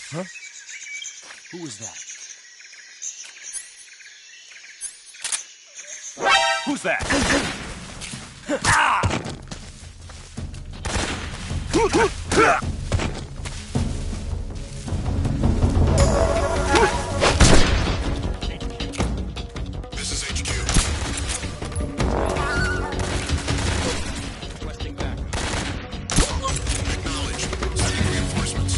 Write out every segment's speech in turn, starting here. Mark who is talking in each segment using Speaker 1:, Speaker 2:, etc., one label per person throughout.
Speaker 1: Huh? Who was that? Who's that?
Speaker 2: This is HQ.
Speaker 1: Requesting backup.
Speaker 2: Acknowledge. Sending reinforcements.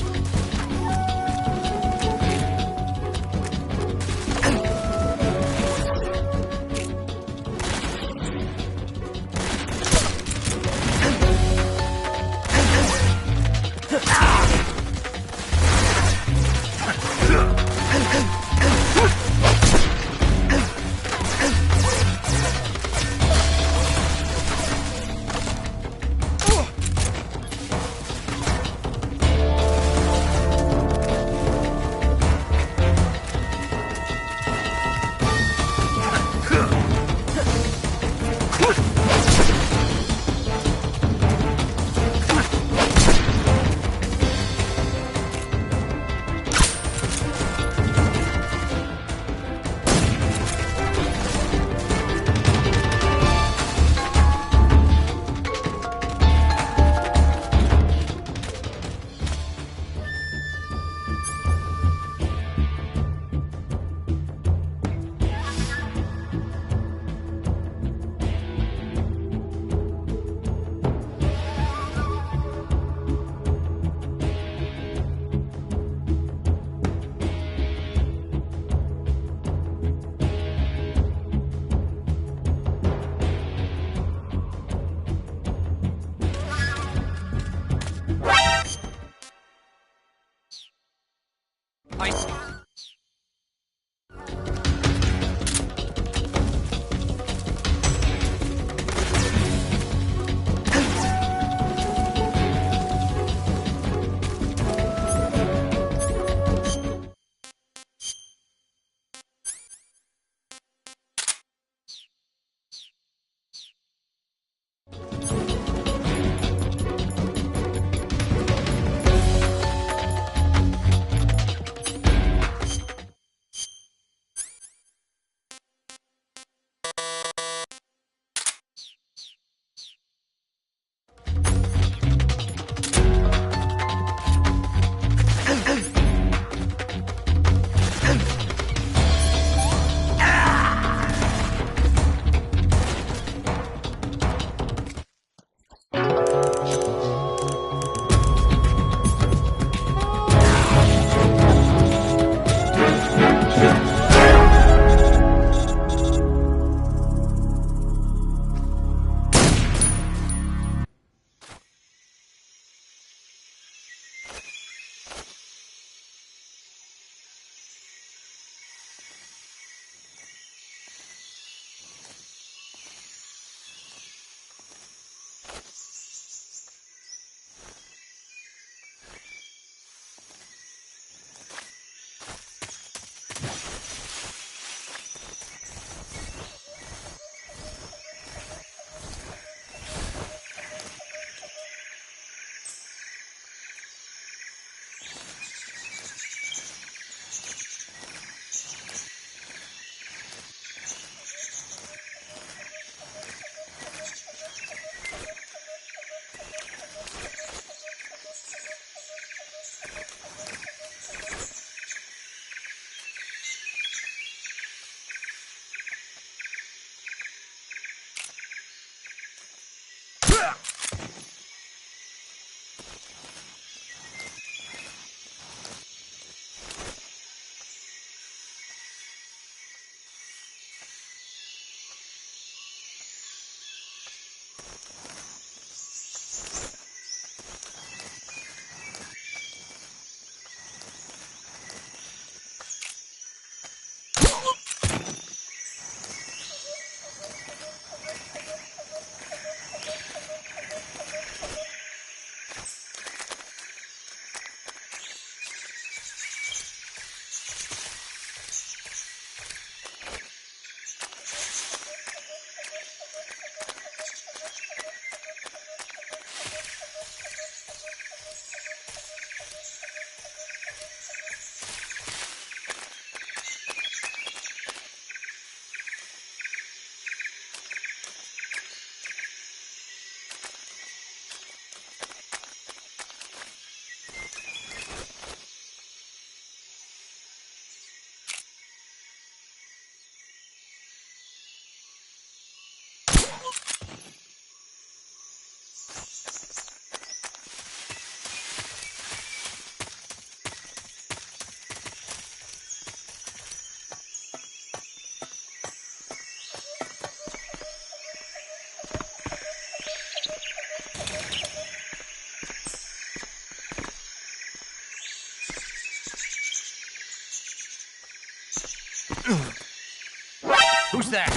Speaker 1: Who's that?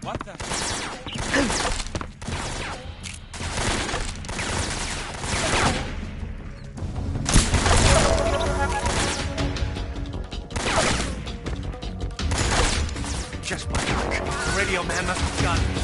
Speaker 1: What the? Just my luck. The radio man must have gone.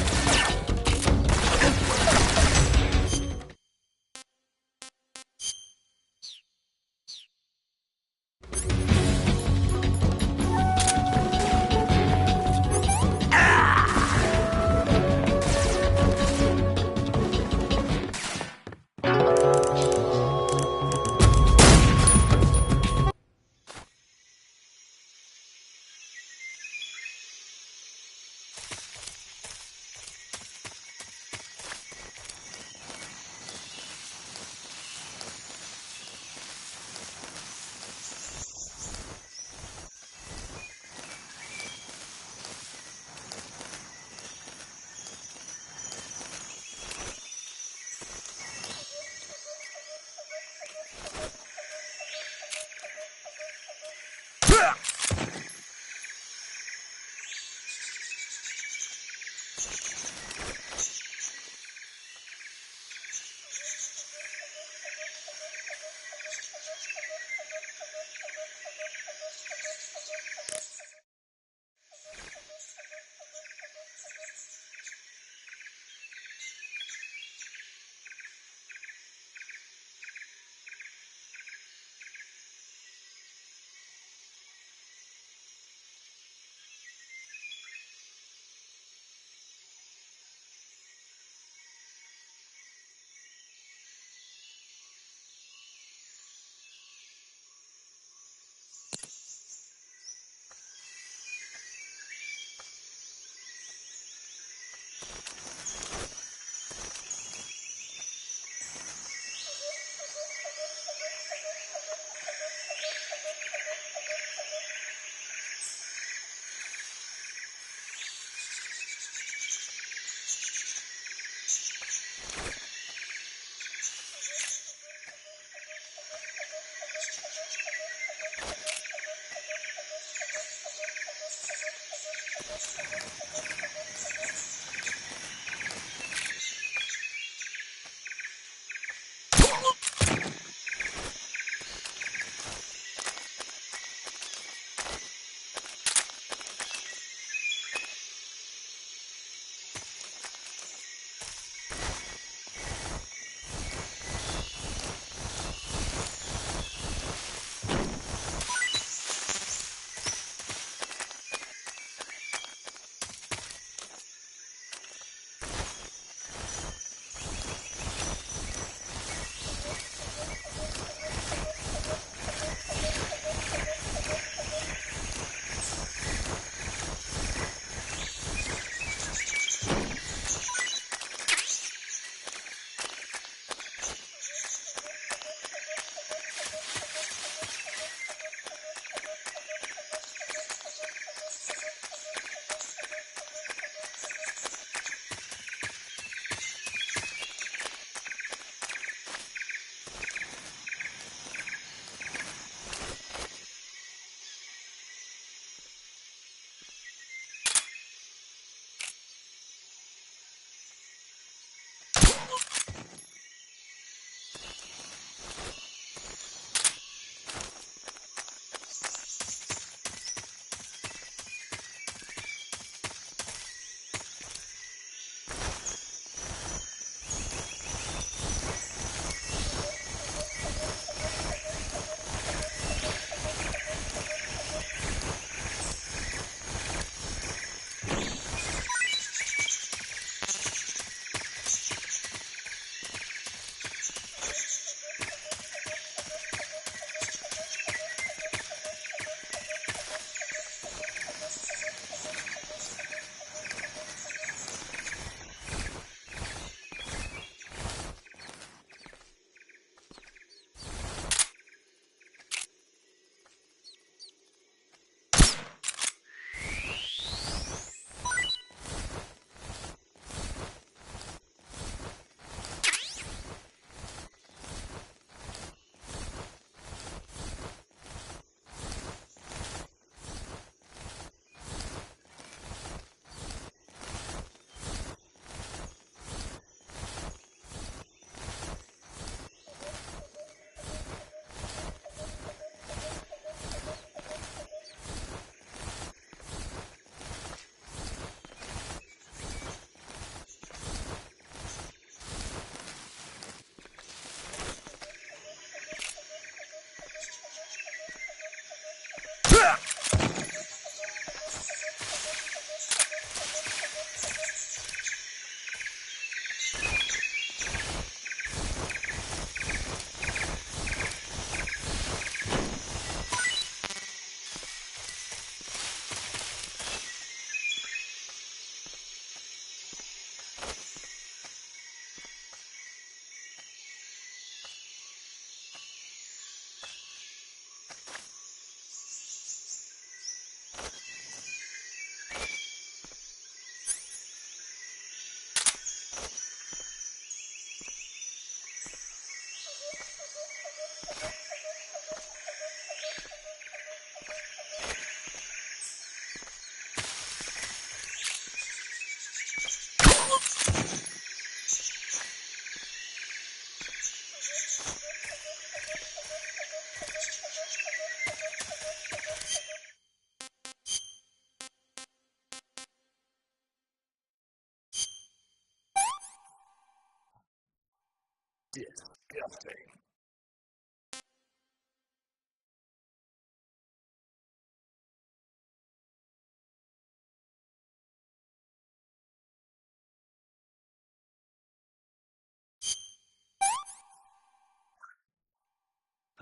Speaker 3: Disgusting.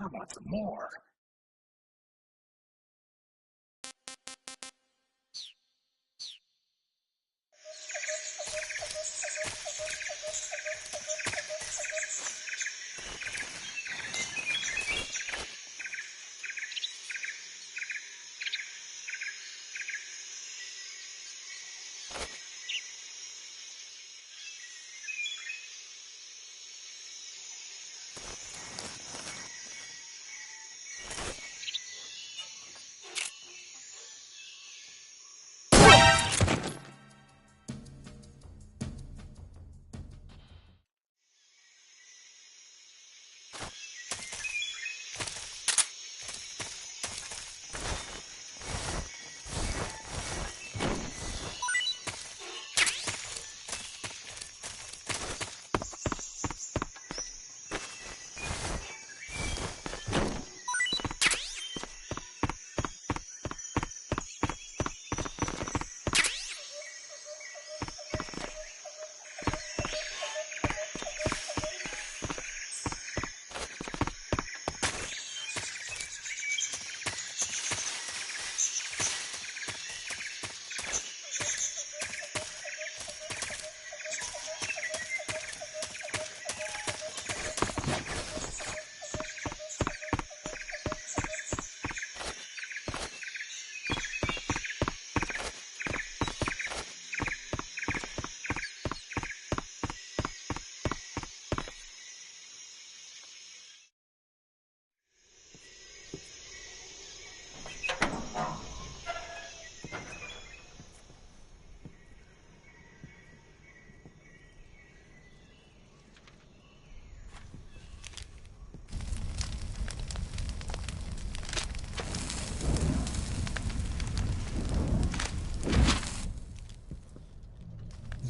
Speaker 3: I want some more.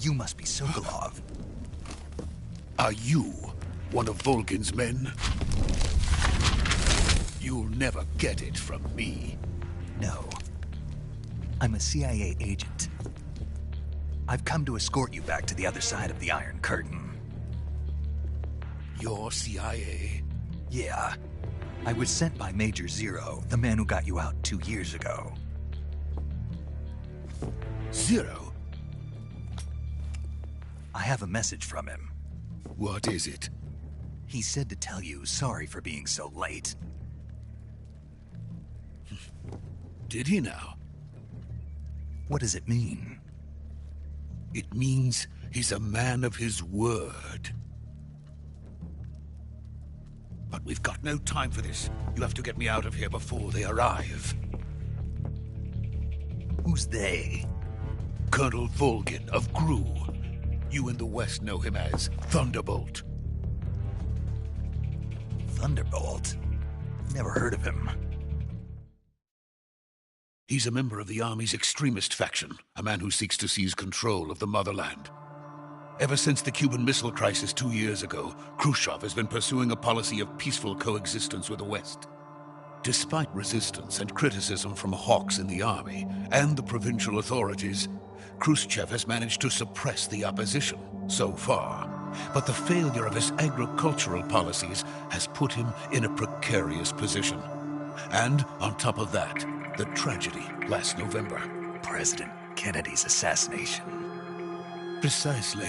Speaker 4: You must be Sokolov.
Speaker 2: Are you one of Volgin's men? You'll never get it from me.
Speaker 4: No. I'm a CIA agent. I've come to escort you back to the other side of the Iron Curtain.
Speaker 2: You're CIA?
Speaker 4: Yeah. I was sent by Major Zero, the man who got you out 2 years ago.
Speaker 2: Zero?
Speaker 4: I have a message from him.
Speaker 2: What is it?
Speaker 4: He said to tell you sorry for being so late.
Speaker 2: Did he now?
Speaker 4: What does it mean?
Speaker 2: It means he's a man of his word. But we've got no time for this. You have to get me out of here before they arrive.
Speaker 4: Who's they?
Speaker 2: Colonel Volgin of GRU. You in the West know him as Thunderbolt.
Speaker 4: Thunderbolt? Never heard of him.
Speaker 2: He's a member of the Army's extremist faction, a man who seeks to seize control of the motherland. Ever since the Cuban Missile Crisis 2 years ago, Khrushchev has been pursuing a policy of peaceful coexistence with the West. Despite resistance and criticism from hawks in the army and the provincial authorities, Khrushchev has managed to suppress the opposition so far. But the failure of his agricultural policies has put him in a precarious position. And on top of that, the tragedy last November.
Speaker 4: President Kennedy's assassination.
Speaker 2: Precisely.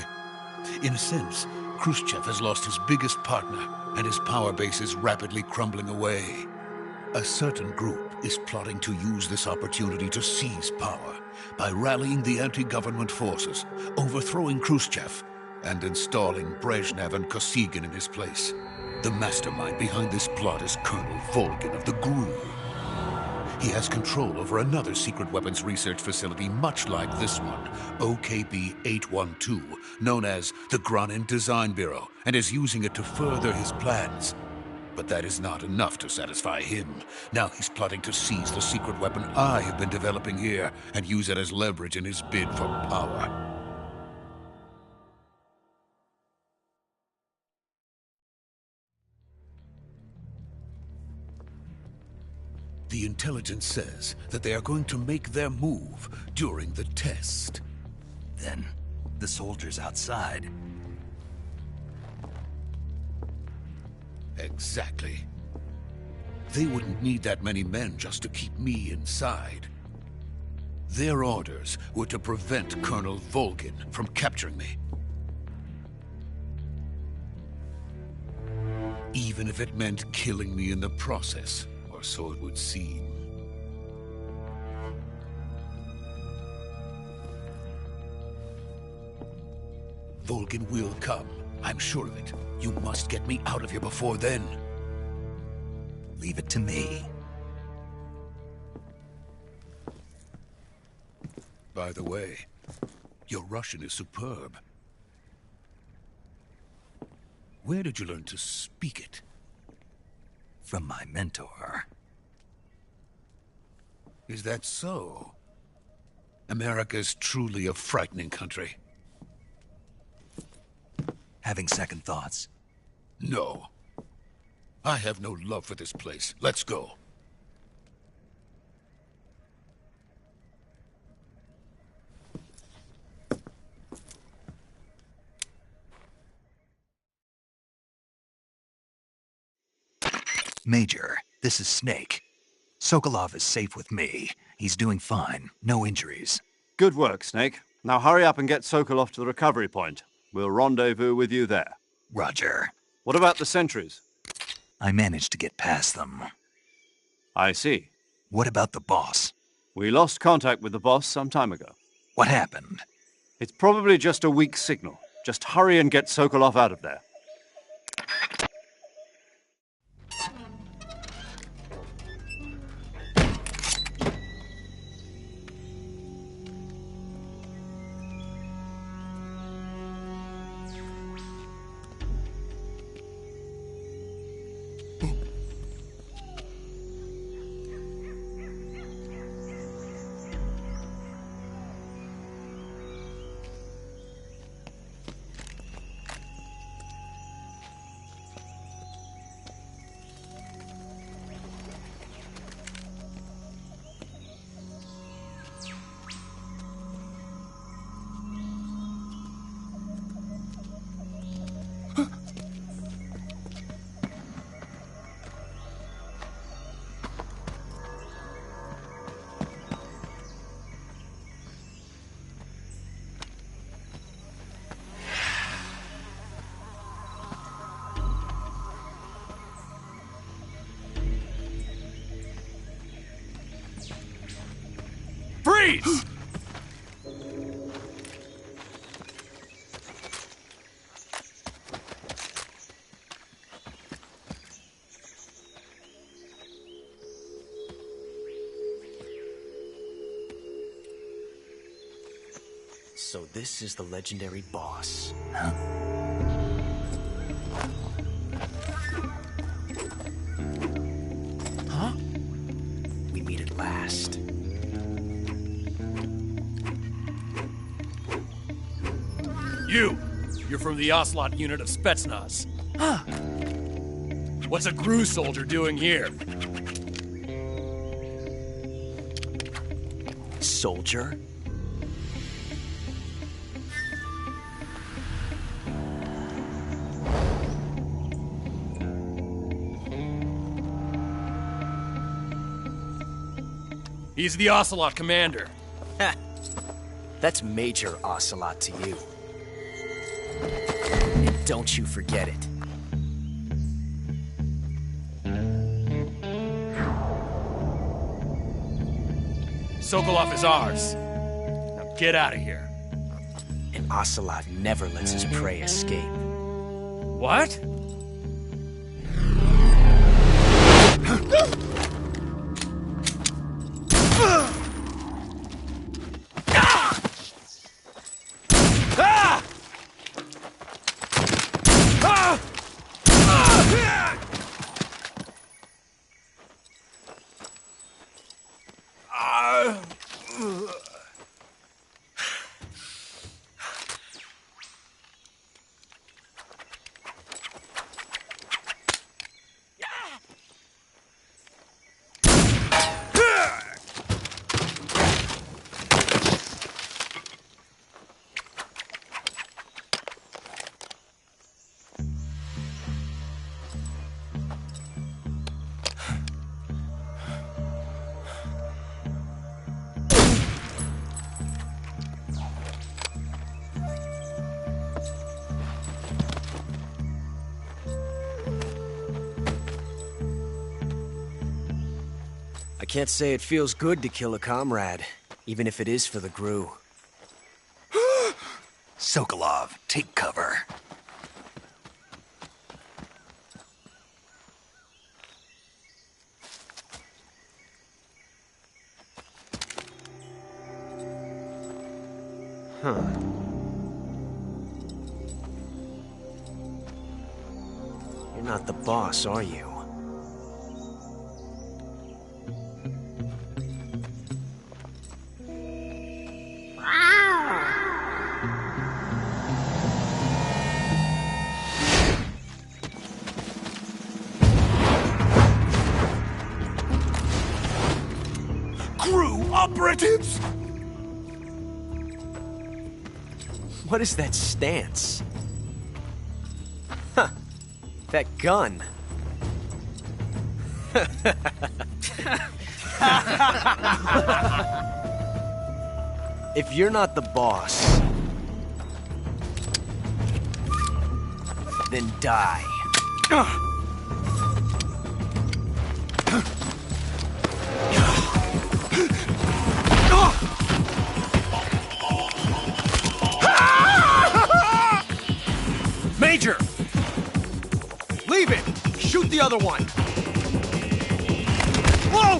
Speaker 2: In a sense, Khrushchev has lost his biggest partner, and his power base is rapidly crumbling away. A certain group is plotting to use this opportunity to seize power by rallying the anti-government forces, overthrowing Khrushchev, and installing Brezhnev and Kosygin in his place. The mastermind behind this plot is Colonel Volgin of the GRU. He has control over another secret weapons research facility much like this one, OKB-812, known as the Granin Design Bureau, and is using it to further his plans. But that is not enough to satisfy him. Now he's plotting to seize the secret weapon I have been developing here and use it as leverage in his bid for power. The intelligence says that they are going to make their move during the test.
Speaker 4: Then, the soldiers outside.
Speaker 2: Exactly. They wouldn't need that many men just to keep me inside. Their orders were to prevent Colonel Volgin from capturing me. Even if it meant killing me in the process, or so it would seem. Volgin will come. I'm sure of it. You must get me out of here before then.
Speaker 4: Leave it to me.
Speaker 2: By the way, your Russian is superb. Where did you learn to speak it?
Speaker 4: From my mentor.
Speaker 2: Is that so? America's truly a frightening country.
Speaker 4: Having second thoughts?
Speaker 2: No. I have no love for this place. Let's go.
Speaker 4: Major, this is Snake. Sokolov is safe with me. He's doing fine. No injuries.
Speaker 5: Good work, Snake. Now hurry up and get Sokolov to the recovery point. We'll rendezvous with you there.
Speaker 4: Roger.
Speaker 5: What about the sentries?
Speaker 4: I managed to get past them.
Speaker 5: I see.
Speaker 4: What about the boss?
Speaker 5: We lost contact with the boss some time ago.
Speaker 4: What happened?
Speaker 5: It's probably just a weak signal. Just hurry and get Sokolov out of there.
Speaker 1: Freeze!
Speaker 6: So this is the legendary boss.
Speaker 4: Huh?
Speaker 6: Huh? We meet at last.
Speaker 1: You're from the Ocelot unit of Spetsnaz. Huh. What's a GRU soldier doing here?
Speaker 6: Soldier?
Speaker 1: He's the Ocelot commander.
Speaker 6: Ha! That's Major Ocelot to you. And don't you forget it.
Speaker 1: Sokolov is ours. Now get out of here.
Speaker 6: And Ocelot never lets his prey escape.
Speaker 1: What?
Speaker 6: can't say it feels good to kill a comrade, even if it is for the Gru.
Speaker 4: Sokolov, take cover.
Speaker 6: Huh. You're not the boss, are you?
Speaker 2: Crew operatives!
Speaker 6: What is that stance? Huh. That gun. If you're not the boss, then die.
Speaker 1: Major! Leave it! Shoot the other one! Whoa!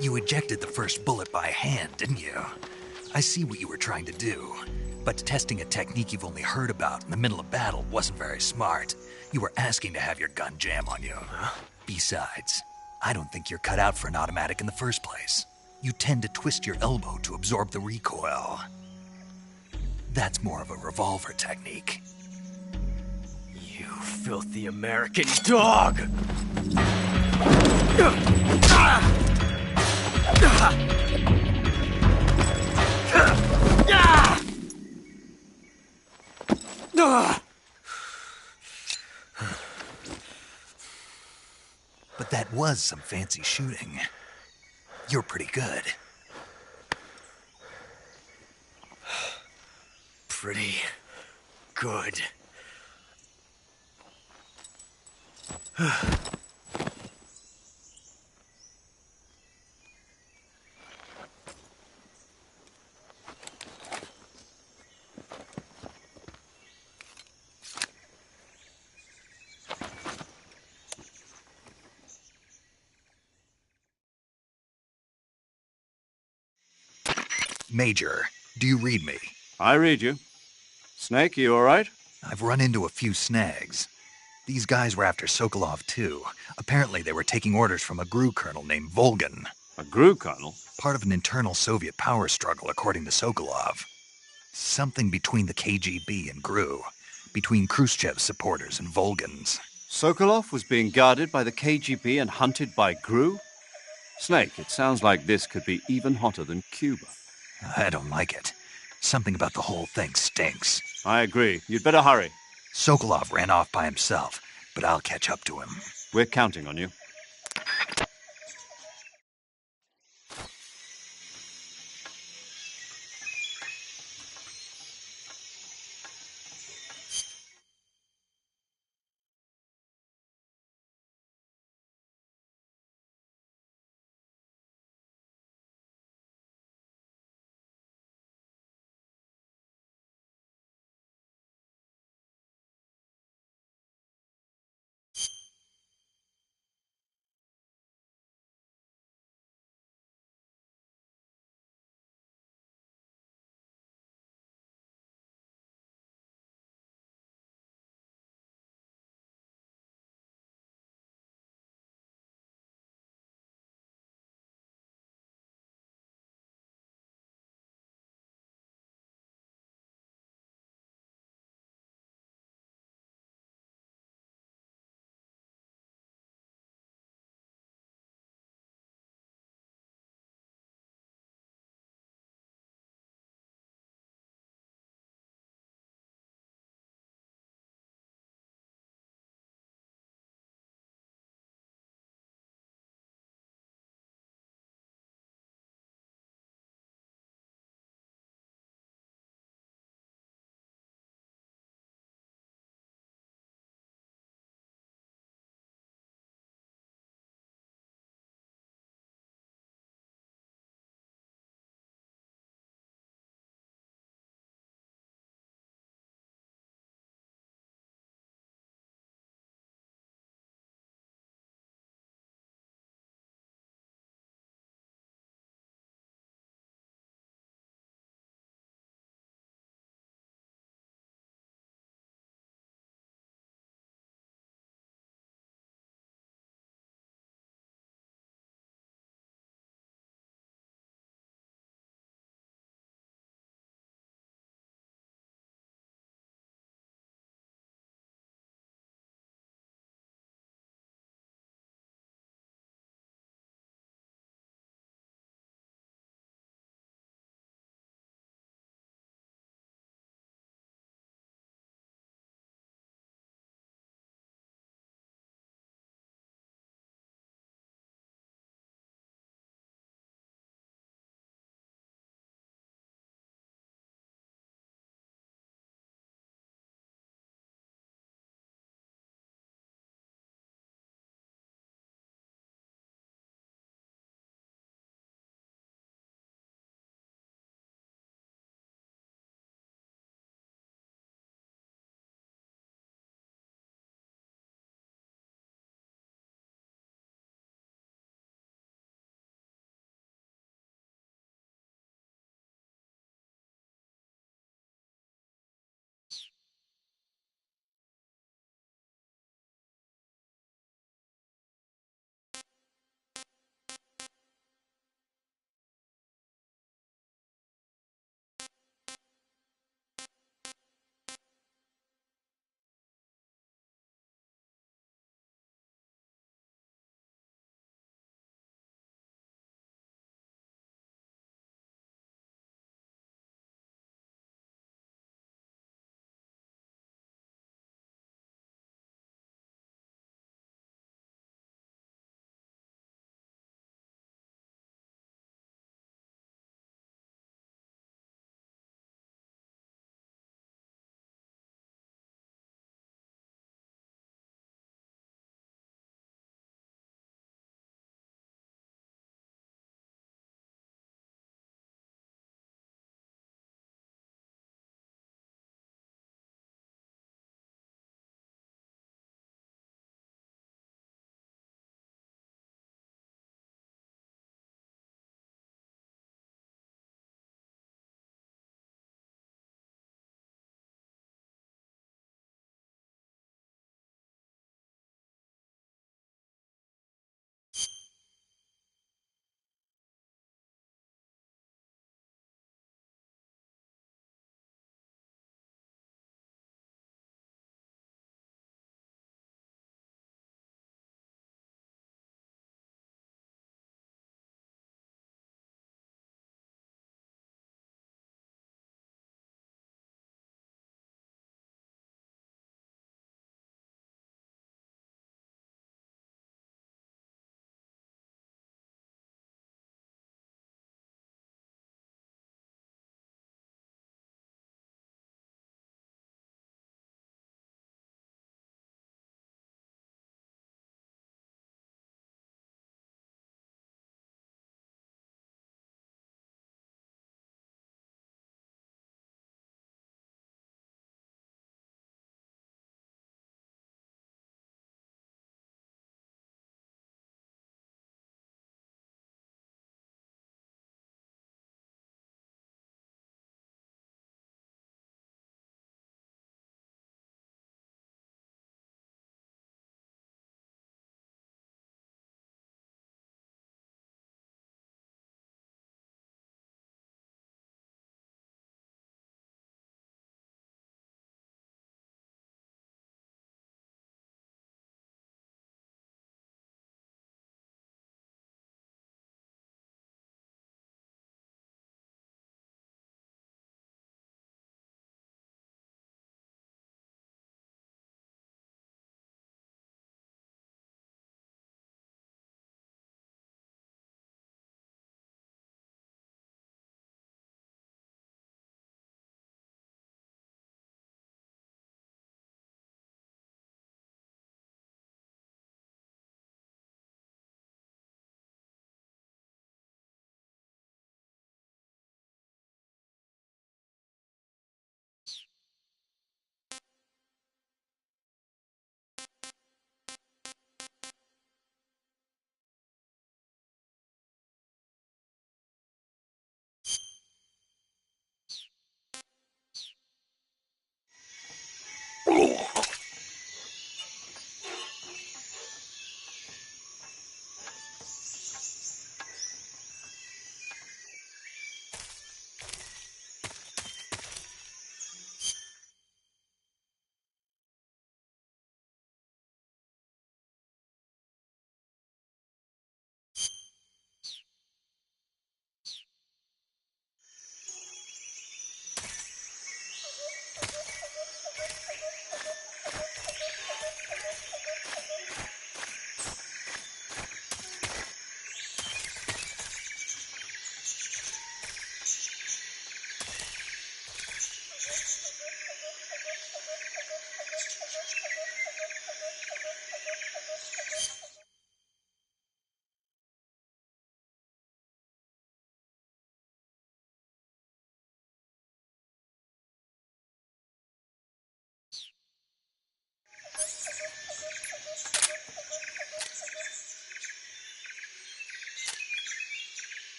Speaker 4: You ejected the first bullet by hand, didn't you? I see what you were trying to do. But testing a technique you've only heard about in the middle of battle wasn't very smart. You were asking to have your gun jam on you. Besides, I don't think you're cut out for an automatic in the first place. You tend to twist your elbow to absorb the recoil. That's more of a revolver technique.
Speaker 6: You filthy American dog!
Speaker 4: But that was some fancy shooting. You're pretty good.
Speaker 6: Pretty good.
Speaker 4: Major, do you read me?
Speaker 5: I read you. Snake, you all right?
Speaker 4: I've run into a few snags. These guys were after Sokolov, too. Apparently they were taking orders from a GRU colonel named Volgan.
Speaker 5: A GRU colonel?
Speaker 4: Part of an internal Soviet power struggle, according to Sokolov. Something between the KGB and GRU. Between Khrushchev's supporters and Volgan's.
Speaker 5: Sokolov was being guarded by the KGB and hunted by GRU? Snake, it sounds like this could be even hotter than Cuba.
Speaker 4: I don't like it. Something about the whole thing stinks.
Speaker 5: I agree. You'd better hurry.
Speaker 4: Sokolov ran off by himself, but I'll catch up to him.
Speaker 5: We're counting on you.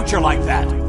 Speaker 3: creature like that?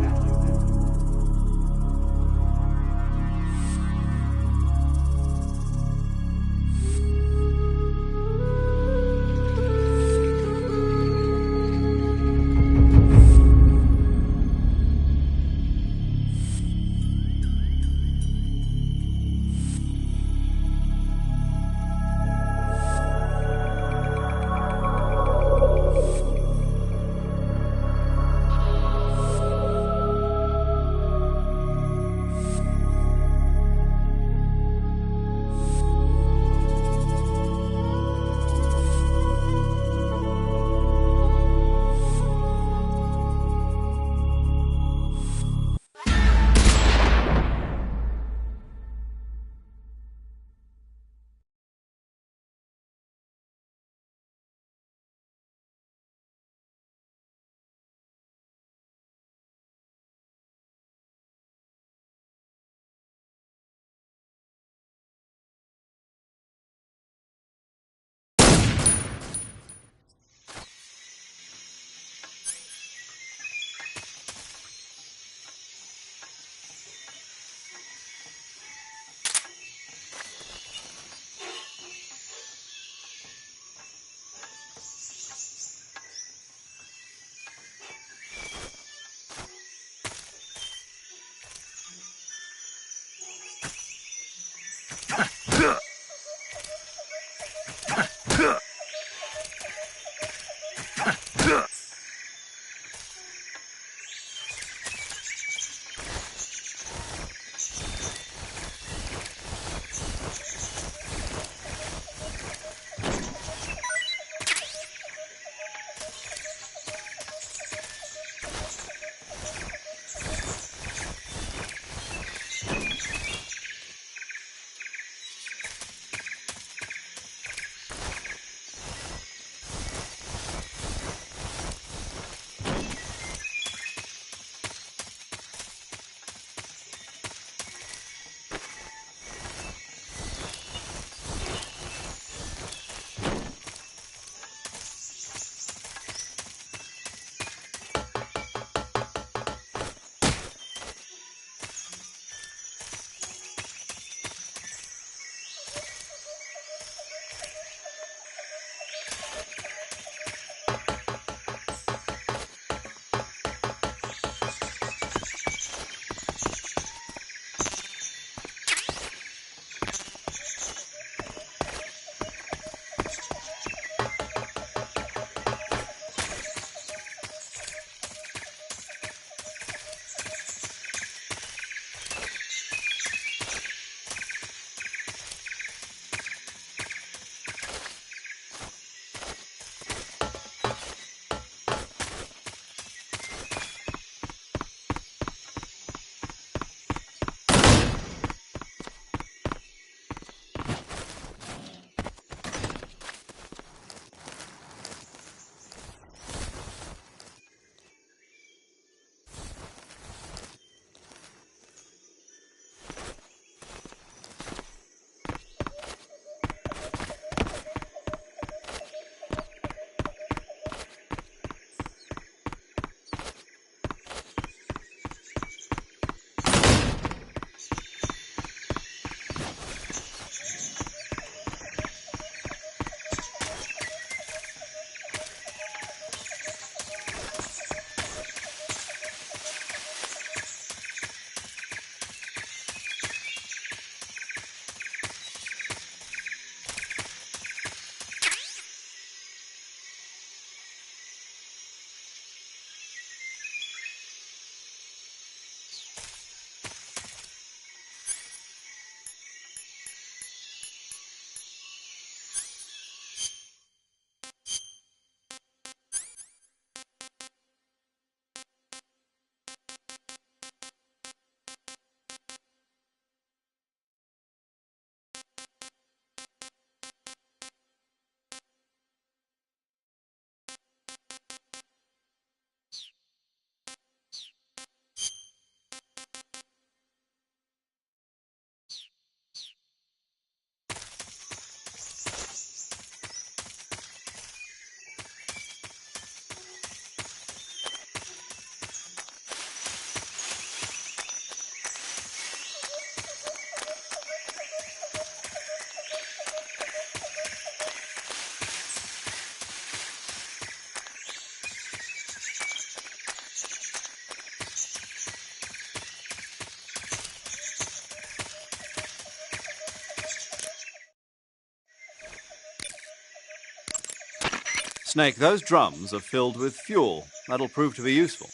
Speaker 5: Snake, those drums are filled with fuel. That'll prove to be useful.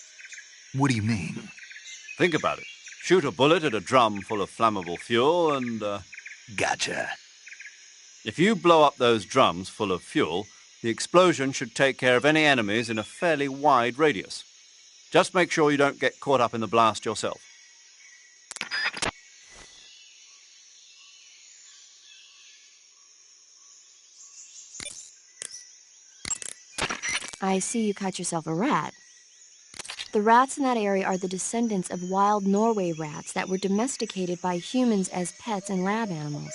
Speaker 4: What do you mean?
Speaker 5: Think about it. Shoot a bullet at a drum full of flammable fuel and,
Speaker 4: Gotcha.
Speaker 5: if you blow up those drums full of fuel, the explosion should take care of any enemies in a fairly wide radius. Just make sure you don't get caught up in the blast yourself.
Speaker 7: I see you caught yourself a rat. The rats in that area are the descendants of wild Norway rats that were domesticated by humans as pets and lab animals.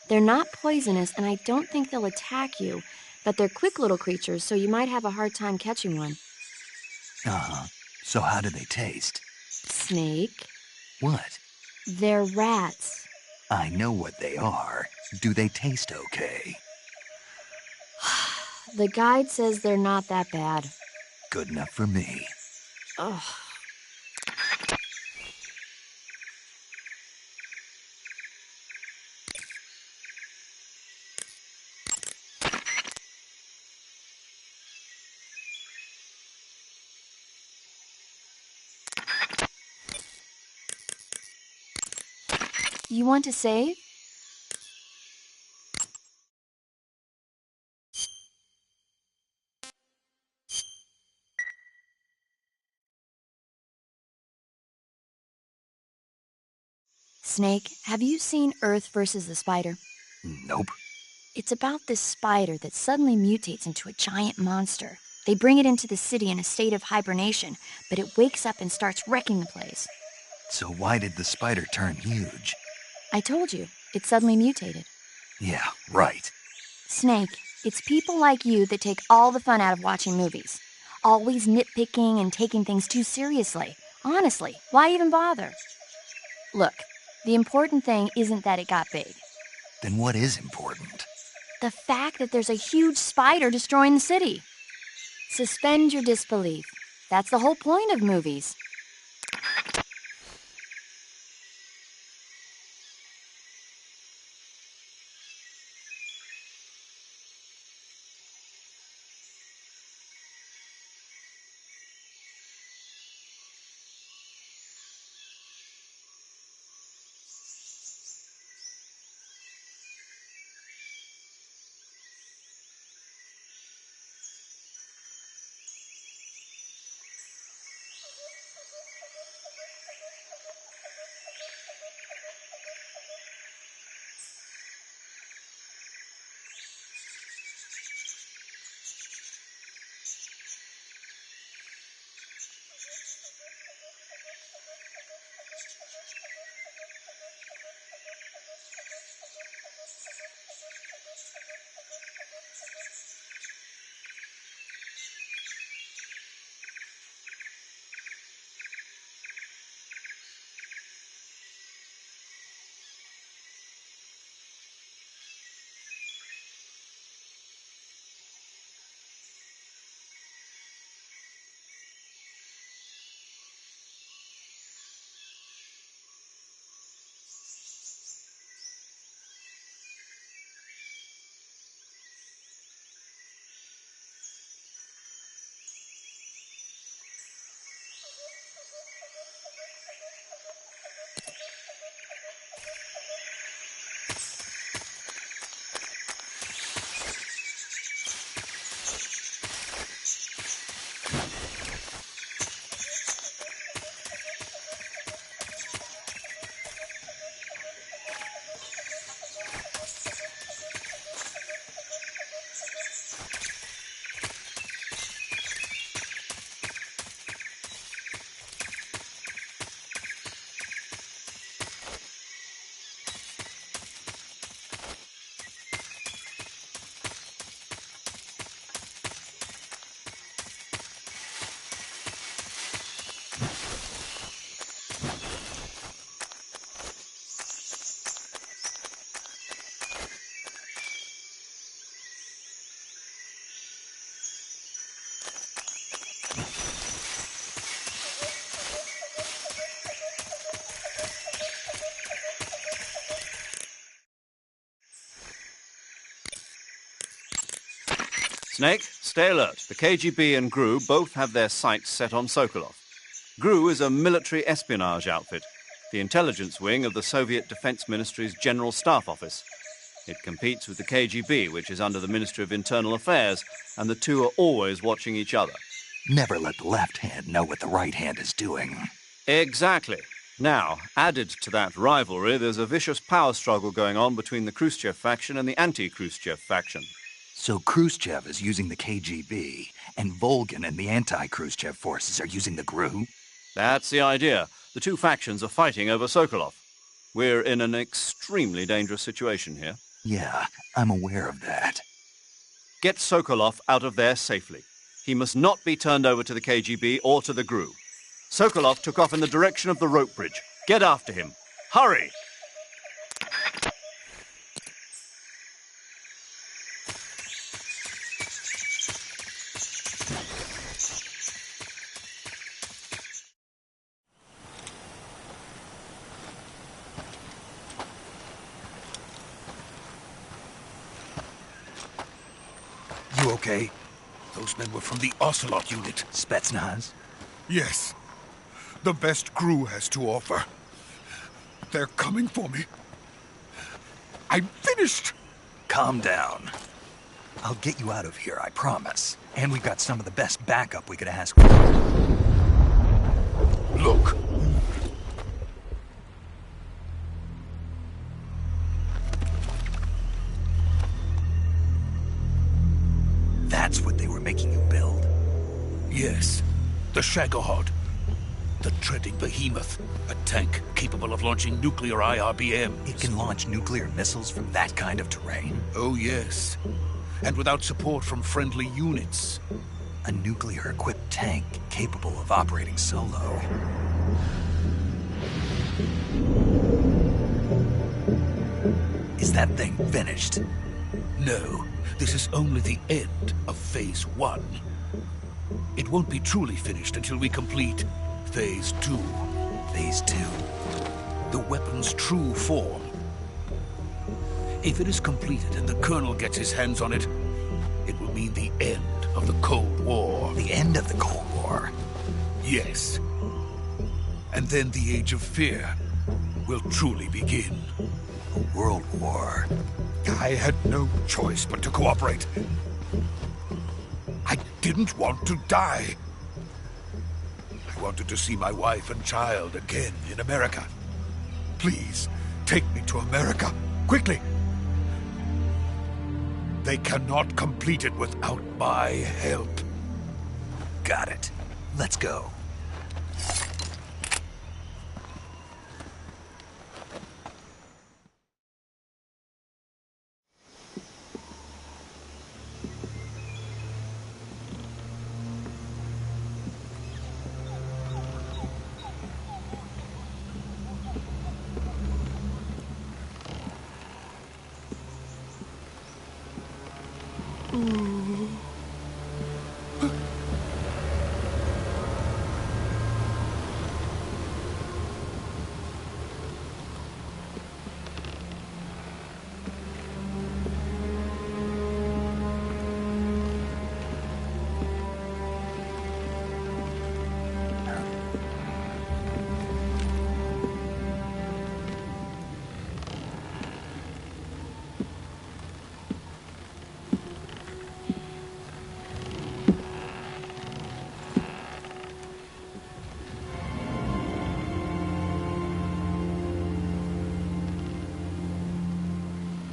Speaker 7: They're not poisonous, and I don't think they'll attack you, but they're quick little creatures, so you might have a hard time catching one.
Speaker 4: Uh-huh. So how do they taste?
Speaker 7: Snake,
Speaker 4: What?
Speaker 7: they're rats.
Speaker 4: I know what they are. Do they taste okay?
Speaker 7: The guide says they're not that bad.
Speaker 4: Good enough for me.
Speaker 7: Ugh. You want to save? Snake, have you seen Earth versus the Spider?
Speaker 4: Nope.
Speaker 7: It's about this spider that suddenly mutates into a giant monster. They bring it into the city in a state of hibernation, but it wakes up and starts wrecking the place.
Speaker 4: So why did the spider turn huge?
Speaker 7: I told you, it suddenly mutated.
Speaker 4: Yeah, right.
Speaker 7: Snake, it's people like you that take all the fun out of watching movies. Always nitpicking and taking things too seriously. Honestly, why even bother? Look, the important thing isn't that it got big.
Speaker 4: Then what is important?
Speaker 7: The fact that there's a huge spider destroying the city. Suspend your disbelief. That's the whole point of movies.
Speaker 5: Snake, stay alert. The KGB and GRU both have their sights set on Sokolov. GRU is a military espionage outfit, the intelligence wing of the Soviet Defense Ministry's General Staff Office. It competes with the KGB, which is under the Ministry of Internal Affairs, and the two are always watching each other.
Speaker 4: Never let the left hand know what the right hand is doing.
Speaker 5: Exactly. Now, added to that rivalry, there's a vicious power struggle going on between the Khrushchev faction and the anti-Khrushchev faction.
Speaker 4: So Khrushchev is using the KGB, and Volgin and the anti-Khrushchev forces are using the GRU?
Speaker 5: That's the idea. The two factions are fighting over Sokolov. We're in an extremely dangerous situation here.
Speaker 4: Yeah, I'm aware of that.
Speaker 5: Get Sokolov out of there safely. He must not be turned over to the KGB or to the GRU. Sokolov took off in the direction of the rope bridge. Get after him. Hurry!
Speaker 4: You okay?
Speaker 2: Those men were from the Ocelot unit.
Speaker 4: Spetsnaz?
Speaker 2: Yes. The best GRU has to offer. They're coming for me. I'm finished!
Speaker 4: Calm down. I'll get you out of here, I promise. And we've got some of the best backup we could ask for.
Speaker 2: Look.
Speaker 4: That's what they were making you build?
Speaker 2: Yes. The Shagohod. The treading behemoth. A tank capable of launching nuclear IRBMs.
Speaker 4: It can launch nuclear missiles from that kind of terrain?
Speaker 2: Oh, yes. And without support from friendly units.
Speaker 4: A nuclear-equipped tank capable of operating solo. Is that thing finished?
Speaker 2: No. This is only the end of Phase 1. It won't be truly finished until we complete Phase 2.
Speaker 4: Phase 2?
Speaker 2: The weapon's true form. If it is completed and the Colonel gets his hands on it, it will mean the end of the Cold War.
Speaker 4: The end of the Cold War?
Speaker 2: Yes. And then the Age of Fear will truly begin.
Speaker 4: A world war.
Speaker 2: I had no choice but to cooperate. I didn't want to die. I wanted to see my wife and child again in America. Please, take me to America, quickly. They cannot complete it without my help.
Speaker 4: Got it. Let's go.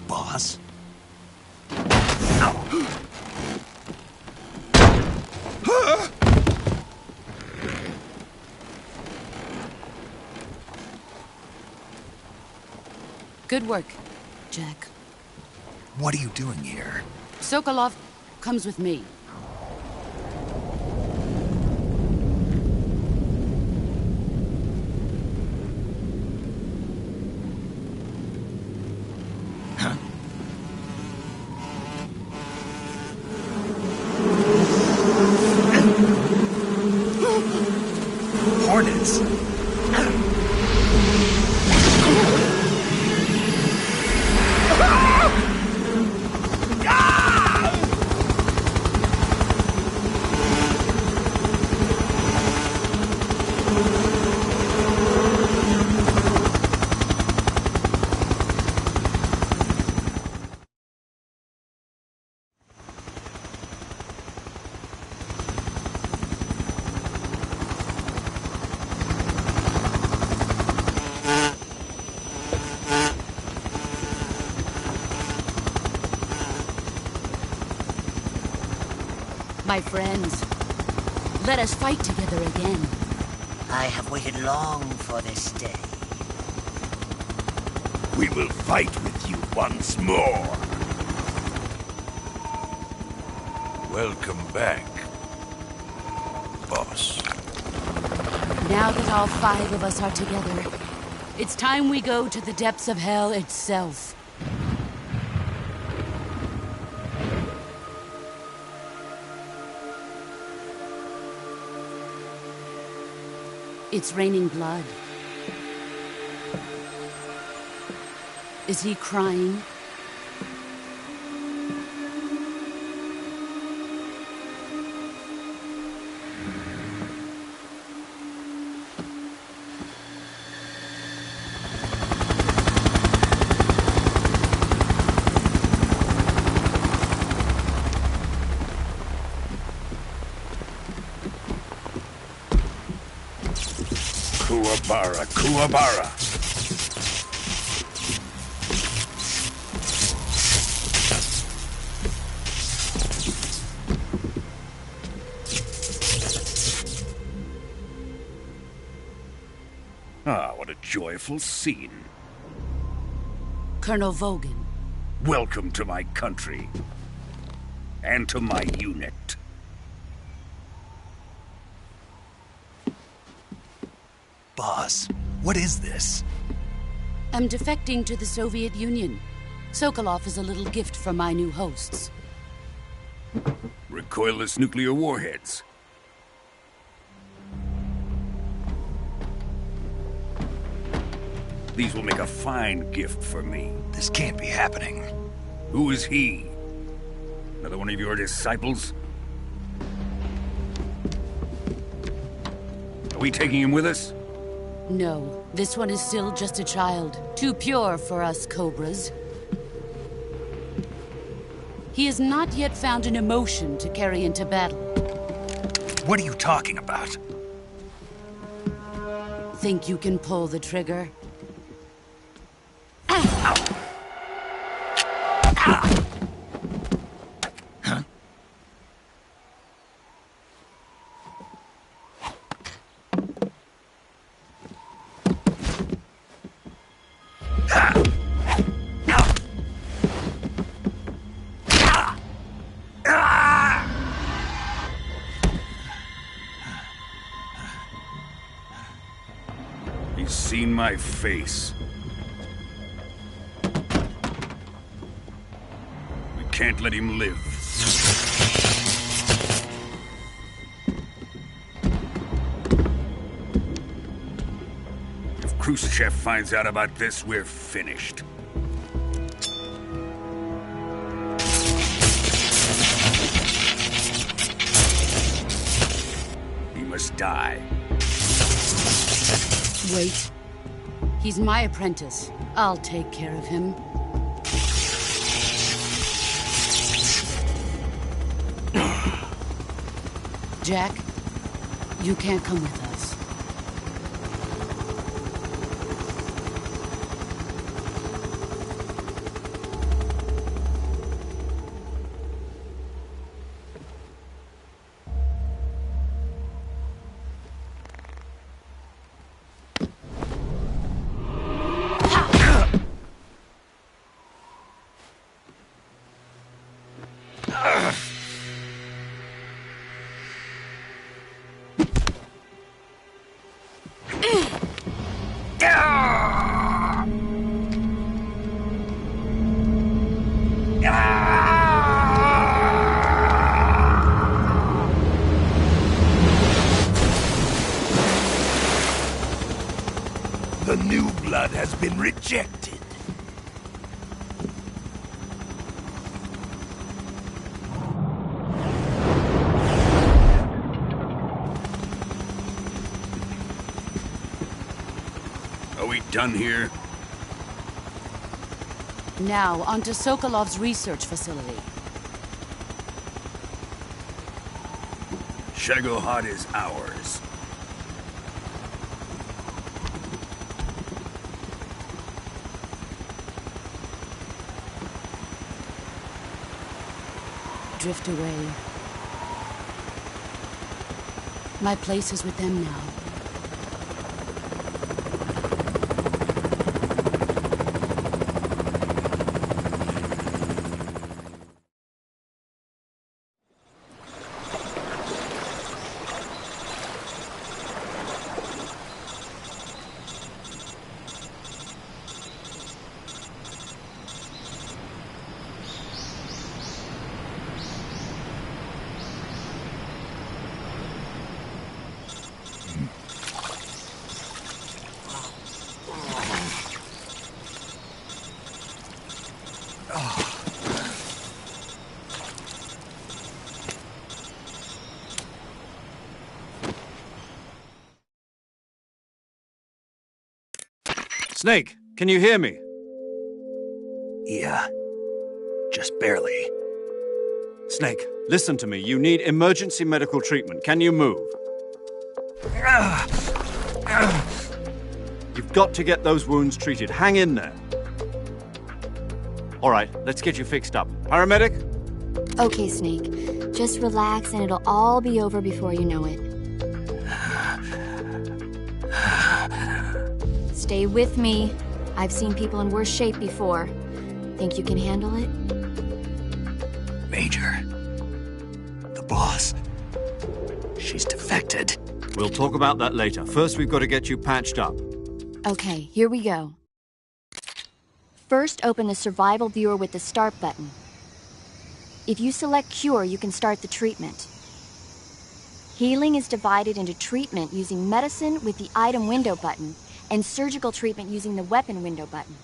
Speaker 4: Boss?
Speaker 8: Good work, Jack.
Speaker 4: What are you doing here?
Speaker 8: Sokolov comes with me.
Speaker 4: Hornets!
Speaker 8: My friends, let us fight together again.
Speaker 9: I have waited long for this day.
Speaker 3: We will fight with you once more.
Speaker 2: Welcome back, boss.
Speaker 8: Now that all 5 of us are together, it's time we go to the depths of hell itself. It's raining blood. Is he crying?
Speaker 3: Kuwabara, Kuwabara. Ah, what a joyful scene.
Speaker 8: Colonel Vogan.
Speaker 3: Welcome to my country. And to my unit.
Speaker 4: Boss, what is this?
Speaker 8: I'm defecting to the Soviet Union. Sokolov is a little gift from my new hosts.
Speaker 3: Recoilless nuclear warheads. These will make a fine gift for me.
Speaker 4: This can't be happening.
Speaker 3: Who is he? Another one of your disciples? Are we taking him with us?
Speaker 8: No, this one is still just a child. Too pure for us Cobras. He has not yet found an emotion to carry into battle.
Speaker 4: What are you talking about?
Speaker 8: Think you can pull the trigger?
Speaker 3: He's seen my face. We can't let him live. If Khrushchev finds out about this, we're finished. He must die.
Speaker 8: Wait. He's my apprentice. I'll take care of him. Jack, you can't come with us.
Speaker 3: The new blood has been rejected. Are we done here?
Speaker 8: Now, onto Sokolov's research facility.
Speaker 3: Shagohod is ours.
Speaker 8: Drift away. My place is with them now.
Speaker 5: Snake, can you hear me?
Speaker 4: Yeah. Just barely.
Speaker 5: Snake, listen to me. You need emergency medical treatment. Can you move? You've got to get those wounds treated. Hang in there. All right, let's get you fixed up. Paramedic?
Speaker 7: Okay, Snake. Just relax and it'll all be over before you know it. Stay with me. I've seen people in worse shape before. Think you can handle it?
Speaker 4: Major. The boss. She's defected.
Speaker 5: We'll talk about that later. First, we've got to get you patched up.
Speaker 7: Okay, here we go. First, open the survival viewer with the start button. If you select cure, you can start the treatment. Healing is divided into treatment using medicine with the item window button and surgical treatment using the weapon window button.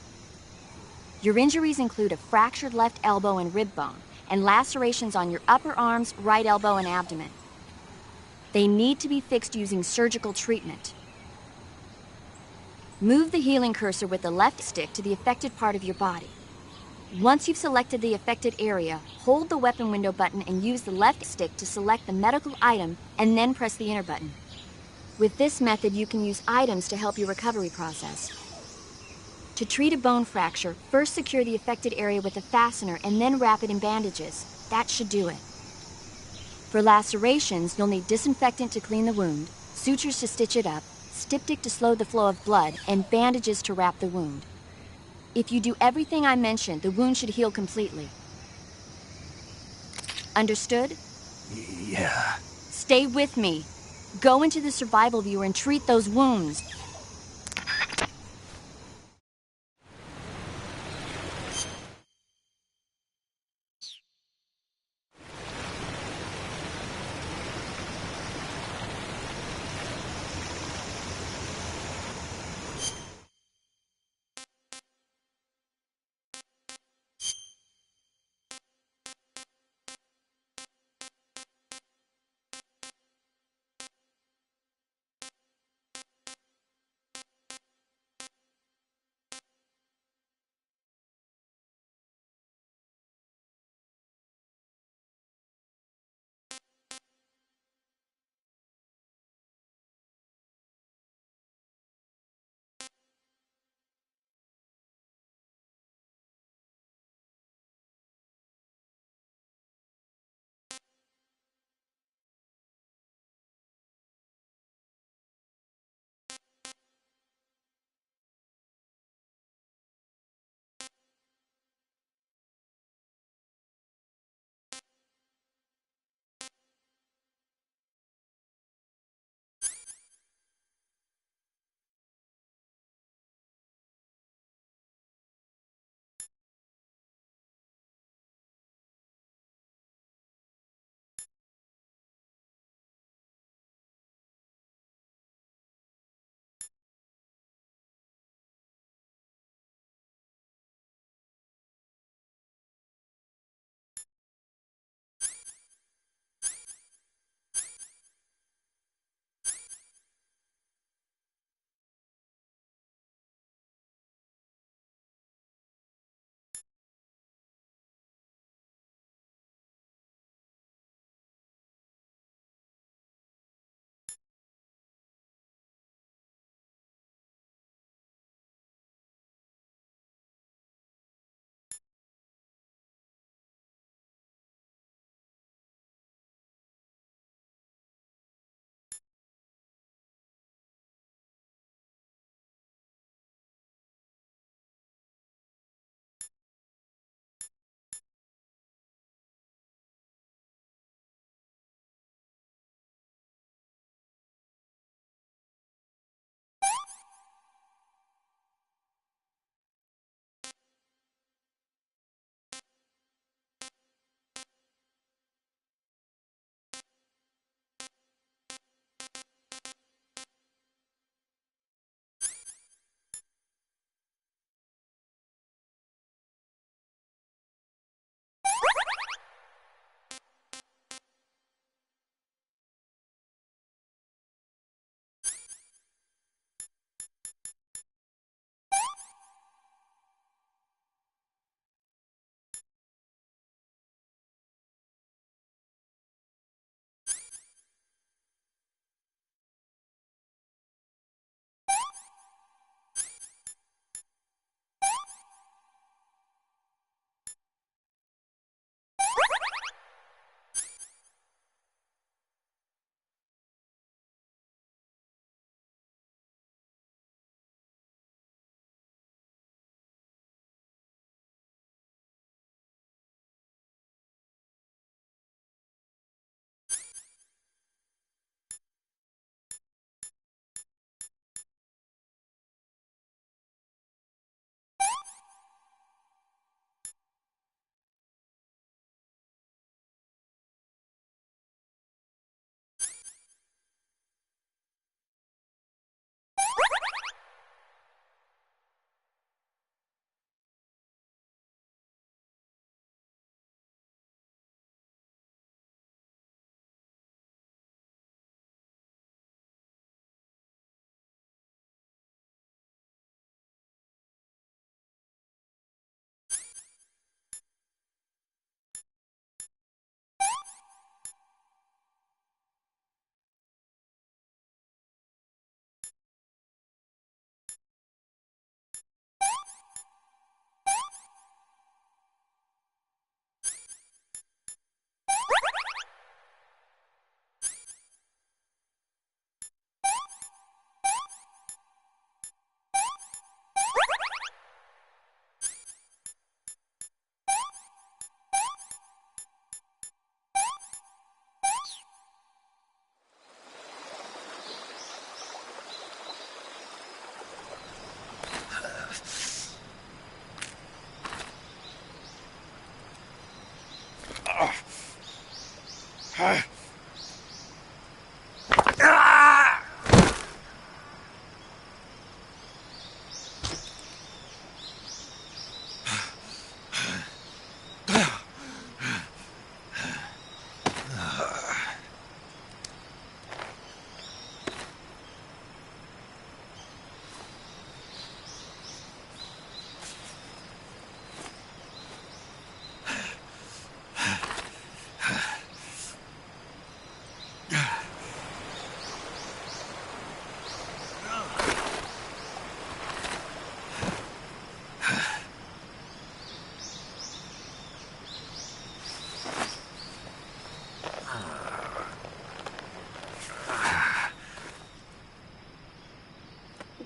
Speaker 7: Your injuries include a fractured left elbow and rib bone, and lacerations on your upper arms, right elbow, and abdomen. They need to be fixed using surgical treatment. Move the healing cursor with the left stick to the affected part of your body. Once you've selected the affected area, hold the weapon window button and use the left stick to select the medical item, and then press the enter button. With this method, you can use items to help your recovery process. To treat a bone fracture, first secure the affected area with a fastener and then wrap it in bandages. That should do it. For lacerations, you'll need disinfectant to clean the wound, sutures to stitch it up, styptic to slow the flow of blood, and bandages to wrap the wound. If you do everything I mentioned, the wound should heal completely. Understood?
Speaker 4: Yeah.
Speaker 7: Stay with me. Go into the survival viewer and treat those wounds.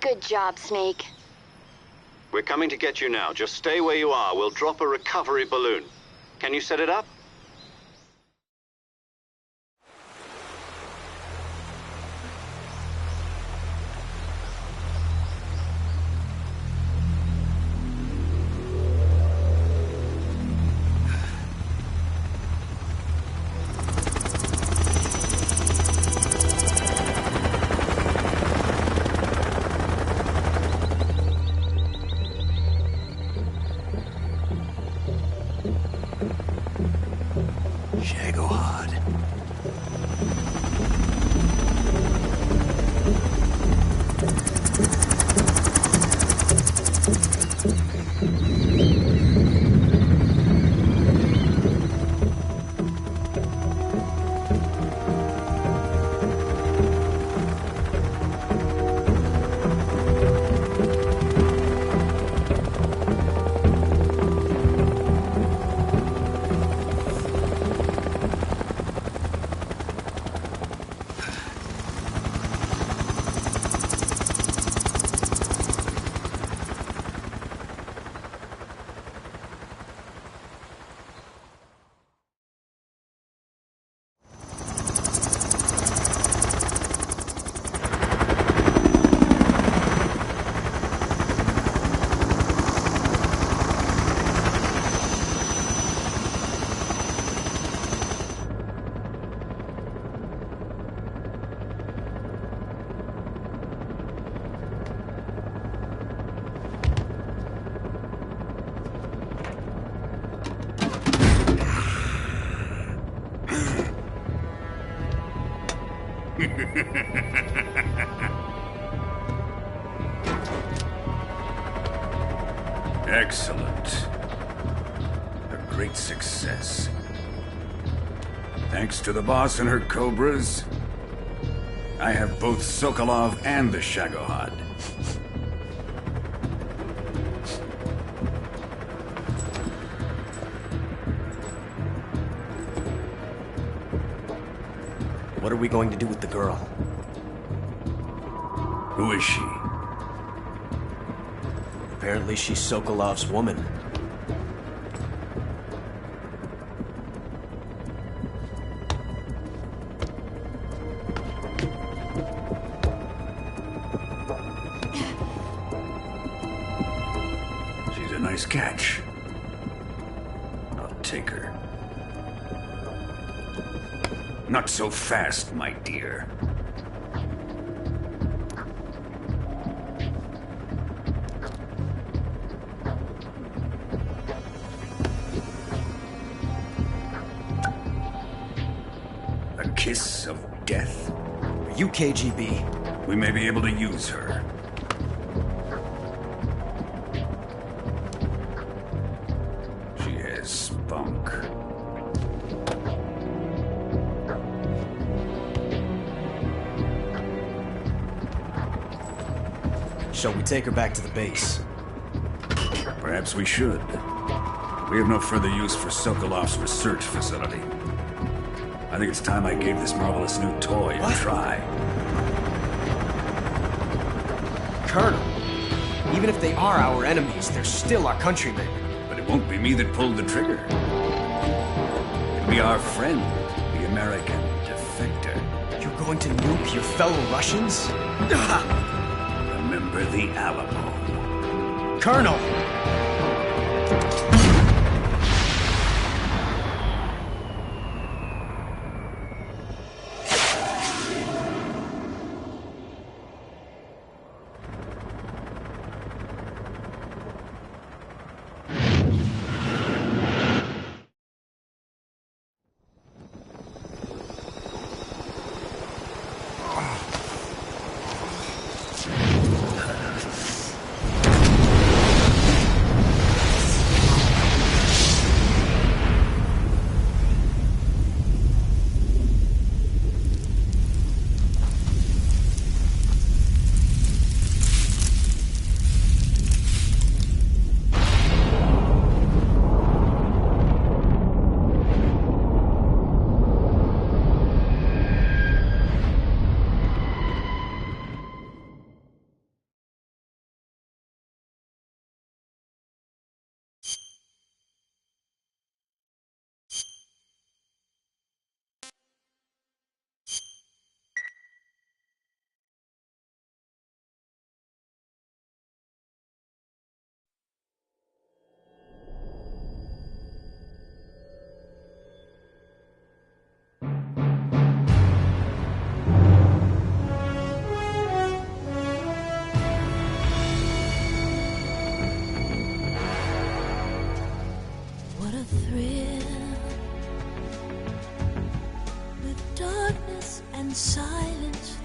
Speaker 7: Good job, Snake.
Speaker 5: We're coming to get you now. Just stay where you are. We'll drop a recovery balloon. Can you set it up?
Speaker 3: Excellent. A great success. Thanks to the boss and her cobras, I have both Sokolov and the Shagohod.
Speaker 6: What are we going to do with the girl?
Speaker 3: Who is she?
Speaker 6: Apparently she's Sokolov's woman.
Speaker 3: She's a nice catch. I'll take her. Not so fast, my dear. A kiss of death?
Speaker 6: Are you KGB?
Speaker 3: We may be able to use her. She has spunk.
Speaker 6: Shall we take her back to the base?
Speaker 3: Perhaps we should. We have no further use for Sokolov's research facility. I think it's time I gave this marvelous new toy a try.
Speaker 6: Colonel, even if they are our enemies, they're still our countrymen.
Speaker 3: But it won't be me that pulled the trigger. It'll be our friend, the American defector.
Speaker 6: You're going to nuke your fellow Russians?
Speaker 3: Remember the Alamo.
Speaker 6: Colonel!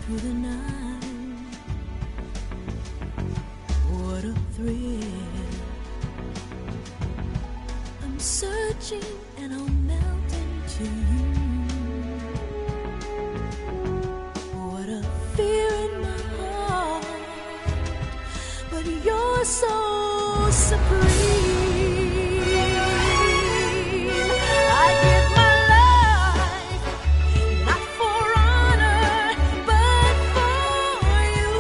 Speaker 10: through the night. What a thrill. I'm searching and I'll melt into you. What a fear in my heart, but you're so supreme. I give my life, not for honor, but for you.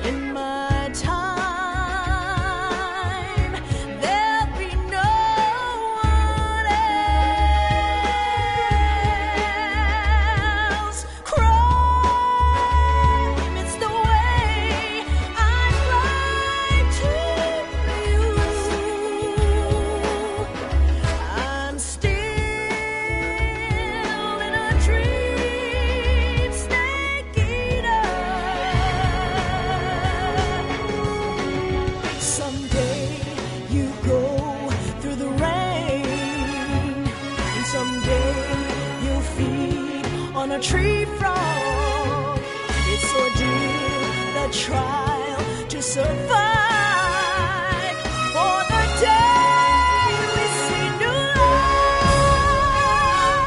Speaker 10: In my time, there'll be no one else. Crime, it's the way I fly to you. I'm still in a dream, snake eater. Someday you go through the rain, and someday you'll feed on a tree frog. It's ordeal, the trial to survive. For the day we see new light,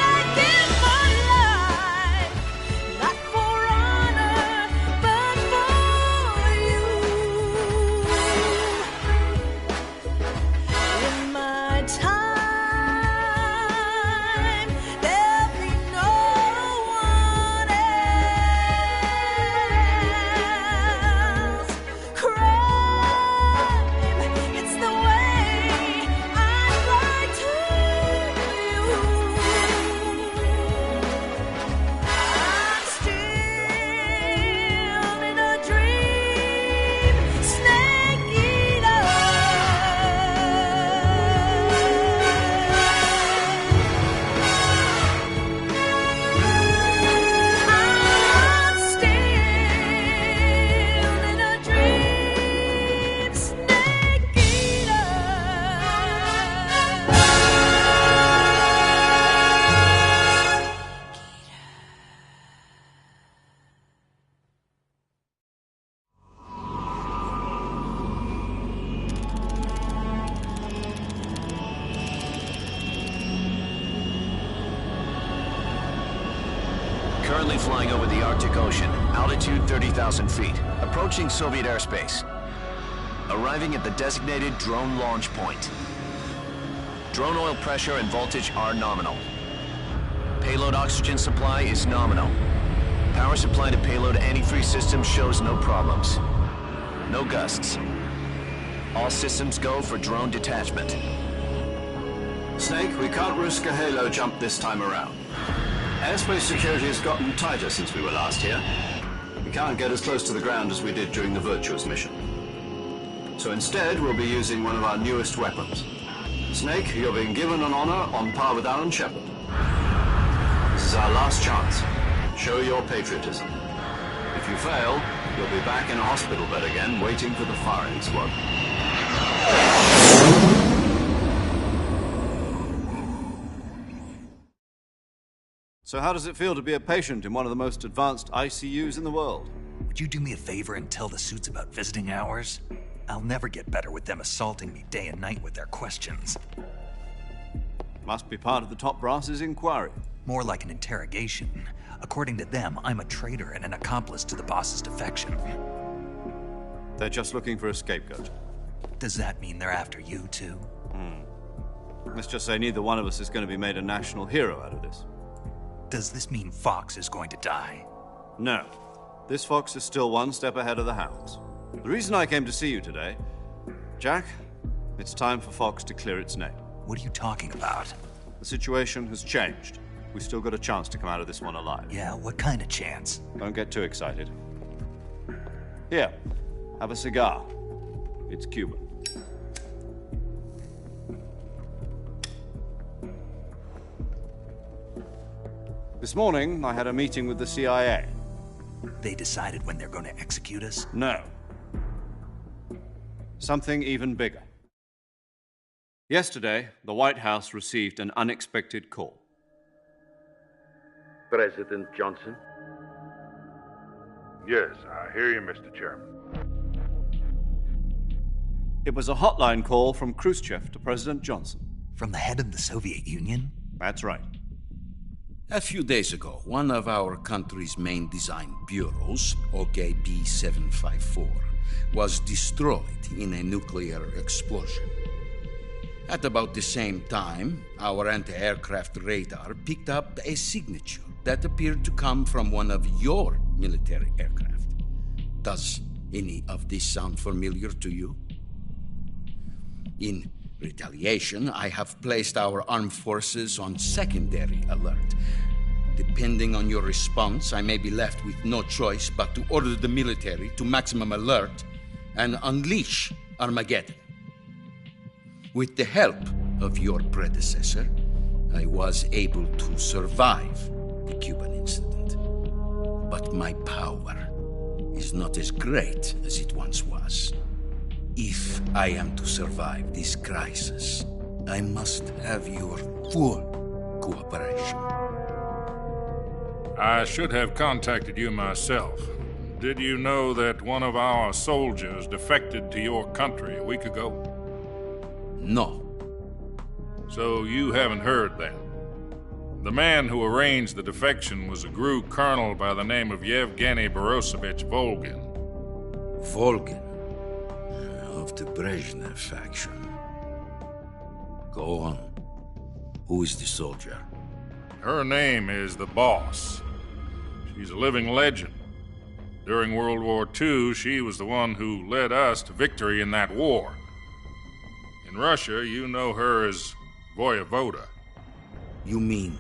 Speaker 10: I give my life, not for honor, but for you. In my time, there'll be no one else. Crime, it's the way I fly to you. I'm still in a dream, snake eater. I'm still in a dream, snake eater.
Speaker 11: Currently flying over the Arctic Ocean, altitude 30,000 feet, approaching Soviet airspace. Arriving at the designated drone launch point. Drone oil pressure and voltage are nominal. Payload oxygen supply is nominal. Power supply to payload antifreeze system shows no problems. No gusts. All systems go for drone detachment.
Speaker 12: Snake, we can't risk a halo jump this time around. Airspace security has gotten tighter since we were last here. We can't get as close to the ground as we did during the Virtuous mission. So instead, we'll be using one of our newest weapons. Snake, you're being given an honor on par with Alan Shepard. This is our last chance. Show your patriotism. If you fail, you'll be back in a hospital bed again, waiting for the firing squad.
Speaker 5: So how does it feel to be a patient in one of the most advanced ICUs in the world?
Speaker 4: Would you do me a favor and tell the suits about visiting hours? I'll never get better with them assaulting me day and night with their questions.
Speaker 5: Must be part of the top brass's inquiry.
Speaker 4: More like an interrogation. According to them, I'm a traitor and an accomplice to the boss's defection.
Speaker 5: They're just looking for a scapegoat.
Speaker 4: Does that mean they're after you, too?
Speaker 5: Let's just say neither one of us is going to be made a national hero out of this.
Speaker 4: Does this mean Fox is going to die?
Speaker 5: No. This fox is still one step ahead of the hounds. The reason I came to see you today, Jack, it's time for Fox to clear its name.
Speaker 4: What are you talking about?
Speaker 5: The situation has changed. We still got a chance to come out of this one alive.
Speaker 4: Yeah, what kind of chance?
Speaker 5: Don't get too excited. Here, have a cigar. It's Cuban. This morning, I had a meeting with the CIA.
Speaker 4: They decided when they're going to execute us?
Speaker 5: No. Something even bigger. Yesterday, the White House received an unexpected call.
Speaker 13: President Johnson?
Speaker 14: Yes, I hear you, Mr. Chairman.
Speaker 5: It was a hotline call from Khrushchev to President Johnson.
Speaker 4: From the head of the Soviet Union?
Speaker 5: That's right.
Speaker 2: A few days ago, one of our country's main design bureaus, OKB-754, was destroyed in a nuclear explosion. At about the same time, our anti-aircraft radar picked up a signature that appeared to come from one of your military aircraft. Does any of this sound familiar to you? In retaliation, I have placed our armed forces on secondary alert. Depending on your response, I may be left with no choice but to order the military to maximum alert and unleash Armageddon. With the help of your predecessor, I was able to survive the Cuban incident. But my power is not as great as it once was. If I am to survive this crisis, I must have your full cooperation.
Speaker 14: I should have contacted you myself. Did you know that one of our soldiers defected to your country a week ago?
Speaker 2: No.
Speaker 14: So you haven't heard then? The man who arranged the defection was a GRU colonel by the name of Yevgeny Borosovich Volgin.
Speaker 2: Volgin? Of the Brezhnev faction. Go on. Who is the soldier?
Speaker 14: Her name is the Boss. She's a living legend. During World War II, she was the one who led us to victory in that war. In Russia, you know her as Voyevoda.
Speaker 2: You mean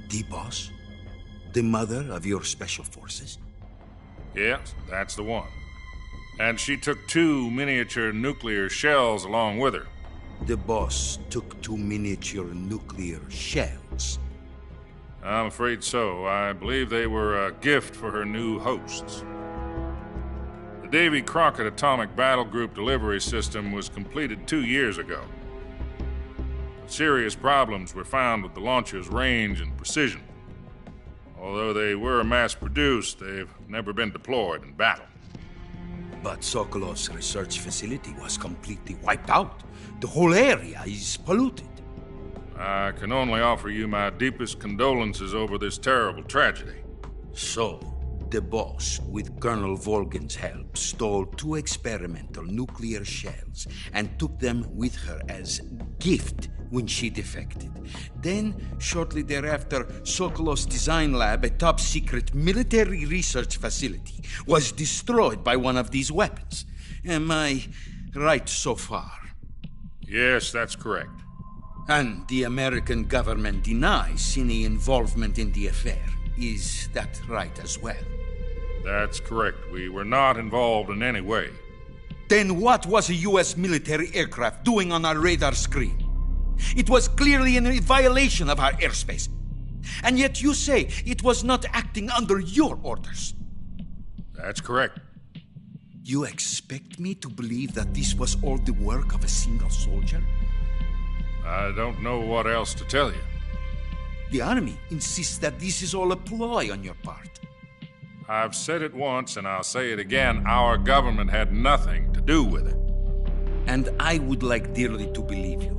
Speaker 2: the Boss? The mother of your special forces?
Speaker 14: Yes, that's the one. And she took 2 miniature nuclear shells along with her.
Speaker 2: The Boss took 2 miniature nuclear shells?
Speaker 14: I'm afraid so. I believe they were a gift for her new hosts. The Davy Crockett Atomic Battle Group delivery system was completed 2 years ago. But serious problems were found with the launcher's range and precision. Although they were mass-produced, they've never been deployed in battle.
Speaker 2: But Sokolov's research facility was completely wiped out. The whole area is polluted.
Speaker 14: I can only offer you my deepest condolences over this terrible tragedy.
Speaker 2: So, the Boss, with Colonel Volgin's help, stole 2 experimental nuclear shells and took them with her as gift when she defected. Then, shortly thereafter, Sokolov's design lab, a top-secret military research facility, was destroyed by one of these weapons. Am I right so far?
Speaker 14: Yes, that's correct.
Speaker 2: And the American government denies any involvement in the affair. Is that right as well?
Speaker 14: That's correct. We were not involved in any way.
Speaker 2: Then what was a U.S. military aircraft doing on our radar screen? It was clearly in violation of our airspace. And yet you say it was not acting under your orders.
Speaker 14: That's correct.
Speaker 2: You expect me to believe that this was all the work of a single soldier?
Speaker 14: I don't know what else to tell you.
Speaker 2: The Army insists that this is all a ploy on your part.
Speaker 14: I've said it once and I'll say it again. Our government had nothing to do with it.
Speaker 2: And I would like dearly to believe you.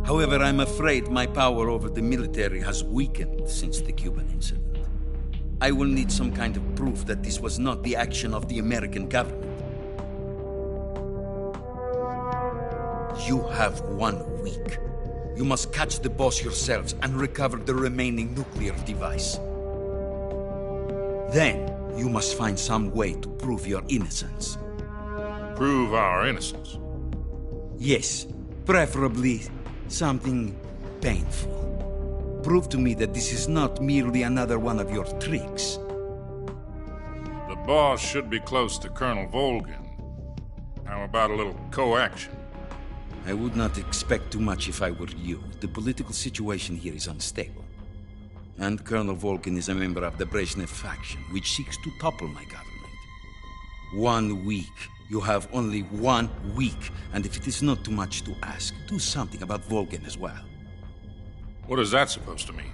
Speaker 2: However, I'm afraid my power over the military has weakened since the Cuban incident. I will need some kind of proof that this was not the action of the American government. You have 1 week. You must catch the Boss yourselves and recover the remaining nuclear device. Then, you must find some way to prove your innocence.
Speaker 14: Prove our innocence?
Speaker 2: Yes, preferably something painful. Prove to me that this is not merely another one of your tricks.
Speaker 14: The Boss should be close to Colonel Volgin. How about a little co-action?
Speaker 2: I would not expect too much if I were you. The political situation here is unstable. And Colonel Volgin is a member of the Brezhnev faction, which seeks to topple my government. 1 week. You have only 1 week, and if it is not too much to ask, do something about Volgin as well.
Speaker 14: What is that supposed to mean?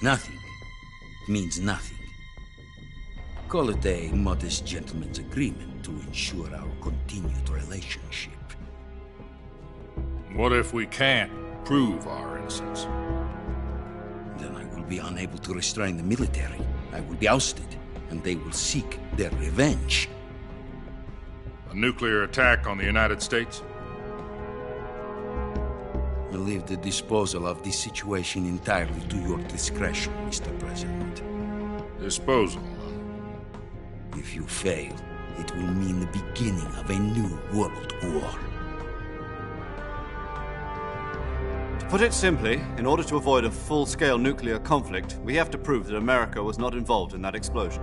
Speaker 13: Nothing means nothing. Call it a modest gentleman's agreement to ensure our continued relationship.
Speaker 14: What if we can't prove our innocence?
Speaker 13: Then I will be unable to restrain the military. I will be ousted, and they will seek their revenge.
Speaker 14: A nuclear attack on the United States?
Speaker 13: I leave the disposal of this situation entirely to your discretion, Mr. President.
Speaker 14: Disposal?
Speaker 13: If you fail, it will mean the beginning of a new world war.
Speaker 5: To put it simply, in order to avoid a full-scale nuclear conflict, we have to prove that America was not involved in that explosion.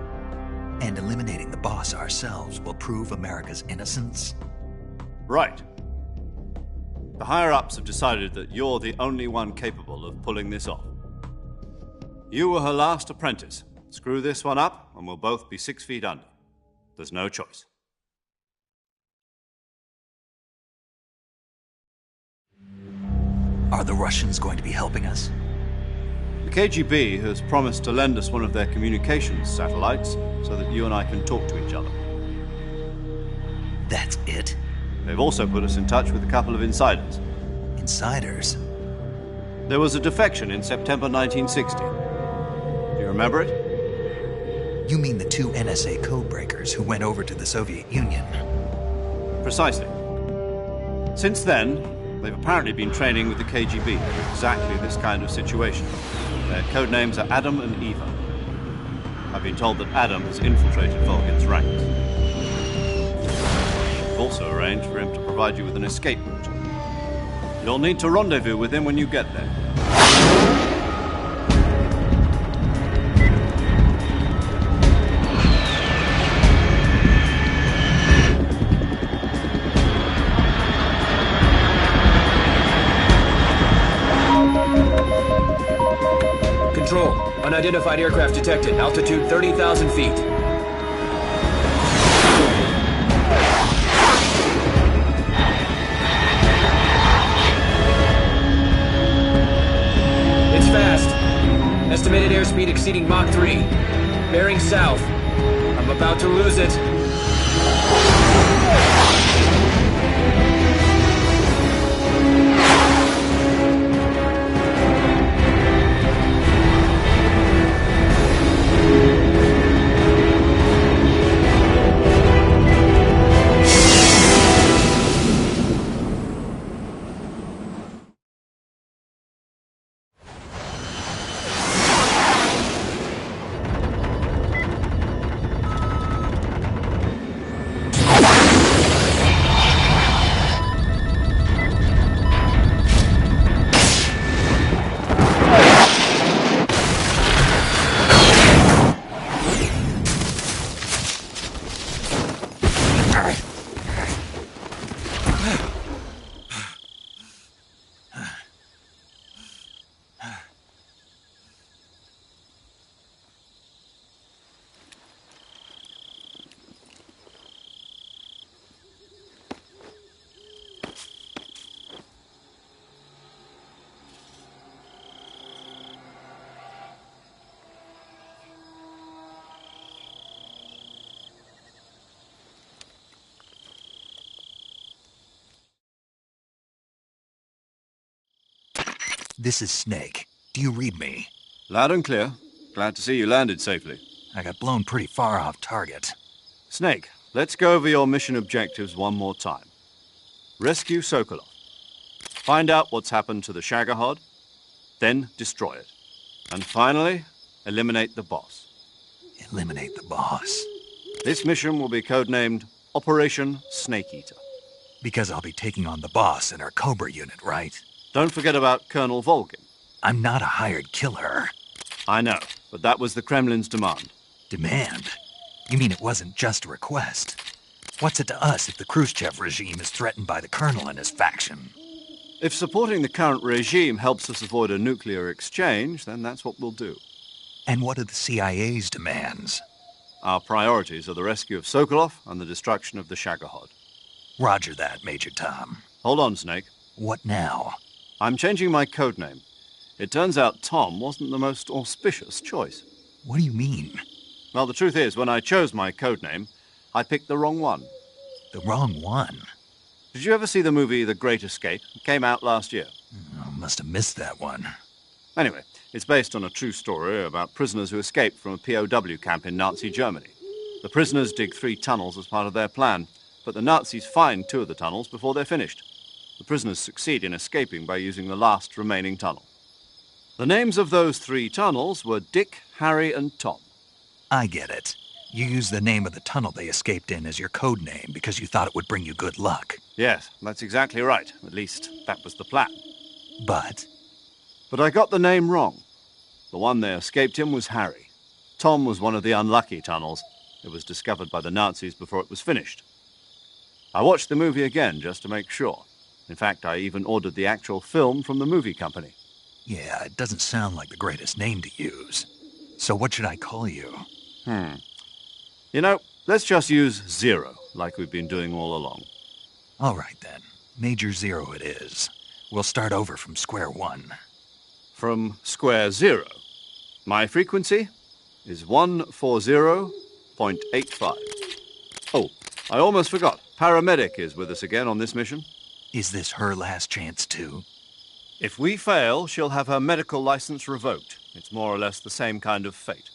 Speaker 4: And eliminating the boss ourselves will prove America's innocence?
Speaker 5: Right. The higher-ups have decided that you're the only one capable of pulling this off. You were her last apprentice. Screw this one up, and we'll both be 6 feet under. There's no choice.
Speaker 4: Are the Russians going to be helping us?
Speaker 5: The KGB has promised to lend us one of their communications satellites so that you and I can talk to each other.
Speaker 4: That's it?
Speaker 5: They've also put us in touch with a couple of insiders.
Speaker 4: Insiders?
Speaker 5: There was a defection in September 1960. Do you remember it?
Speaker 4: You mean the 2 NSA codebreakers who went over to the Soviet Union?
Speaker 5: Precisely. Since then, they've apparently been training with the KGB for exactly this kind of situation. Their code names are Adam and Eva. I've been told that Adam has infiltrated Volgin's ranks. I've also arranged for him to provide you with an escape route. You'll need to rendezvous with him when you get there.
Speaker 6: Control. Unidentified aircraft detected. Altitude 30,000 feet. It's fast. Estimated airspeed exceeding Mach 3. Bearing south. I'm about to lose it.
Speaker 4: This is Snake. Do you read me?
Speaker 5: Loud and clear. Glad to see you landed safely.
Speaker 4: I got blown pretty far off target.
Speaker 5: Snake, let's go over your mission objectives one more time. Rescue Sokolov. Find out what's happened to the Shagohod, then destroy it. And finally, eliminate the boss.
Speaker 4: Eliminate the boss?
Speaker 5: This mission will be codenamed Operation Snake Eater.
Speaker 4: Because I'll be taking on the boss in our Cobra unit, right?
Speaker 5: Don't forget about Colonel Volgin.
Speaker 4: I'm not a hired killer.
Speaker 5: I know, but that was the Kremlin's demand.
Speaker 4: Demand? You mean it wasn't just a request? What's it to us if the Khrushchev regime is threatened by the Colonel and his faction?
Speaker 5: If supporting the current regime helps us avoid a nuclear exchange, then that's what we'll do.
Speaker 4: And what are the CIA's demands?
Speaker 5: Our priorities are the rescue of Sokolov and the destruction of the Shagohod.
Speaker 4: Roger that, Major Tom.
Speaker 5: Hold on, Snake.
Speaker 4: What now?
Speaker 5: I'm changing my codename. It turns out Tom wasn't the most auspicious choice.
Speaker 4: What do you mean?
Speaker 5: Well, the truth is, when I chose my codename, I picked the wrong one.
Speaker 4: The wrong one?
Speaker 5: Did you ever see the movie The Great Escape? It came out last year.
Speaker 4: I must have missed that one.
Speaker 5: Anyway, it's based on a true story about prisoners who escaped from a POW camp in Nazi Germany. The prisoners dig 3 tunnels as part of their plan, but the Nazis find 2 of the tunnels before they're finished. The prisoners succeed in escaping by using the last remaining tunnel. The names of those 3 tunnels were Dick, Harry, and Tom.
Speaker 4: I get it. You used the name of the tunnel they escaped in as your code name because you thought it would bring you good luck.
Speaker 5: Yes, that's exactly right. At least, that was the plan.
Speaker 4: But
Speaker 5: I got the name wrong. The one they escaped in was Harry. Tom was one of the unlucky tunnels. It was discovered by the Nazis before it was finished. I watched the movie again just to make sure. In fact, I even ordered the actual film from the movie company.
Speaker 4: yeah, it doesn't sound like the greatest name to use. So what should I call you?
Speaker 5: You know, let's just use Zero, like we've been doing all along.
Speaker 4: All right, then. Major Zero it is. We'll start over from square one.
Speaker 5: From square zero. My frequency is 140.85. Oh, I almost forgot. Paramedic is with us again on this mission.
Speaker 4: Is this her last chance, too?
Speaker 5: If we fail, she'll have her medical license revoked. It's more or less the same kind of fate.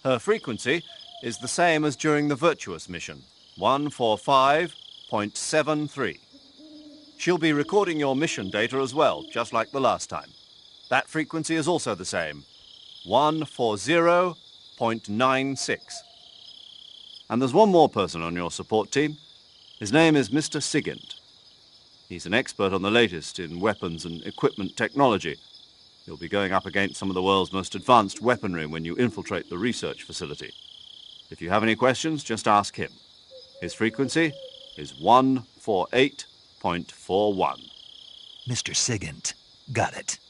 Speaker 5: Her frequency is the same as during the Virtuous mission, 145.73. She'll be recording your mission data as well, just like the last time. That frequency is also the same, 140.96. And there's one more person on your support team. His name is Mr. Sigint. He's an expert on the latest in weapons and equipment technology. You'll be going up against some of the world's most advanced weaponry when you infiltrate the research facility. If you have any questions, just ask him. His frequency is 148.41.
Speaker 4: Mr. Sigint. Got it.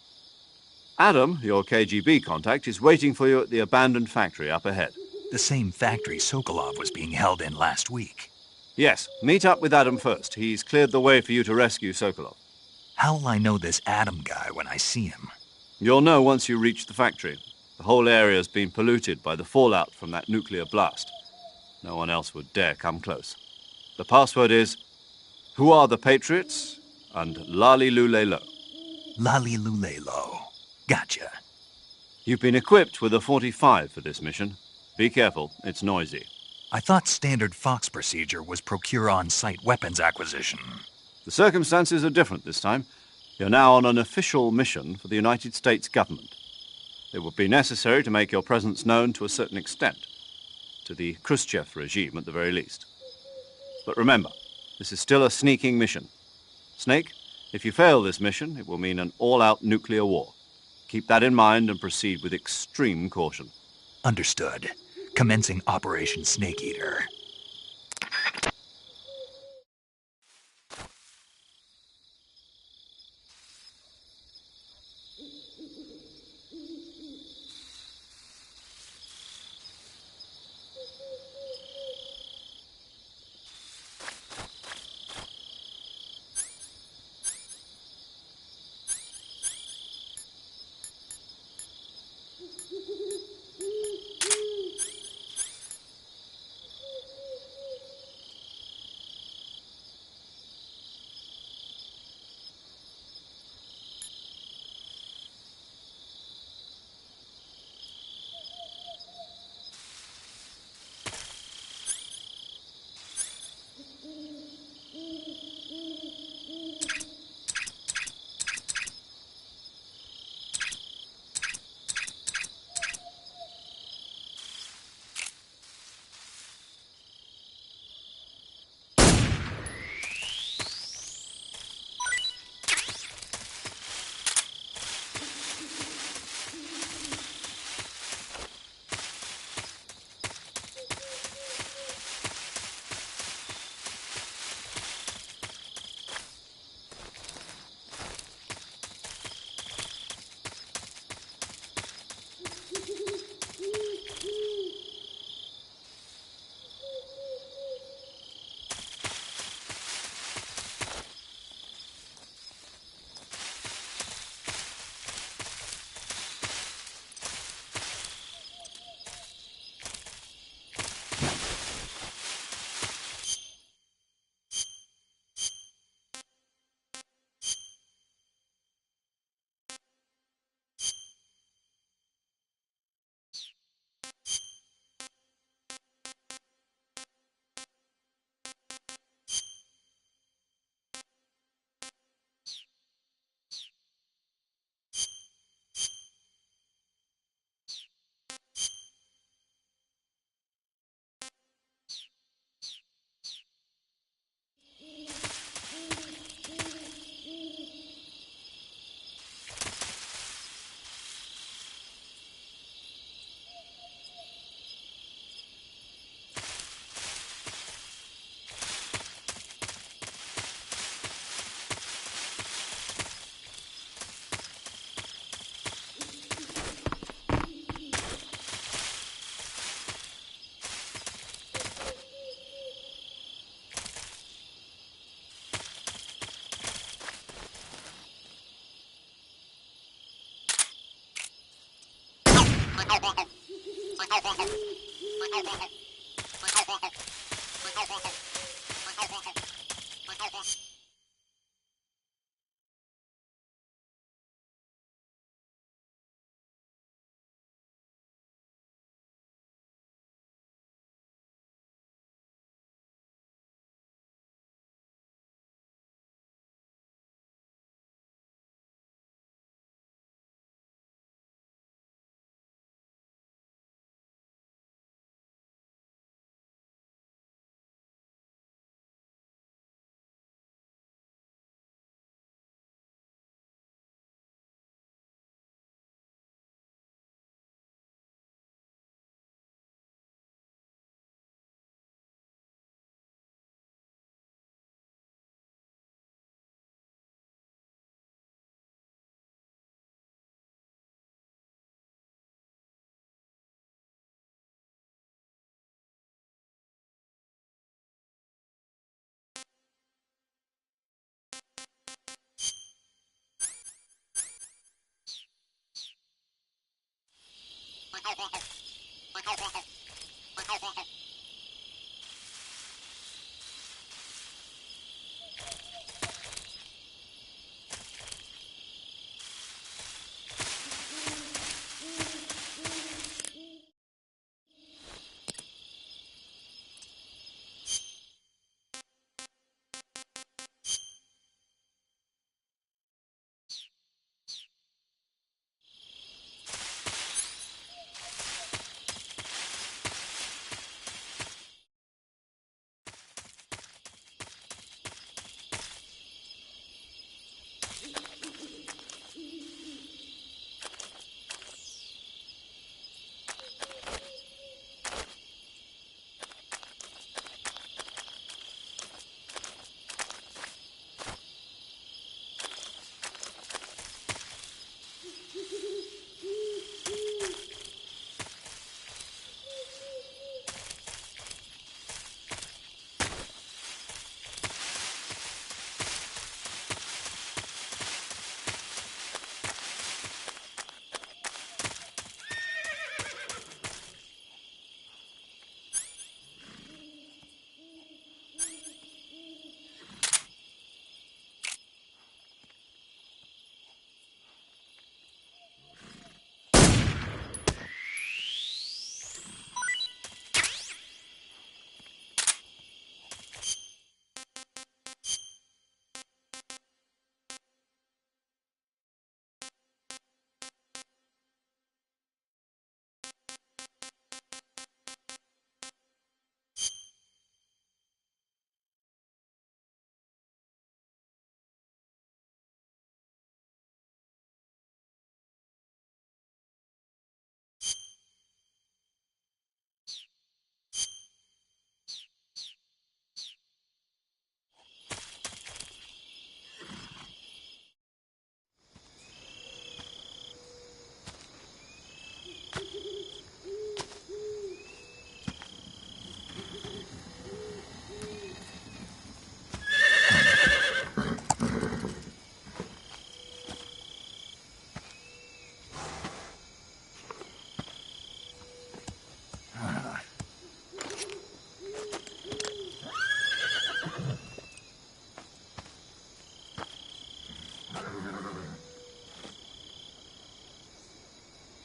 Speaker 5: Adam, your KGB contact, is waiting for you at the abandoned factory up ahead.
Speaker 4: The same factory Sokolov was being held in last week.
Speaker 5: Yes, meet up with Adam first. He's cleared the way for you to rescue Sokolov.
Speaker 4: How will I know this Adam guy when I see him?
Speaker 5: You'll know once you reach the factory. The whole area's been polluted by the fallout from that nuclear blast. No one else would dare come close. The password is, "Who are the Patriots?" and "Lali Lule Lo."
Speaker 4: Lali Lule Lo. Gotcha.
Speaker 5: You've been equipped with a 45 for this mission. Be careful, it's noisy.
Speaker 4: I thought standard Fox procedure was procure on-site weapons acquisition.
Speaker 5: The circumstances are different this time. You're now on an official mission for the United States government. It would be necessary to make your presence known to a certain extent, to the Khrushchev regime at the very least. But remember, this is still a sneaking mission. Snake, if you fail this mission, it will mean an all-out nuclear war. Keep that in mind and proceed with extreme caution.
Speaker 4: Understood. Commencing Operation Snake Eater.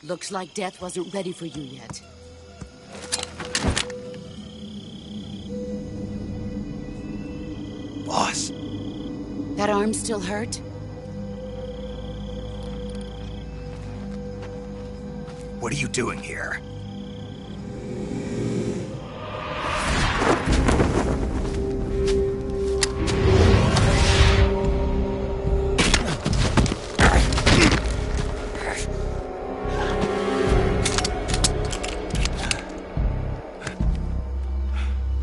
Speaker 8: Looks like death wasn't ready for you yet.
Speaker 4: Boss.
Speaker 8: That arm still hurt?
Speaker 4: What are you doing here?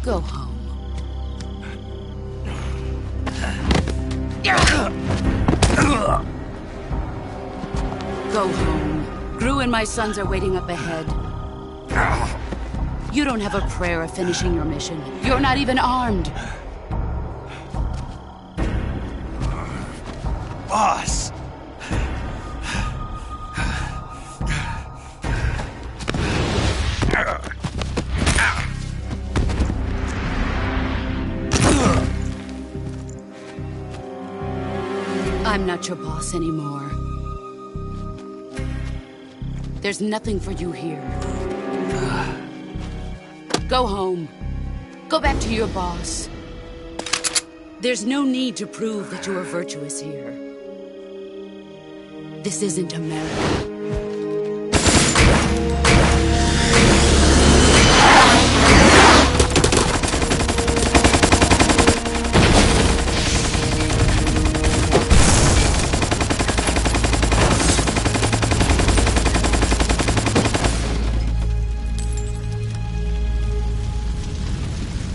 Speaker 8: Go home. Go home. Gru and my sons are waiting up ahead. You don't have a prayer of finishing your mission. You're not even armed.
Speaker 4: Boss!
Speaker 8: not your boss anymore. There's nothing for you here. Go home. Go back to your boss. There's no need to prove that you are virtuous here. This isn't America.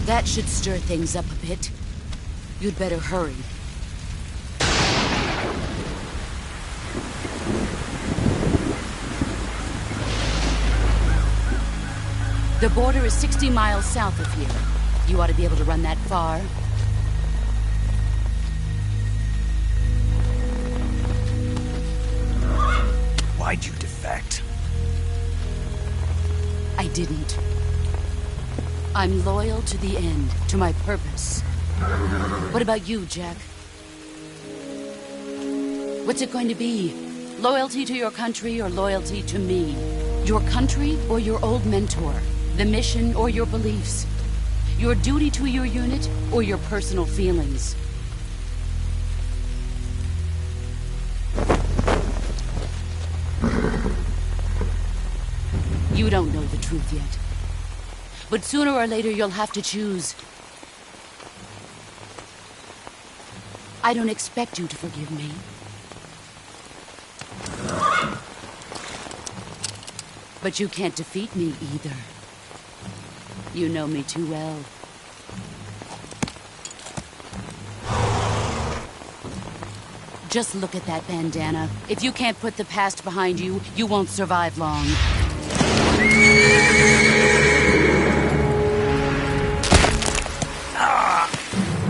Speaker 8: That should stir things up a bit. You'd better hurry. The border is 60 miles south of here. You ought to be able to run that far.
Speaker 4: Why'd you defect?
Speaker 8: I didn't. I'm loyal to the end, to my purpose. What about you, Jack? What's it going to be? Loyalty to your country or loyalty to me? Your country or your old mentor? The mission or your beliefs? Your duty to your unit or your personal feelings? You don't know the truth yet. But sooner or later, you'll have to choose. I don't expect you to forgive me. But you can't defeat me either. You know me too well. Just look at that bandana. If you can't put the past behind you, you won't survive long.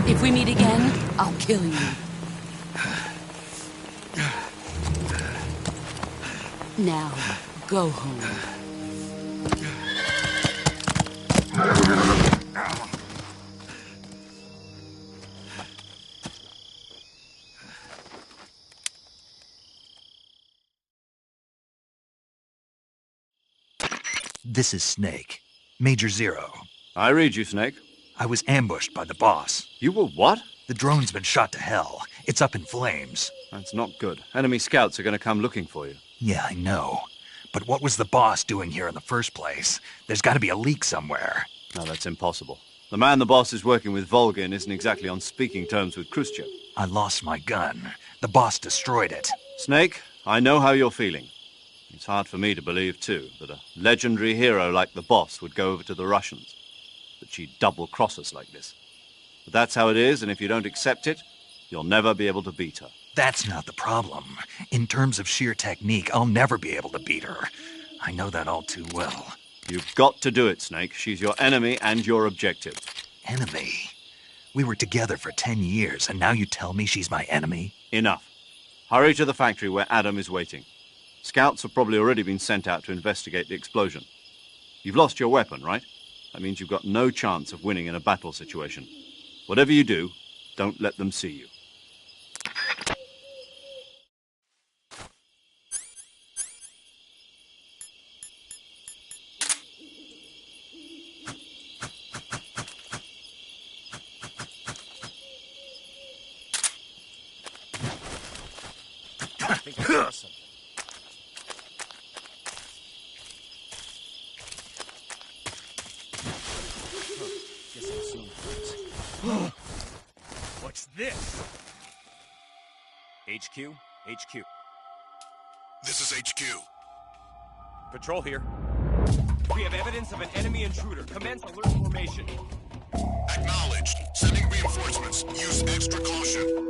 Speaker 8: If we meet again, I'll kill you. Now, go home.
Speaker 4: This is Snake. Major Zero.
Speaker 5: I read you, Snake.
Speaker 4: I was ambushed by the boss.
Speaker 5: You were what?
Speaker 4: The drone's been shot to hell. It's up in flames.
Speaker 5: That's not good. Enemy scouts are going to come looking for you.
Speaker 4: Yeah, I know. But what was the boss doing here in the first place? There's got to be a leak somewhere.
Speaker 5: No, that's impossible. The man the boss is working with, Volgin, isn't exactly on speaking terms with Khrushchev.
Speaker 4: I lost my gun. The boss destroyed it.
Speaker 5: Snake, I know how you're feeling. It's hard for me to believe, too, that a legendary hero like the boss would go over to the Russians. That she'd double-cross us like this. But that's how it is, and if you don't accept it, you'll never be able to beat her.
Speaker 4: That's not the problem. In terms of sheer technique, I'll never be able to beat her. I know that all too well.
Speaker 5: You've got to do it, Snake. She's your enemy and your objective.
Speaker 4: Enemy? We were together for 10 years, and now you tell me she's my enemy?
Speaker 5: Enough. Hurry to the factory where Adam is waiting. Scouts have probably already been sent out to investigate the explosion. You've lost your weapon, right? That means you've got no chance of winning in a battle situation. Whatever you do, don't let them see you.
Speaker 1: I think I saw something. Guess I'll soon find. What's this?
Speaker 15: HQ? HQ.
Speaker 16: This is HQ.
Speaker 15: Patrol here. We have evidence of an enemy intruder. Commence alert formation.
Speaker 16: Acknowledged. Sending reinforcements. Use extra caution.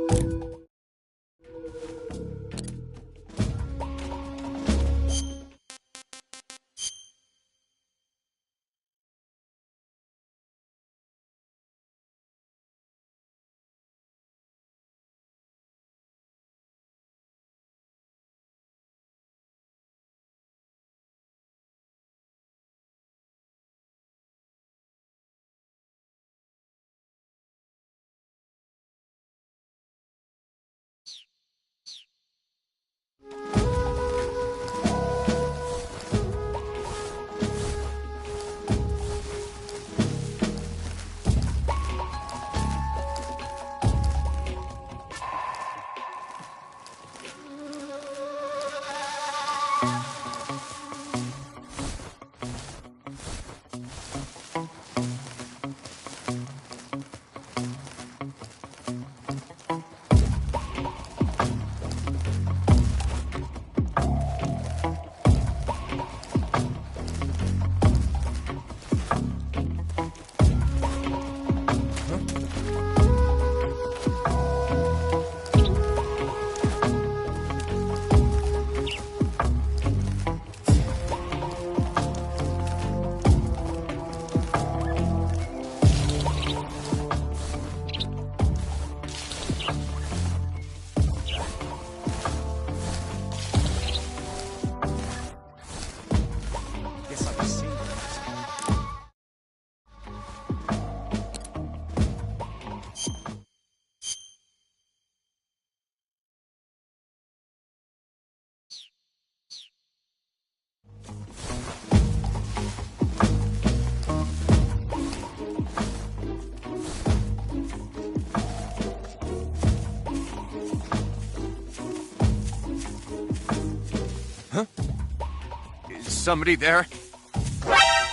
Speaker 15: Is somebody there?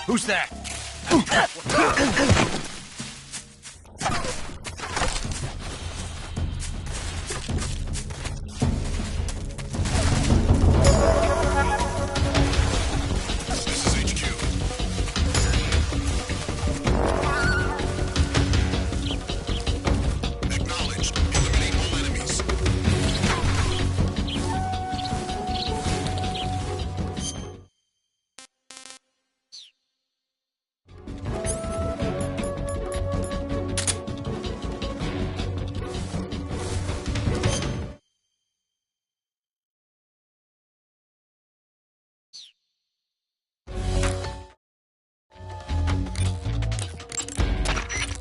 Speaker 15: Who's that?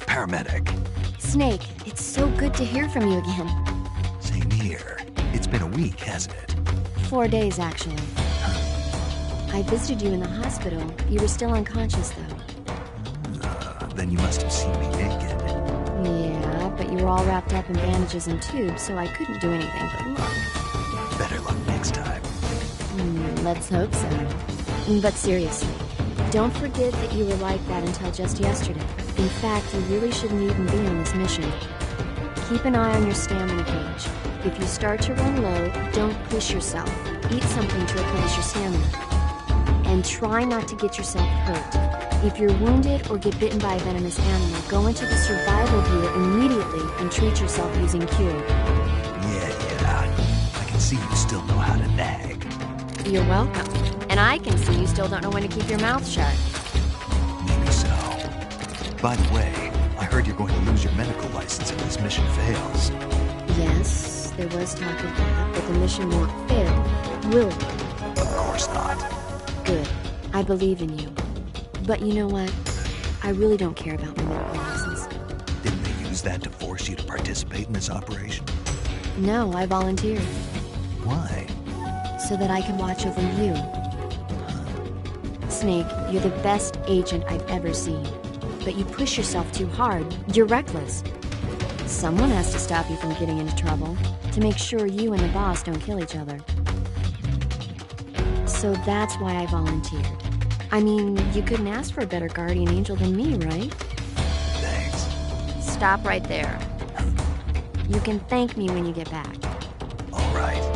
Speaker 4: Paramedic.
Speaker 7: Snake, it's so good to hear from you again.
Speaker 4: Same here. It's been a week, hasn't it?
Speaker 7: 4 days, actually. I visited you in the hospital. You were still unconscious, though.
Speaker 4: Then you must have seen me naked.
Speaker 7: Yeah, but you were all wrapped up in bandages and tubes, so I couldn't do anything but look.
Speaker 4: Better luck next time.
Speaker 7: Let's hope so. But seriously, don't forget that you were like that until just yesterday. In fact, you really shouldn't even be on this mission. Keep an eye on your stamina gauge. If you start to run low, don't push yourself. Eat something to replenish your stamina. And try not to get yourself hurt. If you're wounded or get bitten by a venomous animal, go into the survival viewer immediately and treat yourself using Q.
Speaker 4: Yeah. I can see you still know how to nag.
Speaker 7: You're welcome. And I can see you still don't know when to keep your mouth shut.
Speaker 4: Maybe so. By the way, I heard you're going to lose your medical license if this mission fails.
Speaker 7: Yes, there was talk of that, but the mission won't fail, will it?
Speaker 4: Of course not.
Speaker 7: Good. I believe in you. But you know what? I really don't care about my medical license.
Speaker 4: Didn't they use that to force you to participate in this operation?
Speaker 7: No, I volunteered.
Speaker 4: Why?
Speaker 7: So that I can watch over you. Snake, you're the best agent I've ever seen. But you push yourself too hard. You're reckless. Someone has to stop you from getting into trouble, to make sure you and the boss don't kill each other. So that's why I volunteered. I mean, you couldn't ask for a better guardian angel than me, right?
Speaker 4: Thanks.
Speaker 7: Stop right there. You can thank me when you get back.
Speaker 4: All right.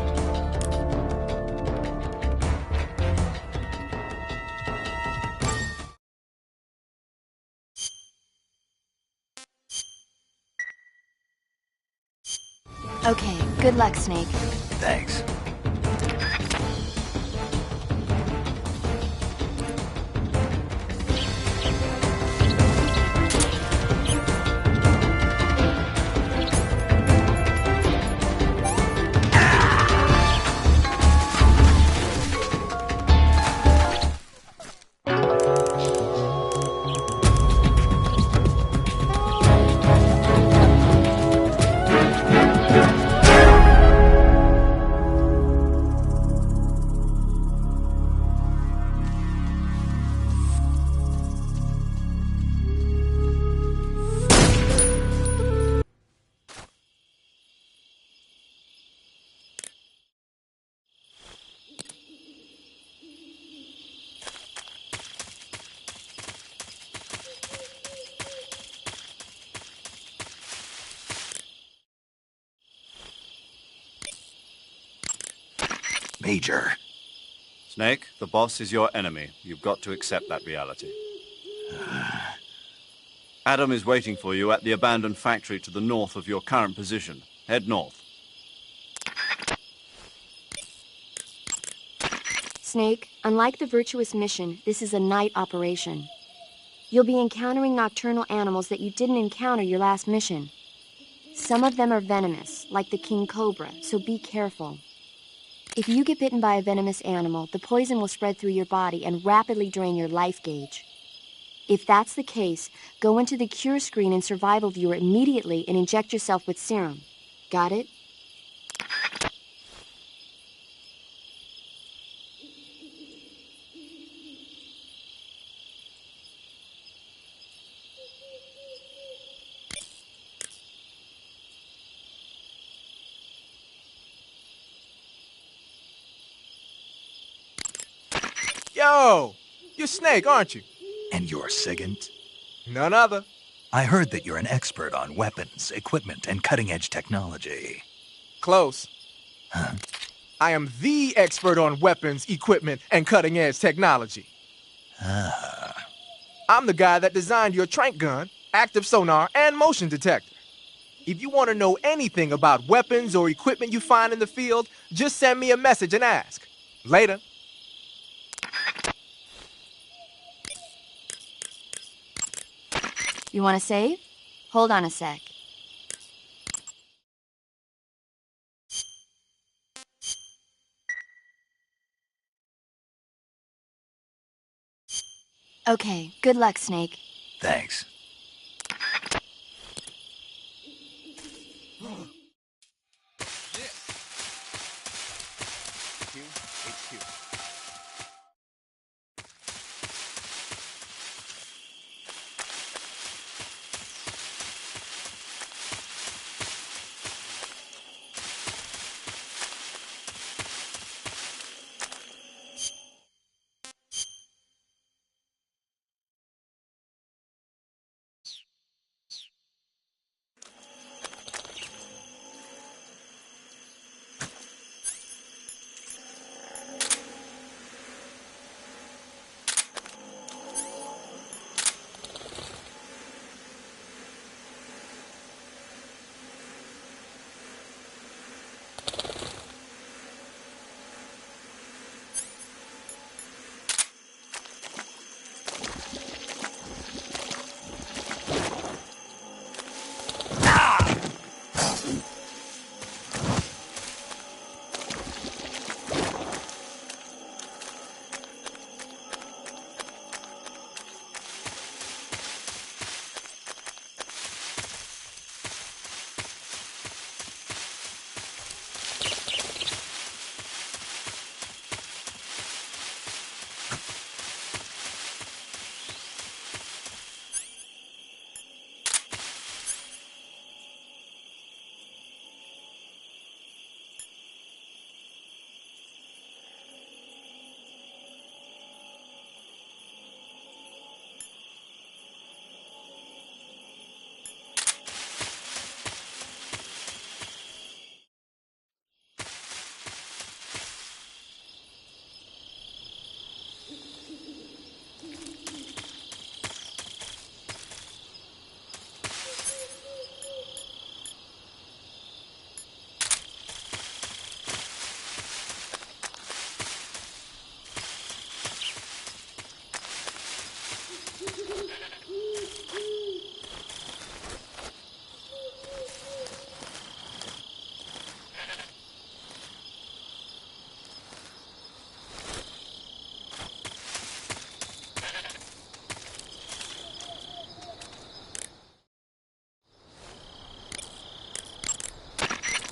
Speaker 7: Okay, good luck, Snake.
Speaker 4: Thanks. Major.
Speaker 5: Snake, the boss is your enemy. You've got to accept that reality. Adam is waiting for you at the abandoned factory to the north of your current position. Head north.
Speaker 7: Snake, unlike the Virtuous mission, this is a night operation. You'll be encountering nocturnal animals that you didn't encounter your last mission. Some of them are venomous, like the king cobra, so be careful. If you get bitten by a venomous animal, the poison will spread through your body and rapidly drain your life gauge. If that's the case, go into the cure screen and survival viewer immediately and inject yourself with serum. Got it?
Speaker 17: Yo, you're Snake, aren't you?
Speaker 4: And you're Sigint?
Speaker 17: None other.
Speaker 4: I heard that you're an expert on weapons, equipment, and cutting-edge technology.
Speaker 17: Close.
Speaker 4: Huh?
Speaker 17: I am the expert on weapons, equipment, and cutting-edge technology.
Speaker 4: Ah.
Speaker 17: I'm the guy that designed your trank gun, active sonar, and motion detector. If you want to know anything about weapons or equipment you find in the field, just send me a message and ask. Later.
Speaker 7: You want to save? Hold on a sec. Okay, good luck, Snake.
Speaker 4: Thanks.
Speaker 15: HQ.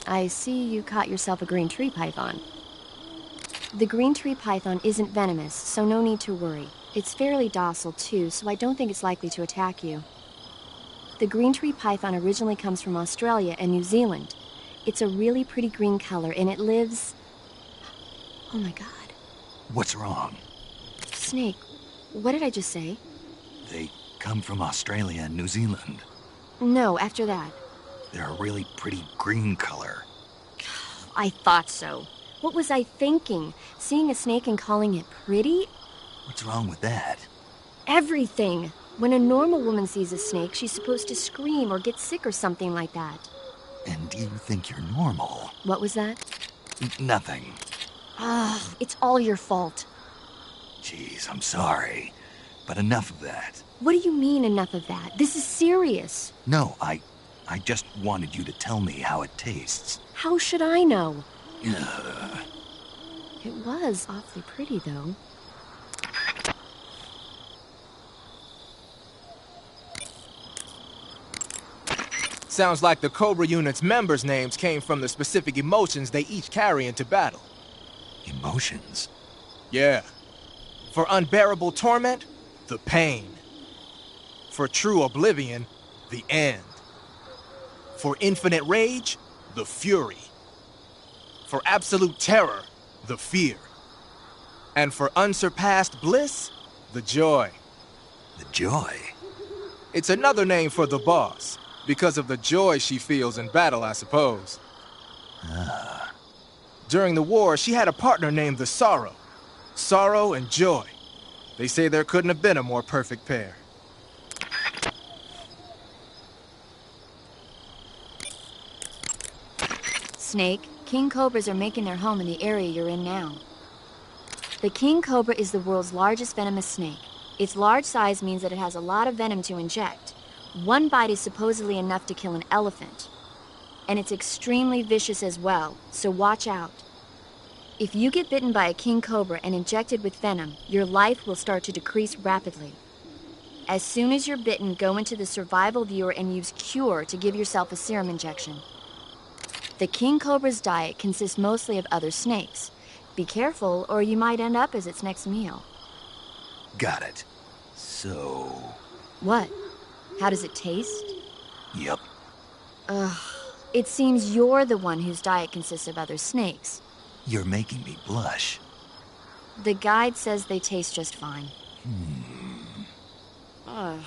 Speaker 7: I see you caught yourself a green tree python. The green tree python isn't venomous, so no need to worry. It's fairly docile too, so I don't think it's likely to attack you. The green tree python originally comes from Australia and New Zealand. It's a really pretty green color, and it lives... Oh my god.
Speaker 4: What's wrong?
Speaker 7: Snake, what did I just say?
Speaker 4: They come from Australia and New Zealand.
Speaker 7: No, after that.
Speaker 4: They're a really pretty green color.
Speaker 7: I thought so. What was I thinking? Seeing a snake and calling it pretty?
Speaker 4: What's wrong with that?
Speaker 7: Everything. When a normal woman sees a snake, she's supposed to scream or get sick or something like that.
Speaker 4: And you think you're normal?
Speaker 7: What was that?
Speaker 4: Nothing.
Speaker 7: Ah, it's all your fault.
Speaker 4: Jeez, I'm sorry. But enough of that.
Speaker 7: What do you mean, enough of that? This is serious.
Speaker 4: No, I just wanted you to tell me how it tastes.
Speaker 7: How should I know?
Speaker 4: Ugh.
Speaker 7: It was awfully pretty, though.
Speaker 17: Sounds like the Cobra Unit's members' names came from the specific emotions they each carry into battle.
Speaker 4: Emotions?
Speaker 17: Yeah. For unbearable torment, the pain. For true oblivion, the end. For infinite rage, the fury. For absolute terror, the fear. And for unsurpassed bliss, the Joy.
Speaker 4: The Joy?
Speaker 17: It's another name for the boss, because of the joy she feels in battle, I suppose.
Speaker 4: Ah.
Speaker 17: During the war, she had a partner named the Sorrow. Sorrow and Joy. They say there couldn't have been a more perfect pair.
Speaker 7: Snake, king cobras are making their home in the area you're in now. The king cobra is the world's largest venomous snake. Its large size means that it has a lot of venom to inject. One bite is supposedly enough to kill an elephant. And it's extremely vicious as well, so watch out. If you get bitten by a king cobra and injected with venom, your life will start to decrease rapidly. As soon as you're bitten, go into the survival viewer and use Cure to give yourself a serum injection. The king cobra's diet consists mostly of other snakes. Be careful, or you might end up as its next meal.
Speaker 4: Got it. So...
Speaker 7: What? How does it taste?
Speaker 4: Yep.
Speaker 7: Ugh. It seems you're the one whose diet consists of other snakes.
Speaker 4: You're making me blush.
Speaker 7: The guide says they taste just fine. Ugh.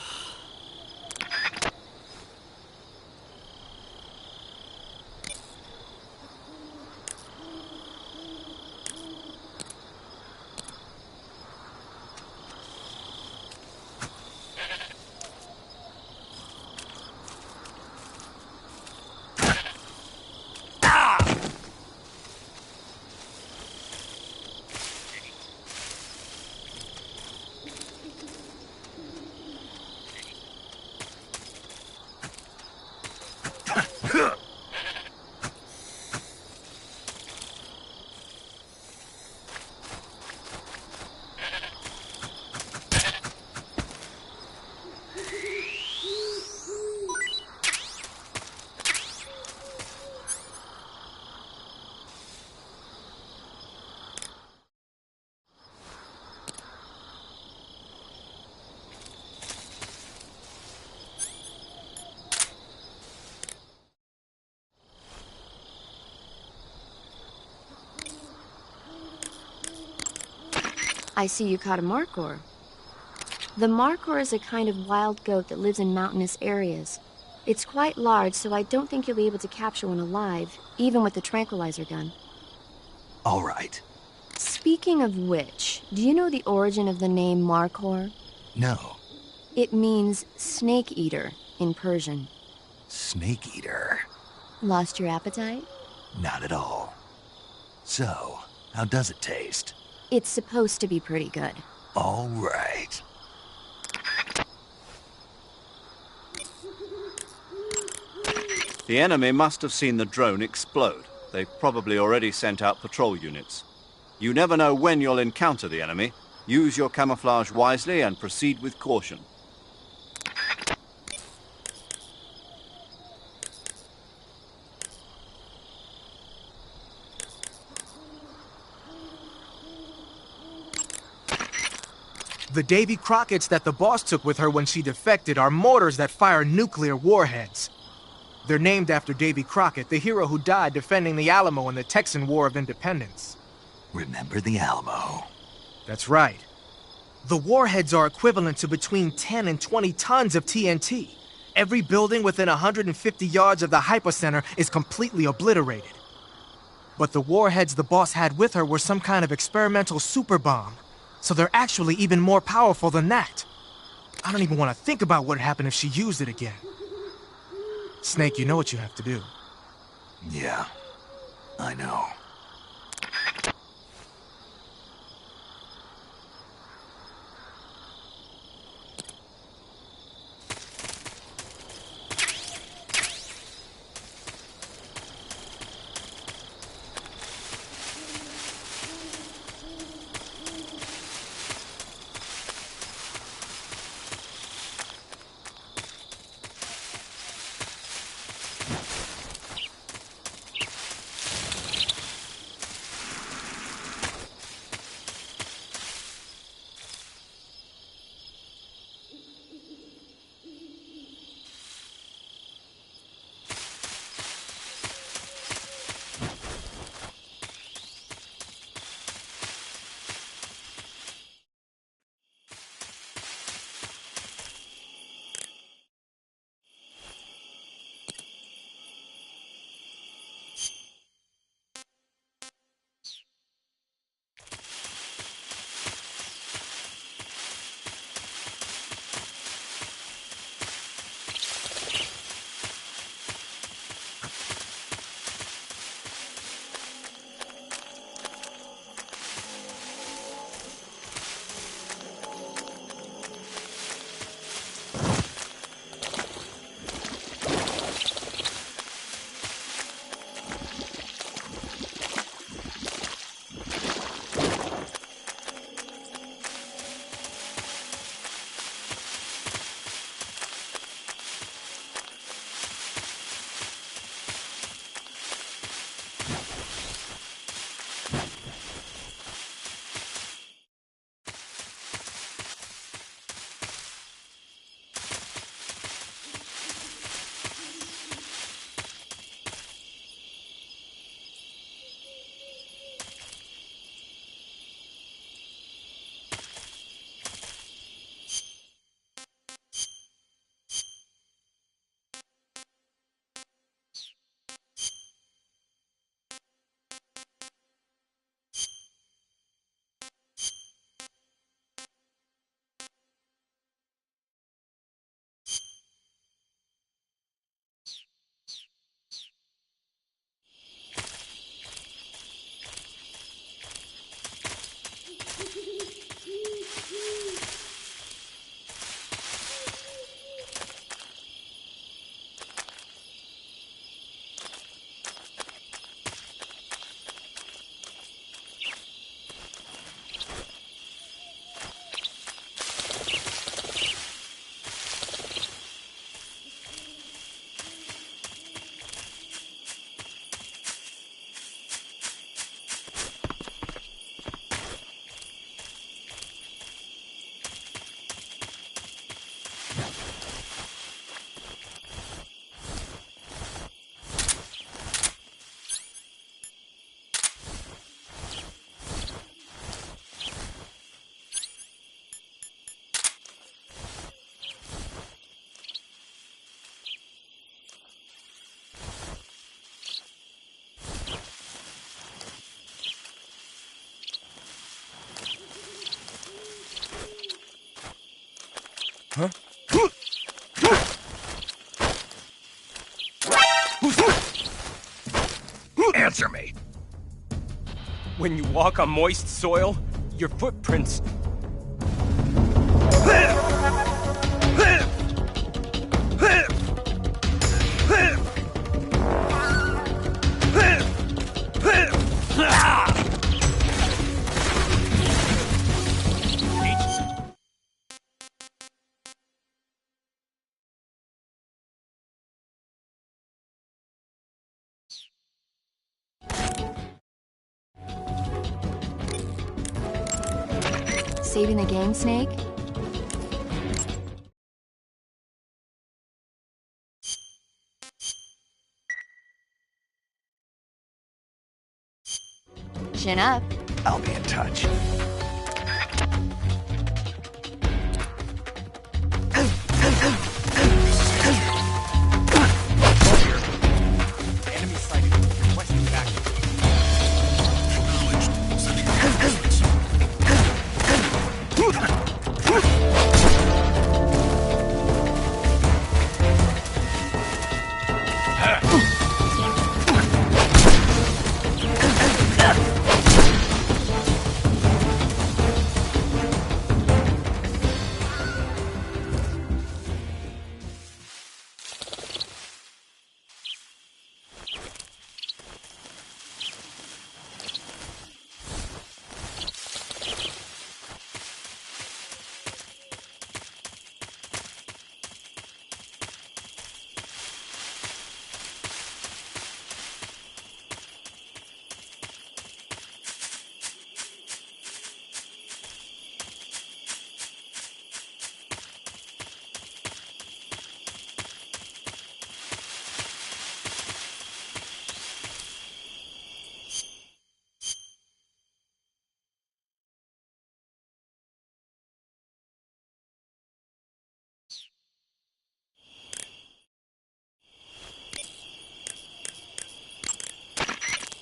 Speaker 7: I see you caught a markhor. The markhor is a kind of wild goat that lives in mountainous areas. It's quite large, so I don't think you'll be able to capture one alive, even with the tranquilizer gun.
Speaker 4: All right.
Speaker 7: Speaking of which, do you know the origin of the name markhor?
Speaker 4: No.
Speaker 7: It means snake eater in Persian.
Speaker 4: Snake eater?
Speaker 7: Lost your appetite?
Speaker 4: Not at all. So, how does it taste?
Speaker 7: It's supposed to be pretty good.
Speaker 4: All right.
Speaker 5: The enemy must have seen the drone explode. They've probably already sent out patrol units. You never know when you'll encounter the enemy. Use your camouflage wisely and proceed with caution.
Speaker 17: The Davy Crockett's that the boss took with her when she defected are mortars that fire nuclear warheads. They're named after Davy Crockett, the hero who died defending the Alamo in the Texan War of Independence.
Speaker 4: Remember the Alamo.
Speaker 17: That's right. The warheads are equivalent to between 10 and 20 tons of TNT. Every building within 150 yards of the hypocenter is completely obliterated. But the warheads the boss had with her were some kind of experimental super bomb. So they're actually even more powerful than that. I don't even want to think about what would happen if she used it again. Snake, you know what you have to do.
Speaker 4: Yeah, I know.
Speaker 15: Huh?
Speaker 4: Answer me.
Speaker 15: When you walk on moist soil, your footprints...
Speaker 7: Saving the game, Snake? Chin up.
Speaker 4: I'll be in touch.
Speaker 15: Enemy sighted. Requesting backup.
Speaker 16: Acknowledged. Sending reinforcements.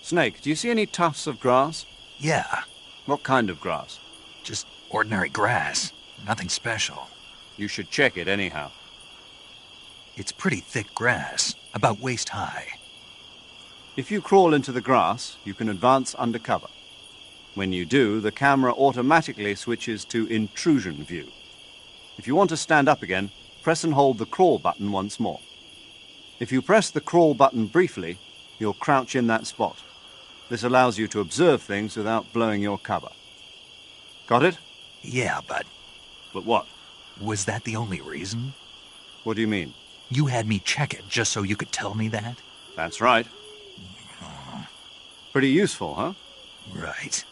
Speaker 5: Snake, do you see any tufts of grass?
Speaker 4: Yeah,
Speaker 5: What kind of grass?
Speaker 4: just ordinary grass. Nothing special.
Speaker 5: You should check it anyhow.
Speaker 4: It's pretty thick grass, about waist high.
Speaker 5: If you crawl into the grass, you can advance under cover. When you do, the camera automatically switches to intrusion view. If you want to stand up again, press and hold the crawl button once more. If you press the crawl button briefly, you'll crouch in that spot. This allows you to observe things without blowing your cover. Got it?
Speaker 4: Yeah, but...
Speaker 5: But what?
Speaker 4: Was that the only reason?
Speaker 5: What do you mean?
Speaker 4: You had me check it just so you could tell me that?
Speaker 5: That's right. Pretty useful, huh?
Speaker 4: Right.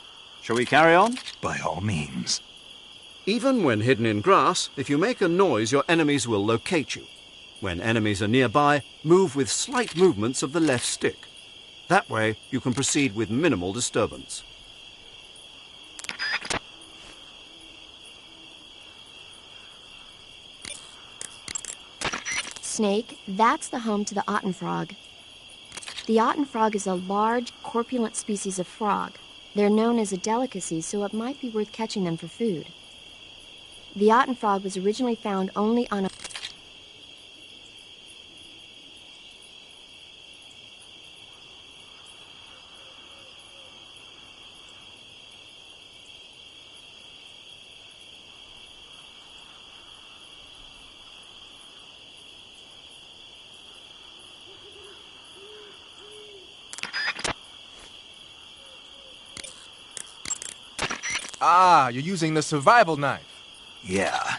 Speaker 5: Shall we carry on?
Speaker 4: By all means.
Speaker 5: Even when hidden in grass, if you make a noise, your enemies will locate you. When enemies are nearby, move with slight movements of the left stick. That way, you can proceed with minimal disturbance.
Speaker 7: Snake, that's the home to the Otten frog. The Otten frog is a large, corpulent species of frog. They're known as a delicacy, so it might be worth catching them for food. The Otten frog was originally found only on a...
Speaker 17: Ah, you're using the survival knife.
Speaker 4: Yeah.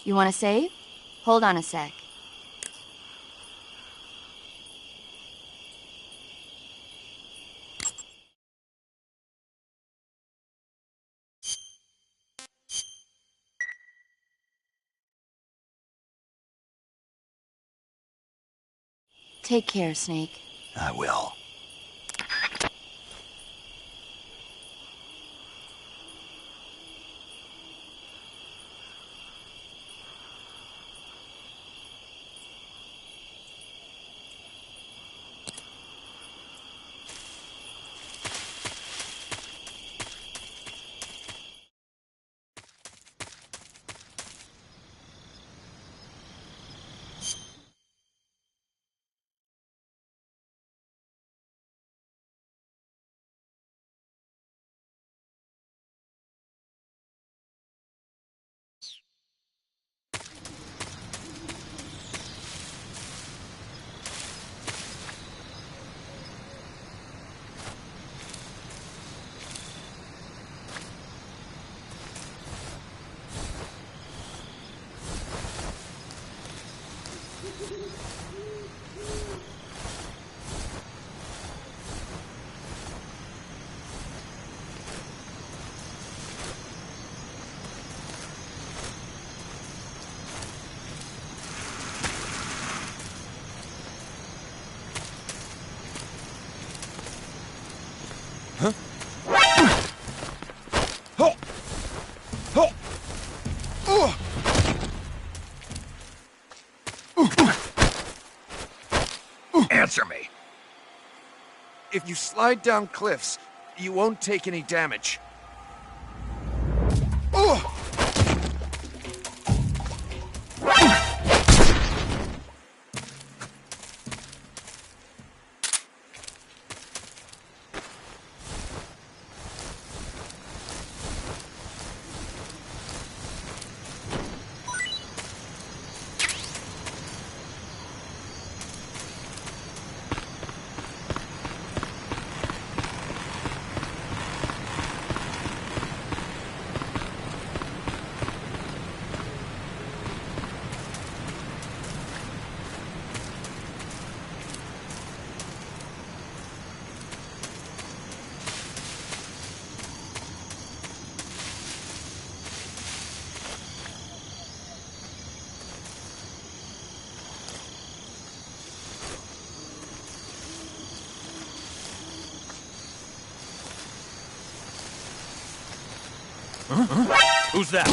Speaker 7: You want to save? Hold on a sec. Take care, Snake.
Speaker 4: I will.
Speaker 18: Answer me. If you slide down cliffs, you won't take any damage.
Speaker 1: Who's that?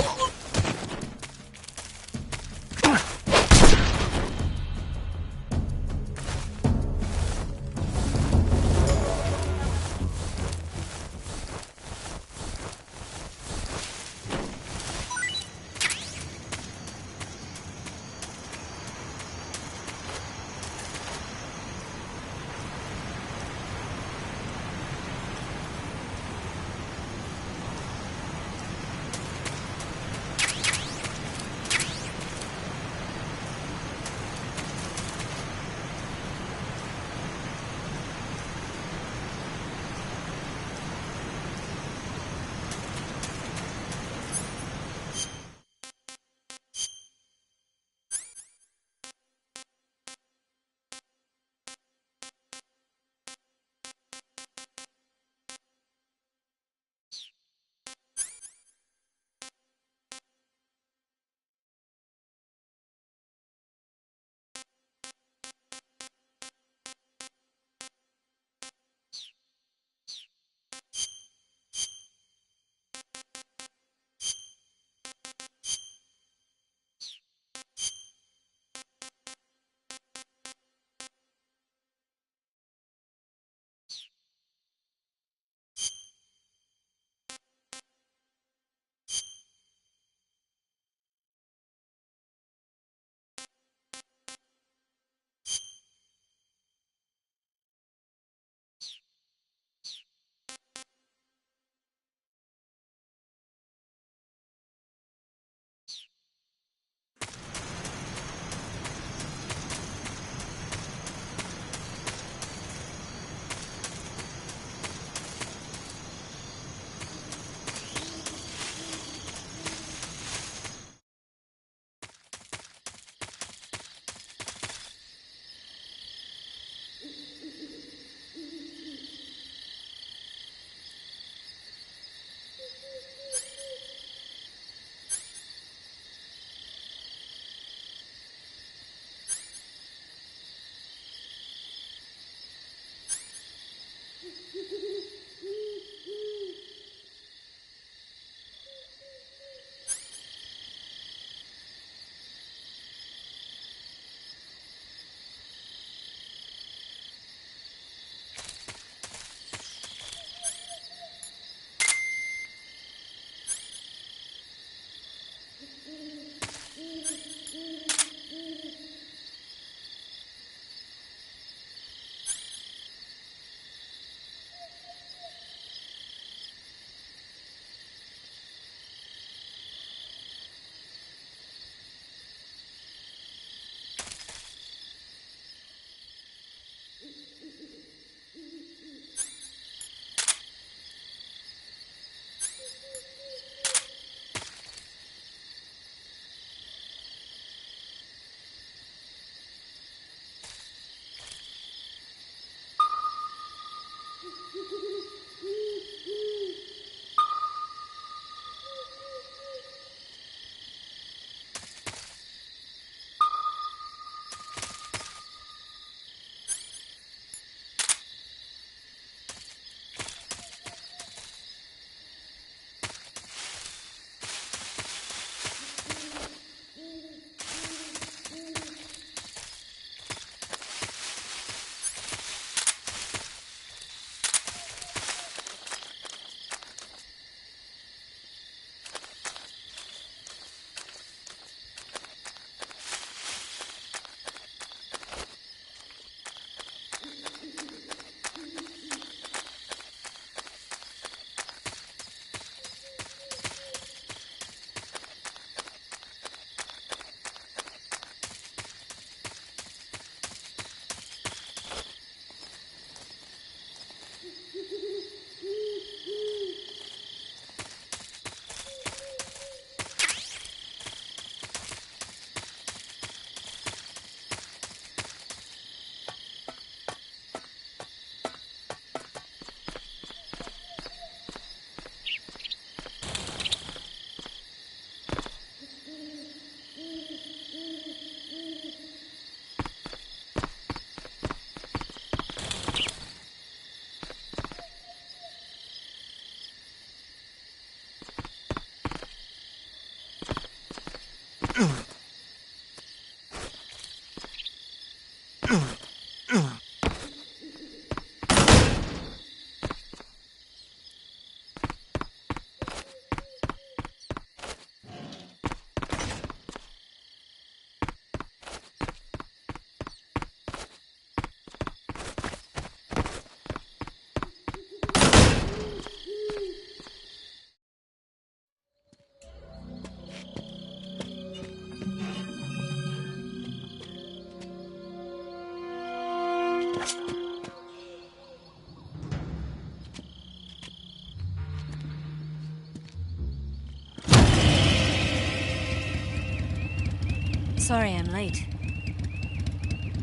Speaker 19: Sorry I'm late.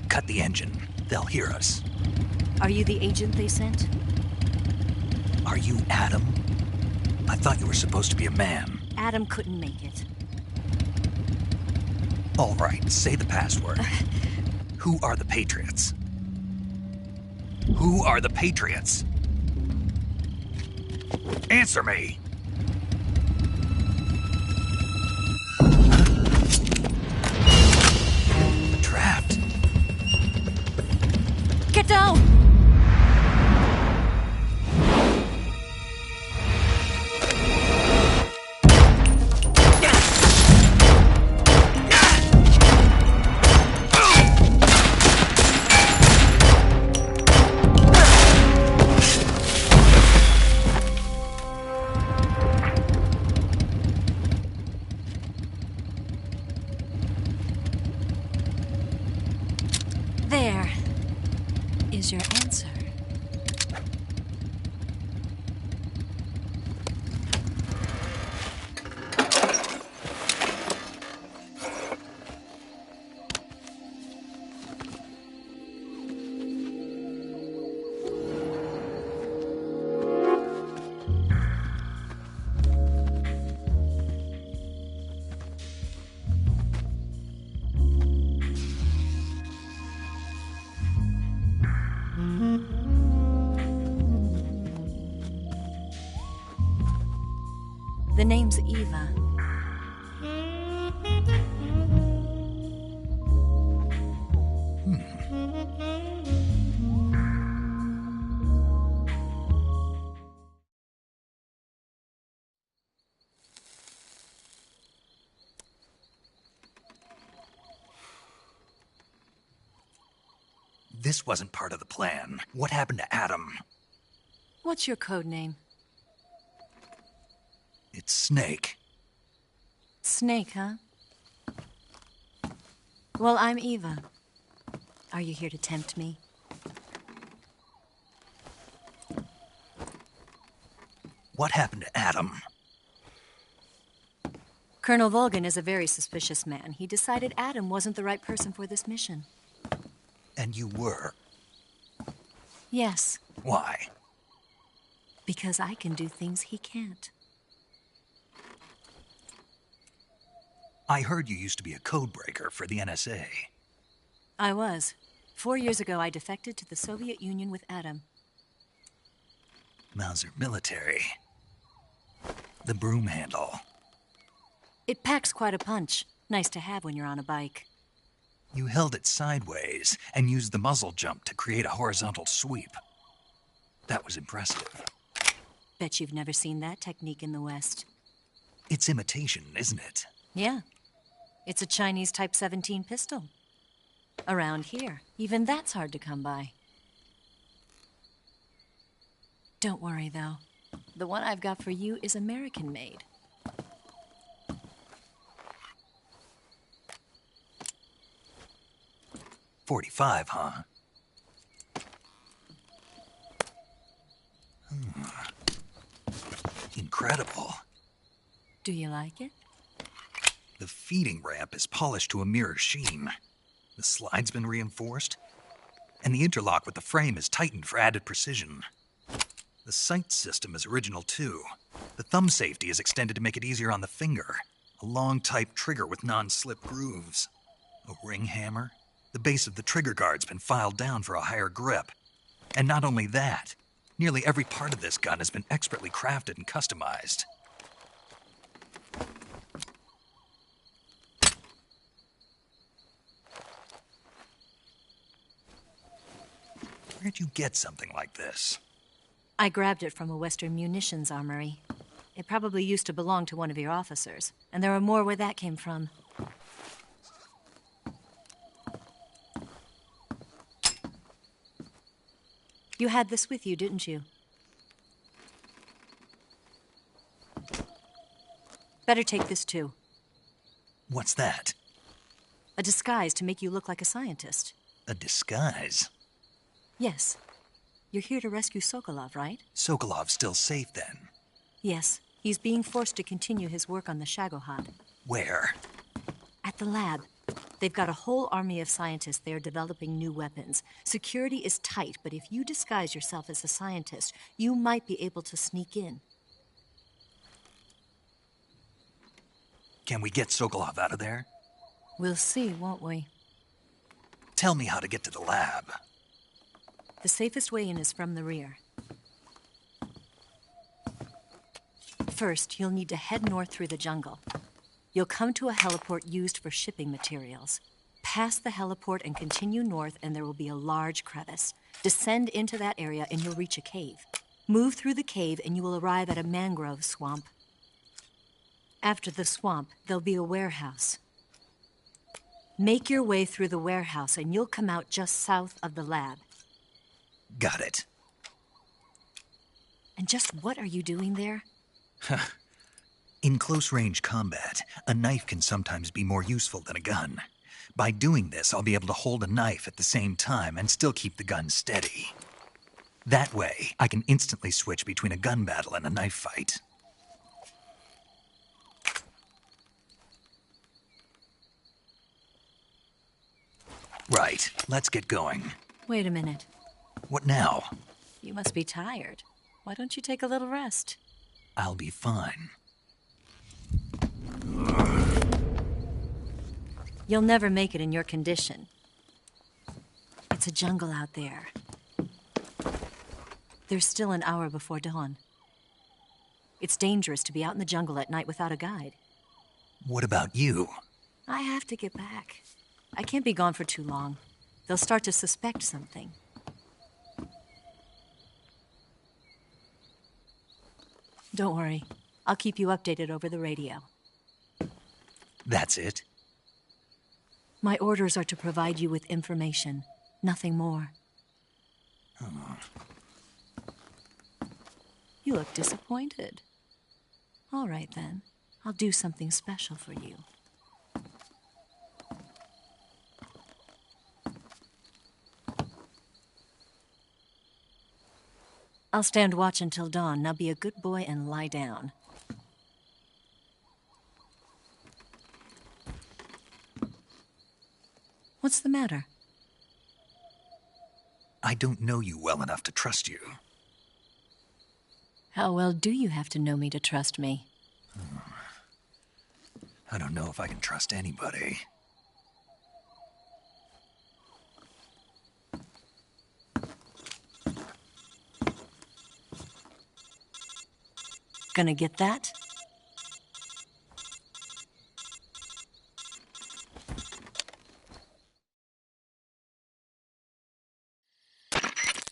Speaker 4: Cut the engine. They'll hear us.
Speaker 19: Are you the agent they sent?
Speaker 4: Are you Adam? I thought you were supposed to be a man.
Speaker 19: Adam couldn't make it.
Speaker 4: All right, say the password. Who are the Patriots? Who are the Patriots? Answer me! Trapped.
Speaker 19: Get down! There is your answer. The name's Eva.
Speaker 4: This wasn't part of the plan. What happened to Adam?
Speaker 19: What's your code name?
Speaker 4: It's Snake.
Speaker 19: Snake, huh? Well, I'm Eva. Are you here to tempt me?
Speaker 4: What happened to Adam?
Speaker 19: Colonel Volgan is a very suspicious man. He decided Adam wasn't the right person for this mission.
Speaker 4: And you were?
Speaker 19: Yes,
Speaker 4: Why?
Speaker 19: because I can do things he can't.
Speaker 4: I heard you used to be a codebreaker for the NSA.
Speaker 19: I was. 4 years ago, I defected to the Soviet Union with Adam.
Speaker 4: Mauser military. The broom handle.
Speaker 19: It packs quite a punch. Nice to have when you're on a bike.
Speaker 4: You held it sideways and used the muzzle jump to create a horizontal sweep. That was impressive.
Speaker 19: Bet you've never seen that technique in the West.
Speaker 4: It's imitation, isn't it?
Speaker 19: Yeah. It's a Chinese Type 17 pistol. Around here, even that's hard to come by. Don't worry, though. The one I've got for you is American-made.
Speaker 4: .45, huh? Incredible.
Speaker 19: Do you like it?
Speaker 4: The feeding ramp is polished to a mirror sheen. The slide's been reinforced, and the interlock with the frame is tightened for added precision. The sight system is original too. The thumb safety is extended to make it easier on the finger. A long type trigger with non-slip grooves. A ring hammer. The base of the trigger guard's been filed down for a higher grip. And not only that, nearly every part of this gun has been expertly crafted and customized. Where'd you get something like this?
Speaker 19: I grabbed it from a Western munitions armory. It probably used to belong to one of your officers, and there are more where that came from. You had this with you, didn't you? Better take this too.
Speaker 4: What's that?
Speaker 19: A disguise to make you look like a scientist.
Speaker 4: A disguise?
Speaker 19: Yes. You're here to rescue Sokolov, right?
Speaker 4: Sokolov's still safe then?
Speaker 19: Yes. He's being forced to continue his work on the Shagohod.
Speaker 4: Where?
Speaker 19: At the lab. They've got a whole army of scientists there developing new weapons. Security is tight, but if you disguise yourself as a scientist, you might be able to sneak in.
Speaker 4: Can we get Sokolov out of there?
Speaker 19: We'll see, won't we?
Speaker 4: Tell me how to get to the lab.
Speaker 19: The safest way in is from the rear. First, you'll need to head north through the jungle. You'll come to a heliport used for shipping materials. Pass the heliport and continue north, and there will be a large crevice. Descend into that area, and you'll reach a cave. Move through the cave, and you will arrive at a mangrove swamp. After the swamp, there'll be a warehouse. Make your way through the warehouse, and you'll come out just south of the lab.
Speaker 4: Got it.
Speaker 19: And just what are you doing there?
Speaker 4: In close-range combat, a knife can sometimes be more useful than a gun. By doing this, I'll be able to hold a knife at the same time and still keep the gun steady. That way, I can instantly switch between a gun battle and a knife fight. Right, let's get going.
Speaker 19: Wait a minute.
Speaker 4: What now?
Speaker 19: You must be tired. Why don't you take a little rest?
Speaker 4: I'll be fine.
Speaker 19: You'll never make it in your condition. It's a jungle out there. There's still an hour before dawn. It's dangerous to be out in the jungle at night without a guide.
Speaker 4: What about you?
Speaker 19: I have to get back. I can't be gone for too long. They'll start to suspect something. Don't worry. I'll keep you updated over the radio.
Speaker 4: That's it?
Speaker 19: My orders are to provide you with information, nothing more.
Speaker 4: Oh.
Speaker 19: You look disappointed. All right, then. I'll do something special for you. I'll stand watch until dawn. Now be a good boy and lie down. What's the matter?
Speaker 4: I don't know you well enough to trust you.
Speaker 19: How well do you have to know me to trust me?
Speaker 4: I don't know if I can trust anybody.
Speaker 19: Gonna get that?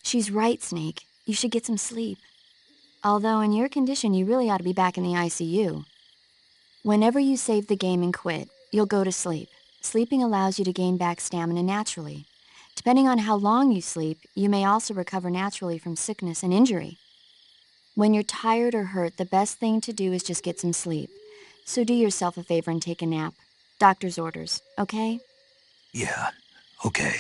Speaker 7: She's right, Snake. You should get some sleep. Although in your condition, you really ought to be back in the ICU. Whenever you save the game and quit, you'll go to sleep. Sleeping allows you to gain back stamina naturally. Depending on how long you sleep, you may also recover naturally from sickness and injury. When you're tired or hurt, the best thing to do is just get some sleep. So do yourself a favor and take a nap. Doctor's orders, okay?
Speaker 4: Yeah, okay.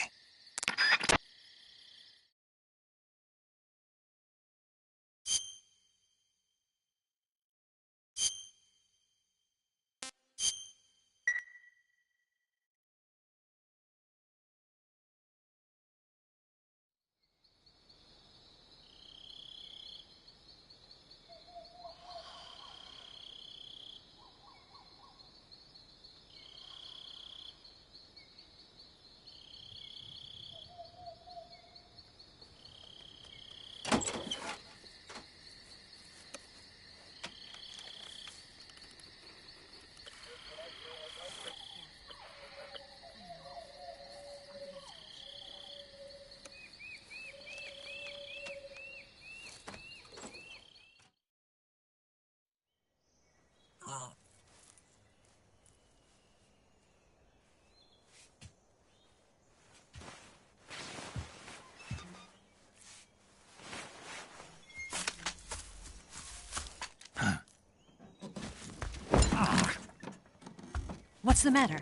Speaker 19: What's the matter?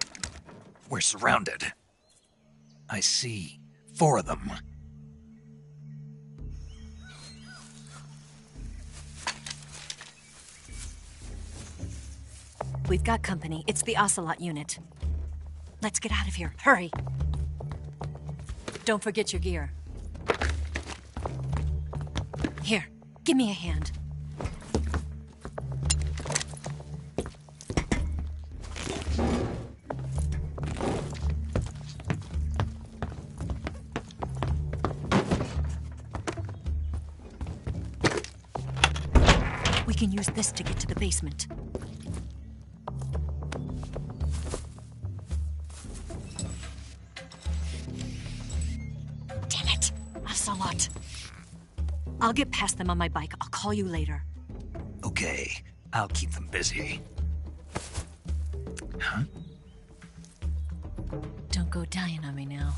Speaker 4: We're surrounded. I see 4 of them.
Speaker 19: We've got company. It's the Ocelot unit. Let's get out of here. Hurry! Don't forget your gear. Here, give me a hand. We can use this to get to the basement. Damn it! Ocelot. I'll get past them on my bike. I'll call you later.
Speaker 4: Okay, I'll keep them busy. Huh?
Speaker 19: Don't go dying on me now.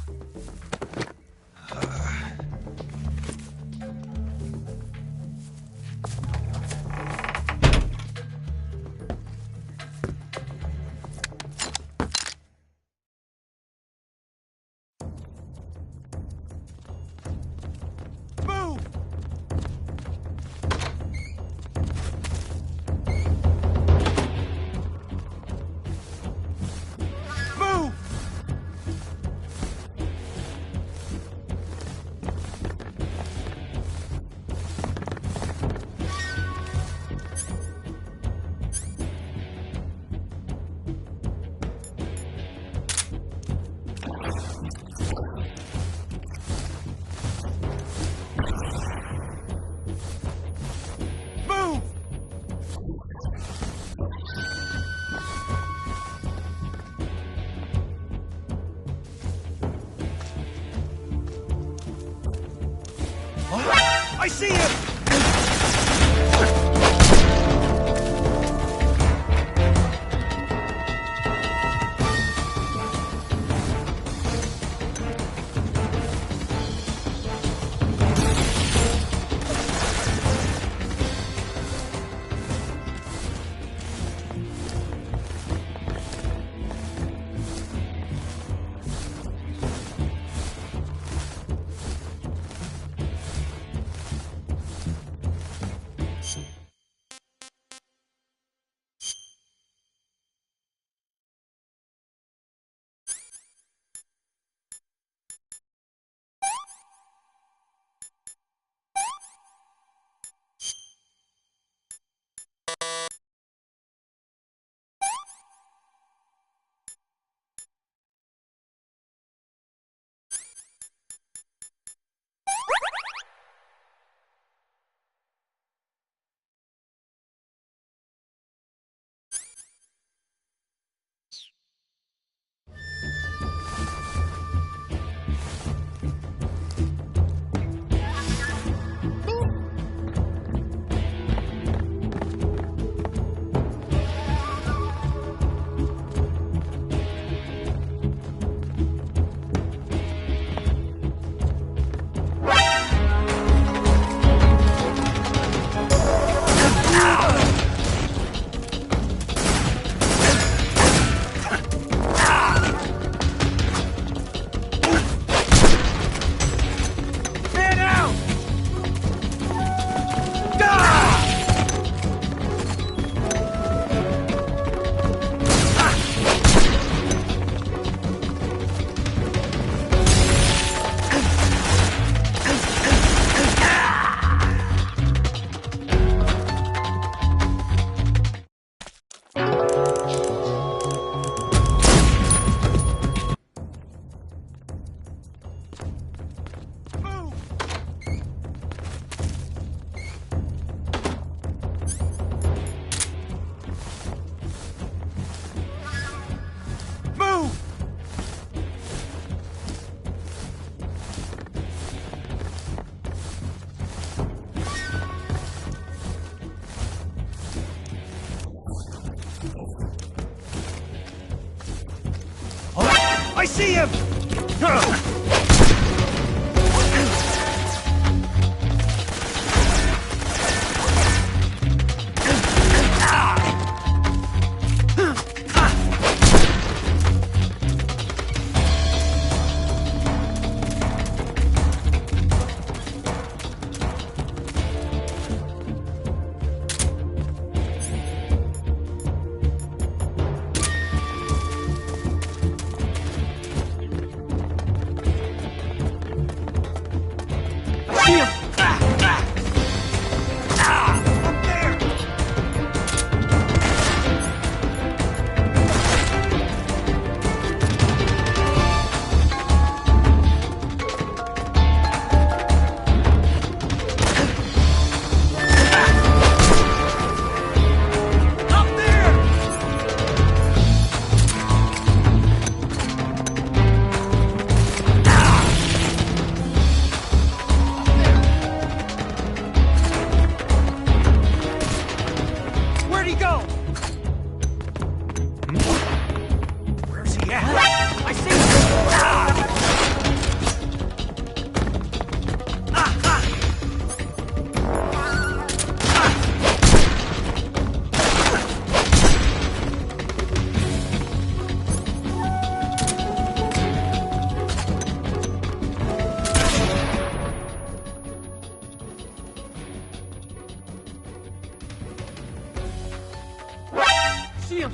Speaker 10: I see him! I see him!
Speaker 1: see him!
Speaker 15: Where'd he go? Where's he at? I see him! See him!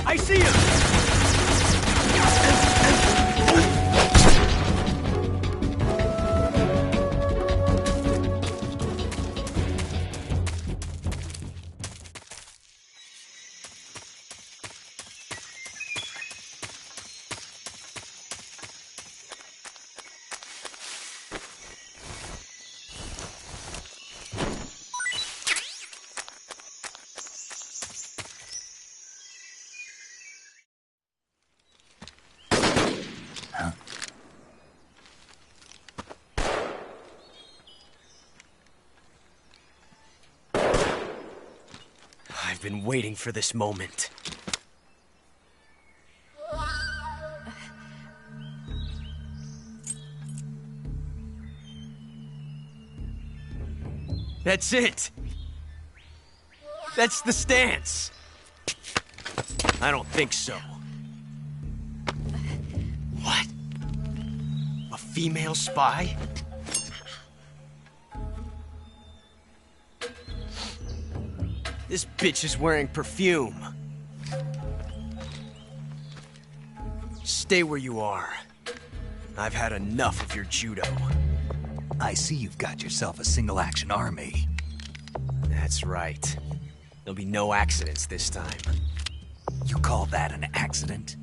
Speaker 15: I see him! I've been waiting for this moment. That's it! That's the stance! I don't think so. What? A female spy? This bitch is wearing perfume. Stay where you are. I've had enough of your judo.
Speaker 4: I see you've got yourself a single-action army.
Speaker 6: That's right. There'll be no accidents this time.
Speaker 4: You call that an accident?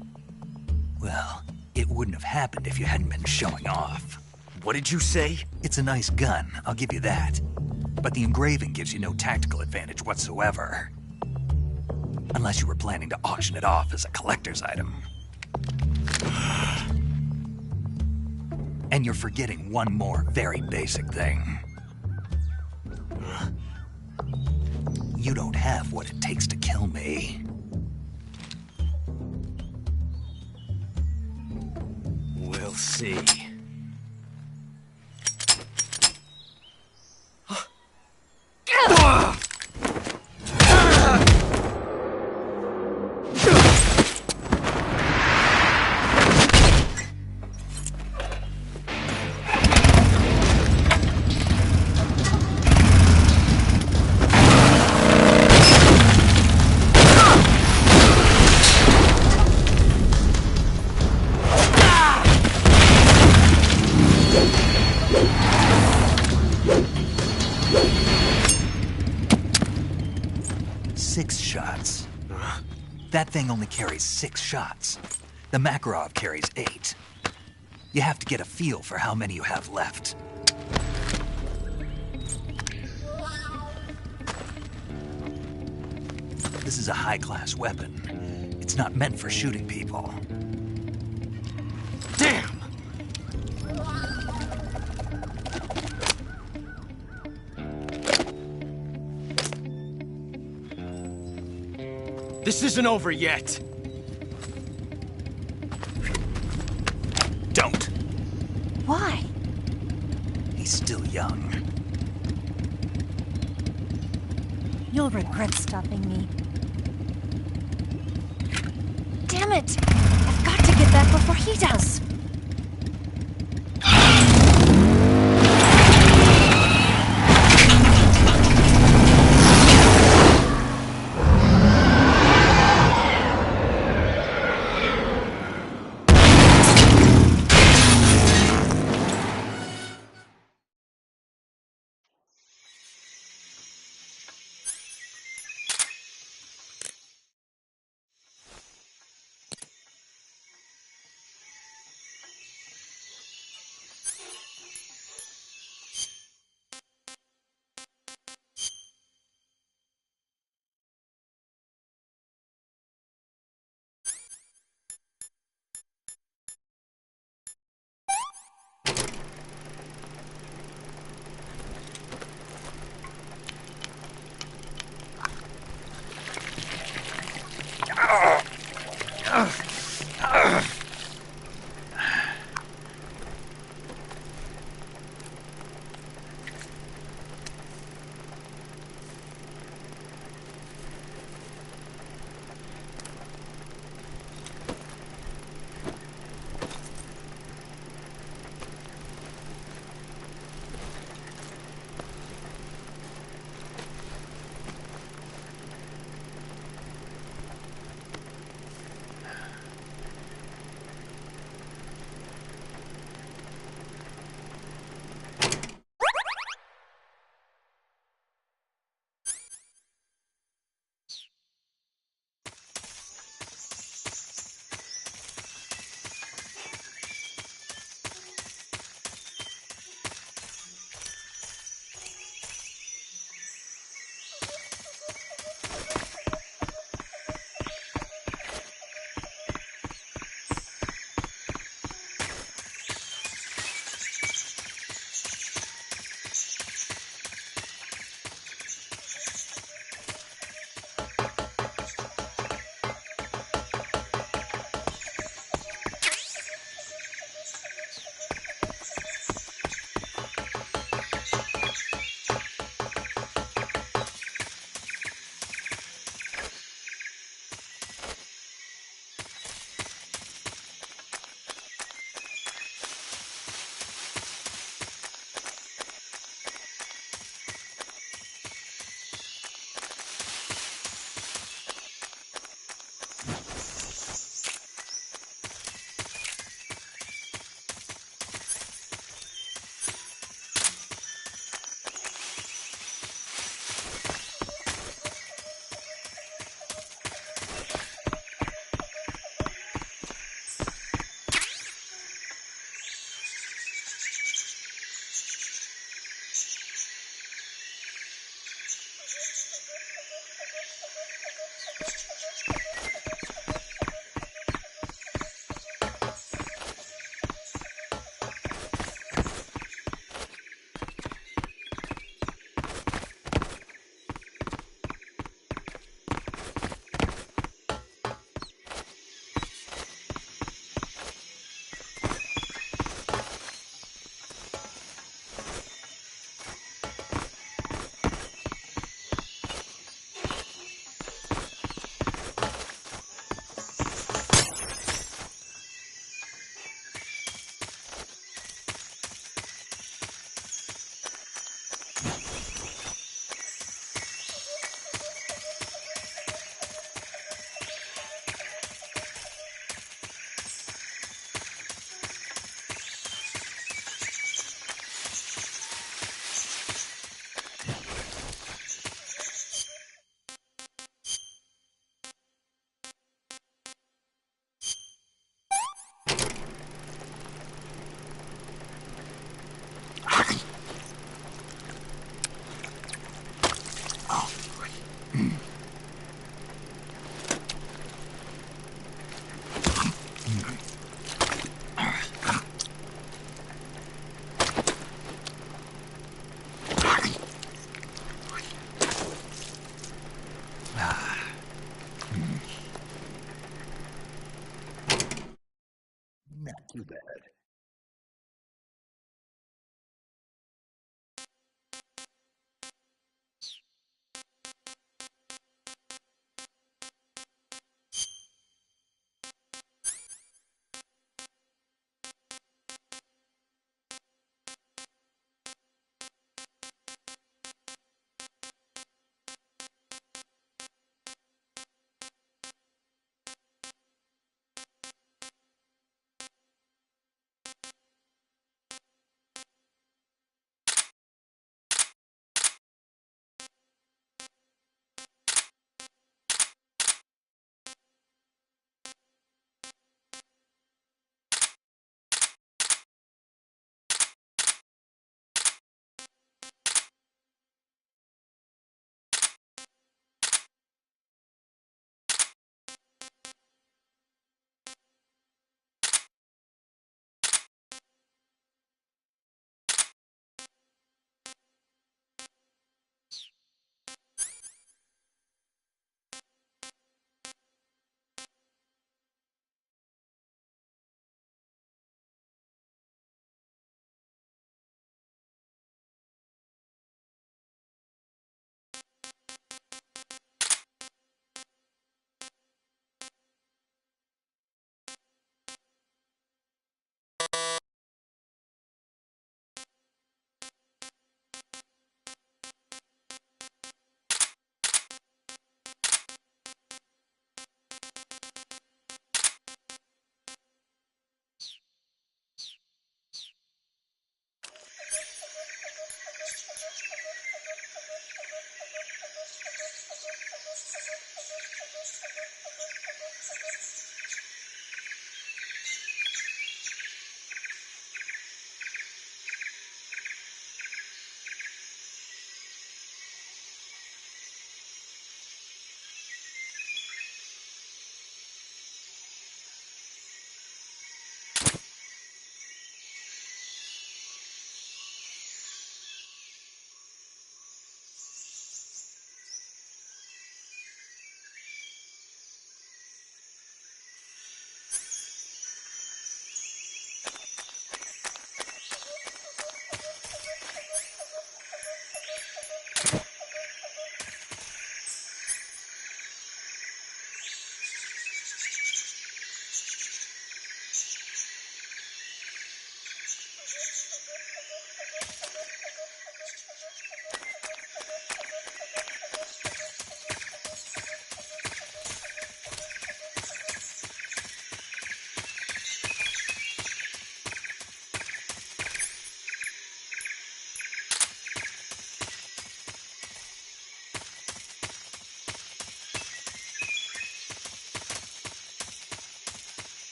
Speaker 4: Well, it wouldn't have happened if you hadn't been showing off.
Speaker 6: What did you say?
Speaker 4: It's a nice gun, I'll give you that. But the engraving gives you no tactical advantage whatsoever. Unless you were planning to auction it off as a collector's item. And you're forgetting one more very basic thing. You don't have what it takes to kill me.
Speaker 15: We'll see.
Speaker 4: That thing only carries 6 shots. The Makarov carries 8. You have to get a feel for how many you have left. This is a high-class weapon. It's not meant for shooting people.
Speaker 15: Damn! This isn't over yet.
Speaker 4: Don't.
Speaker 19: Why?
Speaker 4: He's still young.
Speaker 19: You'll regret stopping me. Damn it! I've got to get back before he does.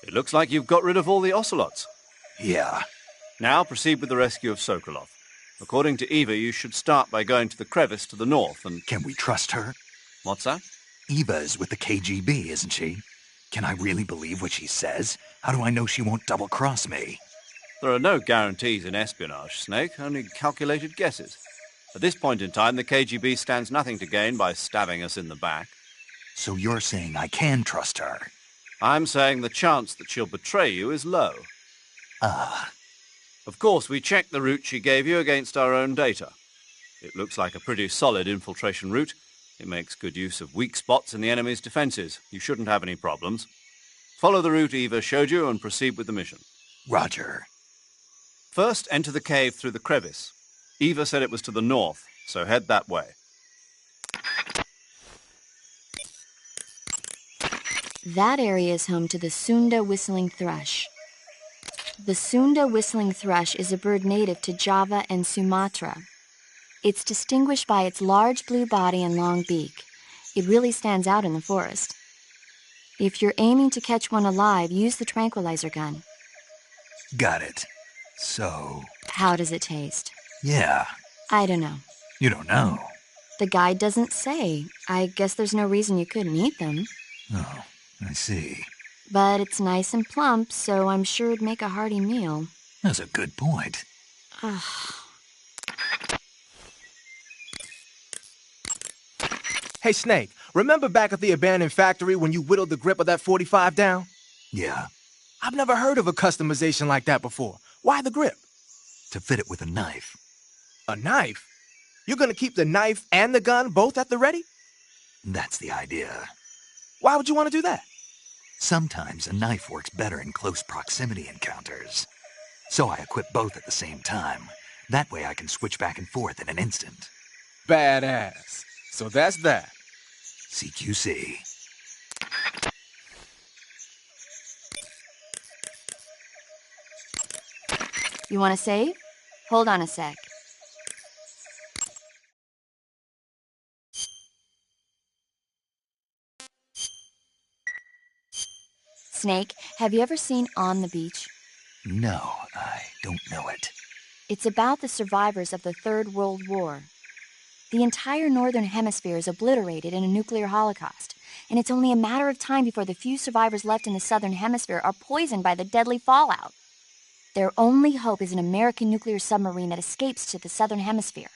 Speaker 5: It looks like you've got rid of all the ocelots.
Speaker 4: Yeah.
Speaker 5: Now proceed with the rescue of Sokolov. According to Eva, you should start by going to the crevice to the north and...
Speaker 4: Can we trust her?
Speaker 5: What's that?
Speaker 4: Eva is with the KGB, isn't she? Can I really believe what she says? How do I know she won't double-cross me?
Speaker 5: There are no guarantees in espionage, Snake, only calculated guesses. At this point in time, the KGB stands nothing to gain by stabbing us in the back.
Speaker 4: So you're saying I can trust her?
Speaker 5: I'm saying the chance that she'll betray you is low.
Speaker 4: Ah.
Speaker 5: Of course, we checked the route she gave you against our own data. It looks like a pretty solid infiltration route. It makes good use of weak spots in the enemy's defenses. You shouldn't have any problems. Follow the route Eva showed you and proceed with the mission.
Speaker 4: Roger.
Speaker 5: First, enter the cave through the crevice. Eva said it was to the north, so head that way.
Speaker 7: That area is home to the Sunda whistling thrush. The Sunda whistling thrush is a bird native to Java and Sumatra. It's distinguished by its large blue body and long beak. It really stands out in the forest. If you're aiming to catch one alive, use the tranquilizer gun.
Speaker 4: Got it. So...
Speaker 7: How does it taste?
Speaker 4: Yeah.
Speaker 7: I don't know.
Speaker 4: You don't know?
Speaker 7: The guide doesn't say. I guess there's no reason you couldn't eat them.
Speaker 4: Oh, I see.
Speaker 7: But it's nice and plump, so I'm sure it'd make a hearty meal.
Speaker 4: That's a good point.
Speaker 17: Hey, Snake, remember back at the abandoned factory when you whittled the grip of that 45 down?
Speaker 4: Yeah.
Speaker 17: I've never heard of a customization like that before. Why the grip?
Speaker 4: To fit it with a knife.
Speaker 17: A knife? You're gonna keep the knife and the gun both at the ready?
Speaker 4: That's the idea.
Speaker 17: Why would you want to do that?
Speaker 4: Sometimes a knife works better in close proximity encounters. So I equip both at the same time. That way I can switch back and forth in an instant.
Speaker 17: Badass. So that's that.
Speaker 4: CQC.
Speaker 7: You want to save? Hold on a sec. Snake, have you ever seen On the Beach?
Speaker 4: No, I don't know it.
Speaker 7: It's about the survivors of the Third World War. The entire northern hemisphere is obliterated in a nuclear holocaust, and it's only a matter of time before the few survivors left in the southern hemisphere are poisoned by the deadly fallout. Their only hope is an American nuclear submarine that escapes to the southern hemisphere.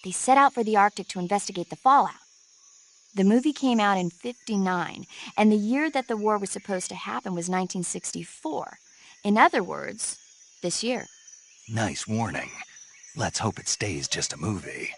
Speaker 7: They set out for the Arctic to investigate the fallout. The movie came out in '59, and the year that the war was supposed to happen was 1964. In other words, this year.
Speaker 4: Nice warning. Let's hope it stays just a movie.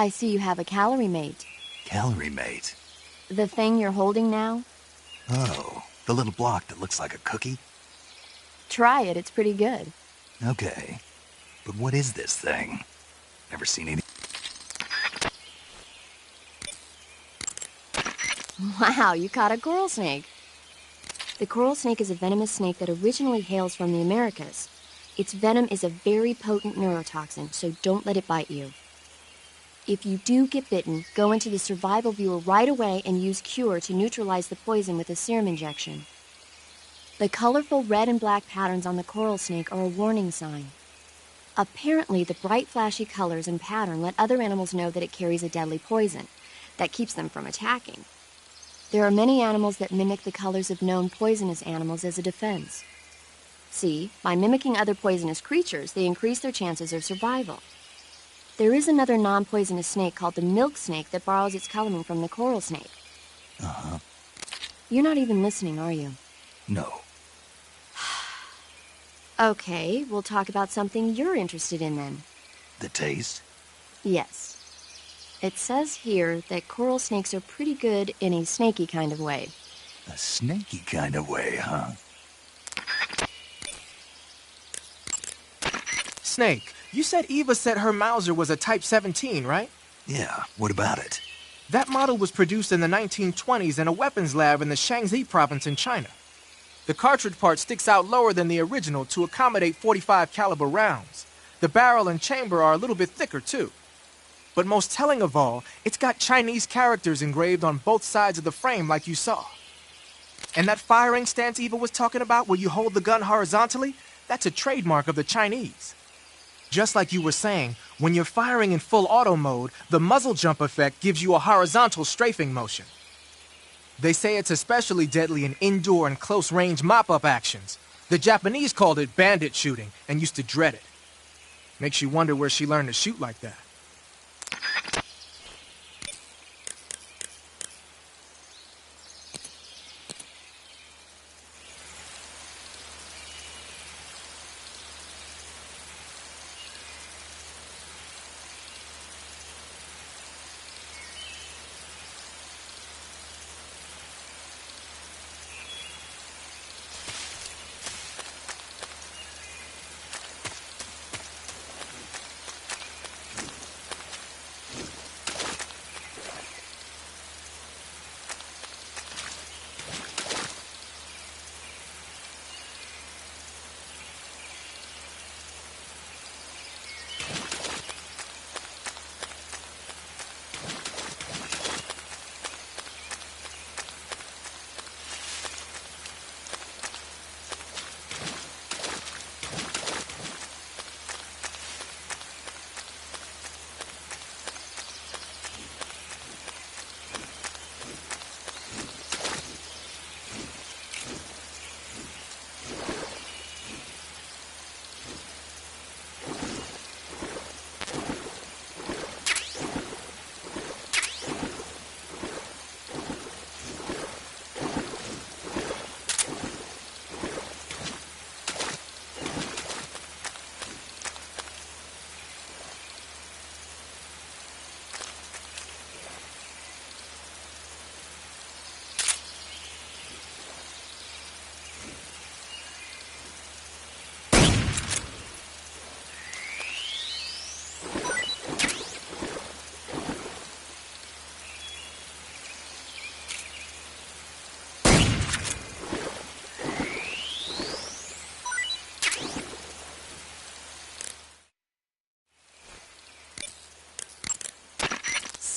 Speaker 7: I see you have a calorie mate.
Speaker 4: Calorie mate?
Speaker 7: The thing you're holding now?
Speaker 4: Oh, the little block that looks like a cookie?
Speaker 7: Try it, it's pretty good.
Speaker 4: Okay. But what is this thing? Never seen any...
Speaker 7: Wow, you caught a coral snake. The coral snake is a venomous snake that originally hails from the Americas. Its venom is a very potent neurotoxin, so don't let it bite you. If you do get bitten, go into the survival viewer right away and use Cure to neutralize the poison with a serum injection. The colorful red and black patterns on the coral snake are a warning sign. Apparently, the bright flashy colors and pattern let other animals know that it carries a deadly poison that keeps them from attacking. There are many animals that mimic the colors of known poisonous animals as a defense. See, by mimicking other poisonous creatures, they increase their chances of survival. There is another non-poisonous snake called the milk snake that borrows its coloring from the coral snake.
Speaker 4: Uh-huh.
Speaker 7: You're not even listening, are you?
Speaker 4: No.
Speaker 7: Okay, we'll talk about something you're interested in then.
Speaker 4: The taste?
Speaker 7: Yes. It says here that coral snakes are pretty good in a snaky kind of way.
Speaker 4: A snaky kind of way, huh?
Speaker 17: Snake, you said Eva said her Mauser was a Type 17, right?
Speaker 4: Yeah, what about it?
Speaker 17: That model was produced in the 1920s in a weapons lab in the Shaanxi province in China. The cartridge part sticks out lower than the original to accommodate 45 caliber rounds. The barrel and chamber are a little bit thicker, too. But most telling of all, it's got Chinese characters engraved on both sides of the frame like you saw. And that firing stance Eva was talking about where you hold the gun horizontally, that's a trademark of the Chinese. Just like you were saying, when you're firing in full auto mode, the muzzle jump effect gives you a horizontal strafing motion. They say it's especially deadly in indoor and close-range mop-up actions. The Japanese called it bandit shooting and used to dread it. Makes you wonder where she learned to shoot like that.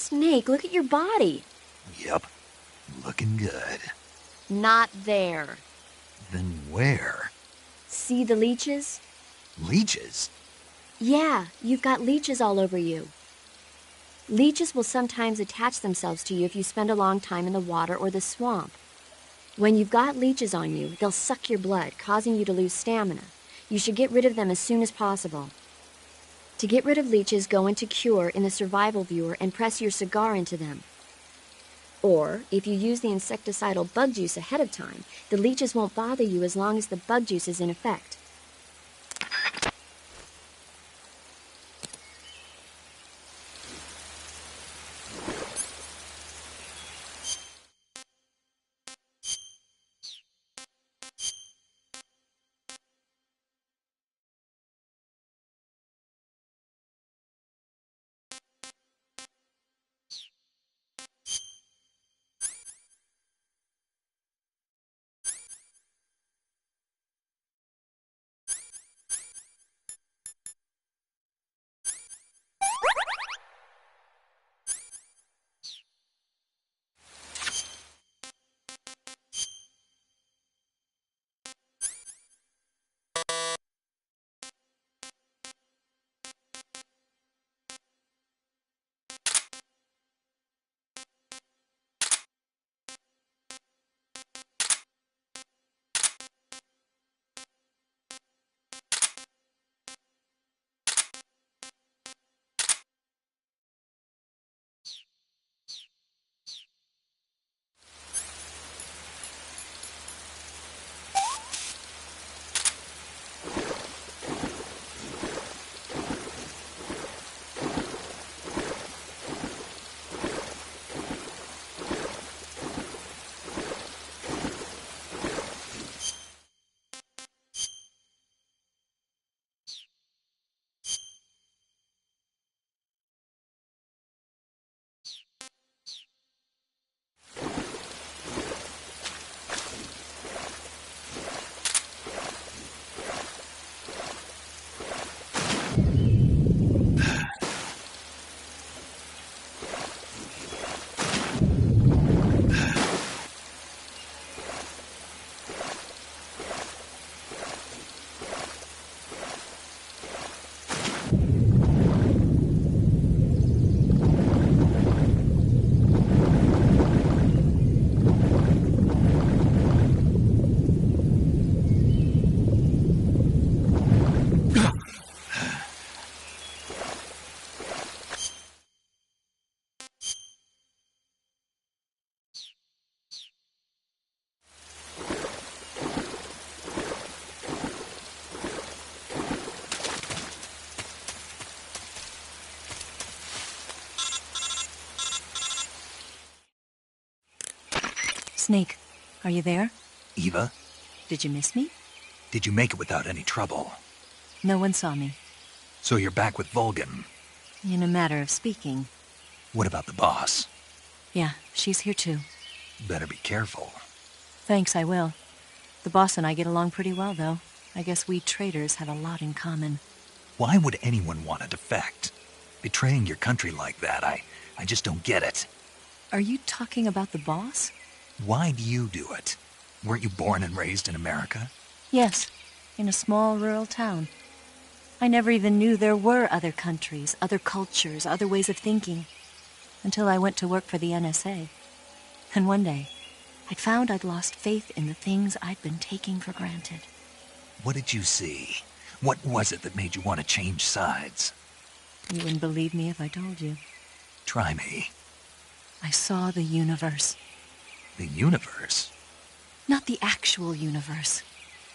Speaker 7: Snake, look at your body.
Speaker 4: Yep. Looking good.
Speaker 7: Not there.
Speaker 4: Then where?
Speaker 7: See the leeches?
Speaker 4: Leeches?
Speaker 7: Yeah, you've got leeches all over you. Leeches will sometimes attach themselves to you if you spend a long time in the water or the swamp. When you've got leeches on you, they'll suck your blood, causing you to lose stamina. You should get rid of them as soon as possible. To get rid of leeches, go into Cure in the survival viewer and press your cigar into them. Or, if you use the insecticidal bug juice ahead of time, the leeches won't bother you as long as the bug juice is in effect.
Speaker 19: Snake, are you there?
Speaker 4: Eva?
Speaker 19: Did you miss me?
Speaker 4: Did you make it without any trouble?
Speaker 19: No one saw me.
Speaker 4: So you're back with Vulcan?
Speaker 19: In a matter of speaking.
Speaker 4: What about the boss?
Speaker 19: Yeah, she's here too.
Speaker 4: Better be careful.
Speaker 19: Thanks, I will. The boss and I get along pretty well, though. I guess we traitors have a lot in common.
Speaker 4: Why would anyone want to defect? Betraying your country like that, I just don't get it.
Speaker 19: Are you talking about the boss?
Speaker 4: Why do you do it? Weren't you born and raised in America?
Speaker 19: Yes, in a small rural town. I never even knew there were other countries, other cultures, other ways of thinking, until I went to work for the NSA. And one day, I found I'd lost faith in the things I'd been taking for granted.
Speaker 4: What did you see? What was it that made you want to change sides?
Speaker 19: You wouldn't believe me if I told you.
Speaker 4: Try me.
Speaker 19: I saw the universe.
Speaker 4: The universe?
Speaker 19: Not the actual universe.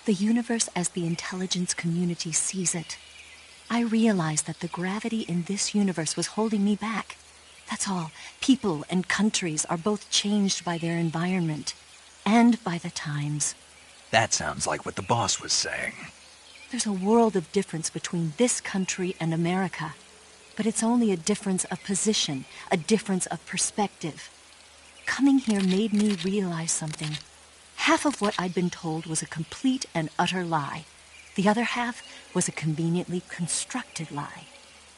Speaker 19: The universe as the intelligence community sees it. I realized that the gravity in this universe was holding me back. That's all. People and countries are both changed by their environment and by the times.
Speaker 4: That sounds like what the boss was saying.
Speaker 19: There's a world of difference between this country and America. But it's only a difference of position, a difference of perspective. Coming here made me realize something. Half of what I'd been told was a complete and utter lie. The other half was a conveniently constructed lie.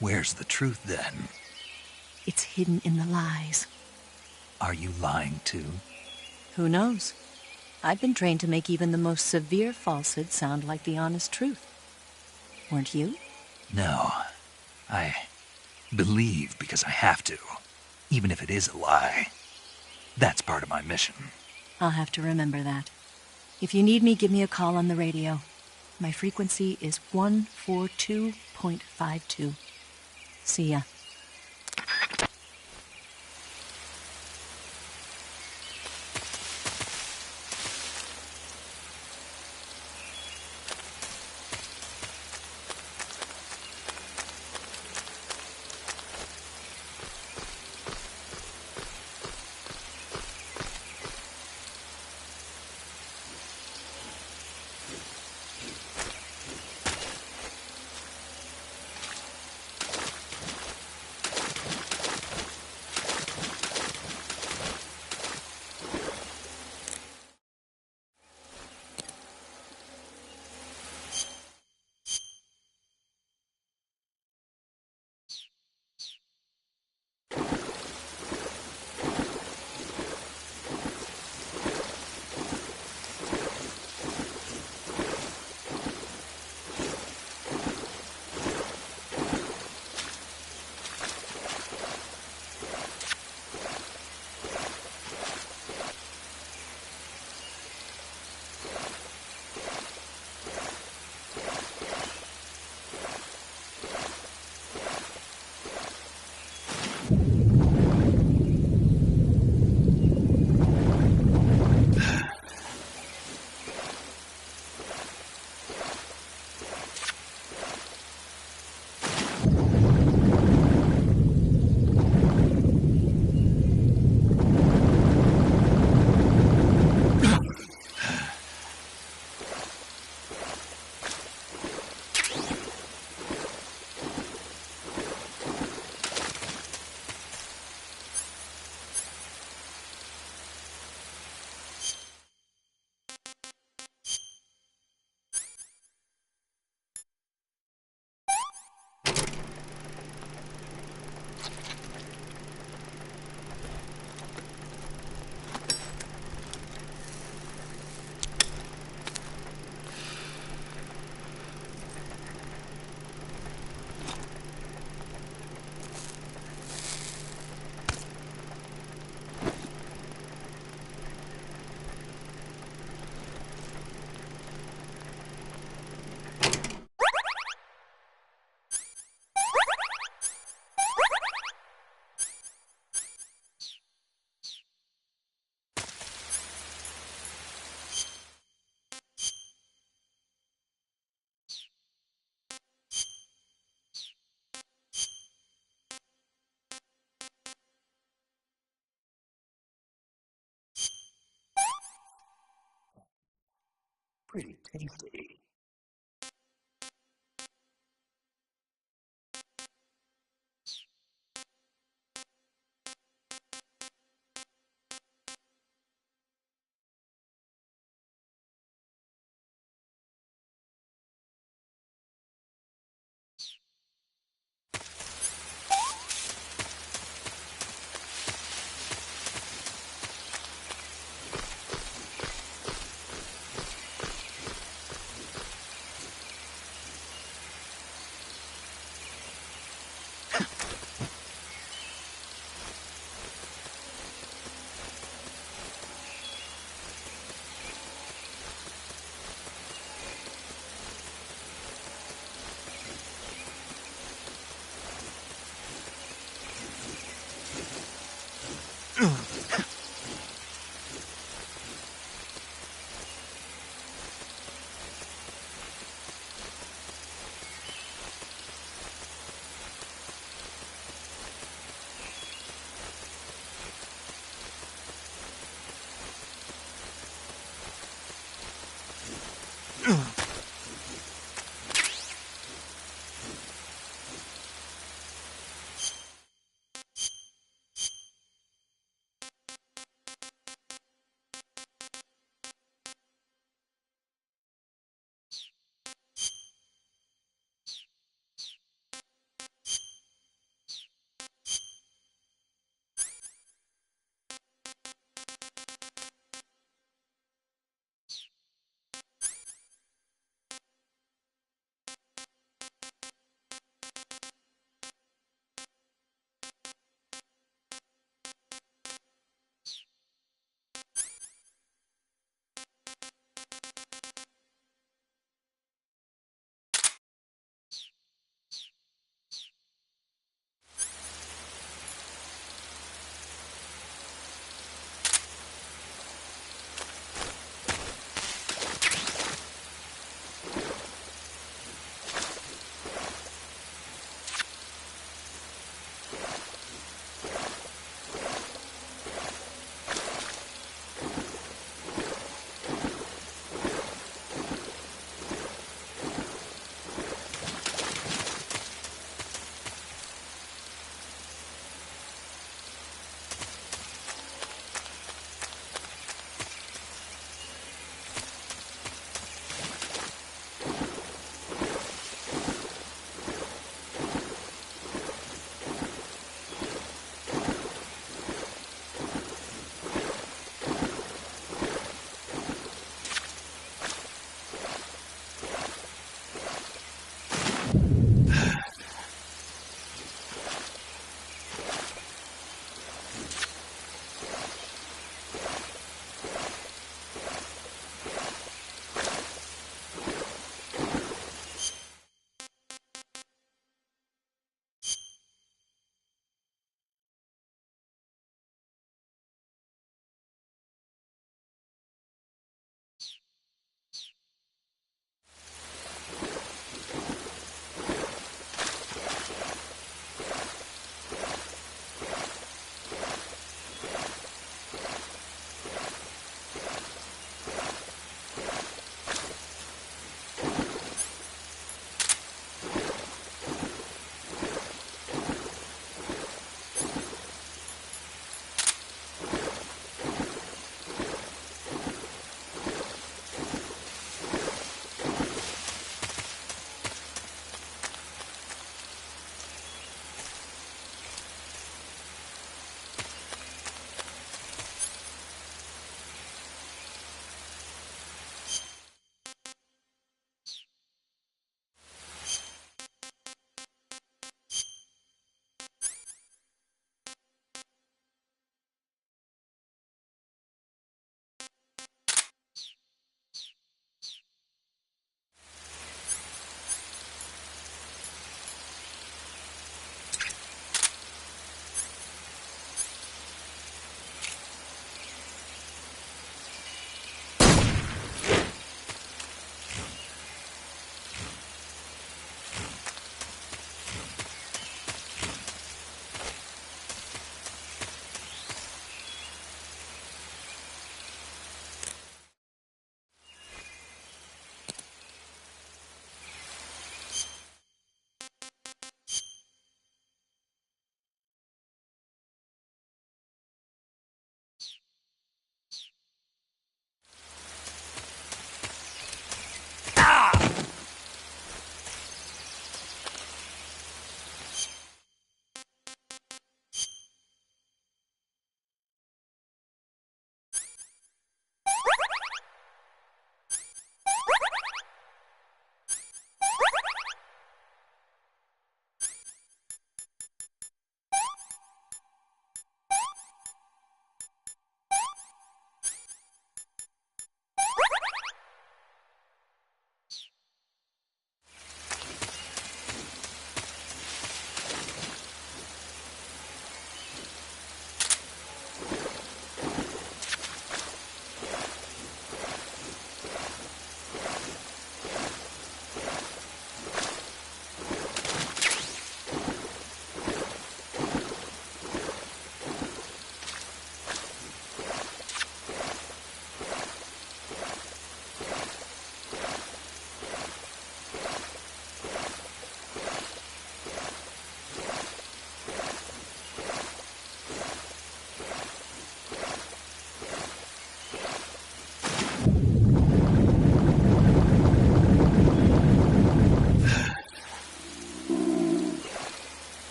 Speaker 4: Where's the truth, then?
Speaker 19: It's hidden in the lies.
Speaker 4: Are you lying too?
Speaker 19: Who knows? I've been trained to make even the most severe falsehood sound like the honest truth. Weren't you?
Speaker 4: No. I believe because I have to, even if it is a lie. That's part of my mission.
Speaker 19: I'll have to remember that. If you need me, give me a call on the radio. My frequency is 142.52. See ya.
Speaker 4: Pretty tasty.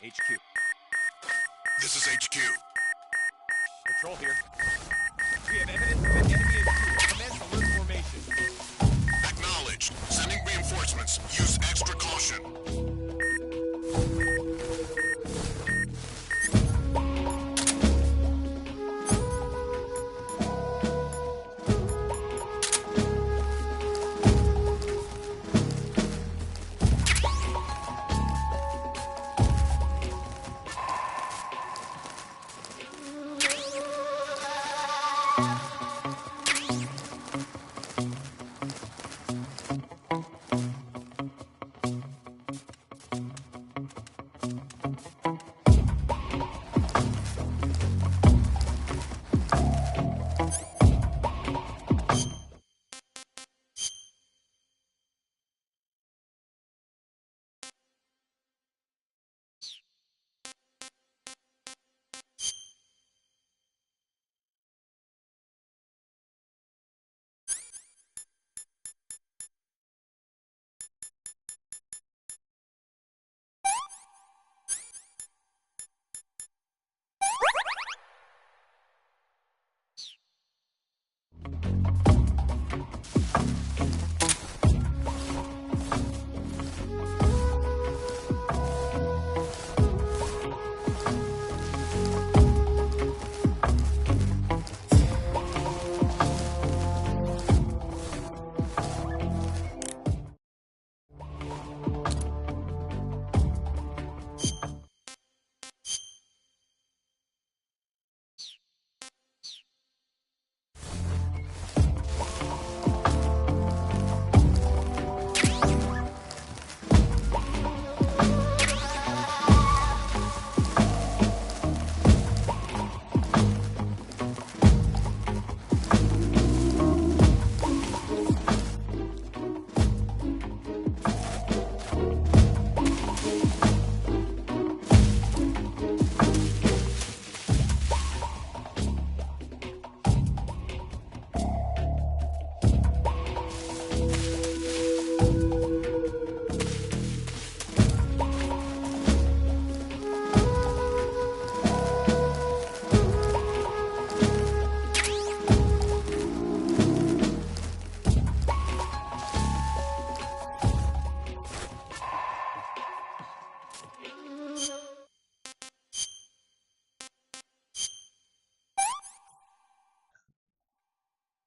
Speaker 15: HQ.
Speaker 20: This is HQ.
Speaker 15: Patrol here. We have evidence of an enemy intruder. Commence alert formation.
Speaker 20: Acknowledged. Sending reinforcements. Use extra caution.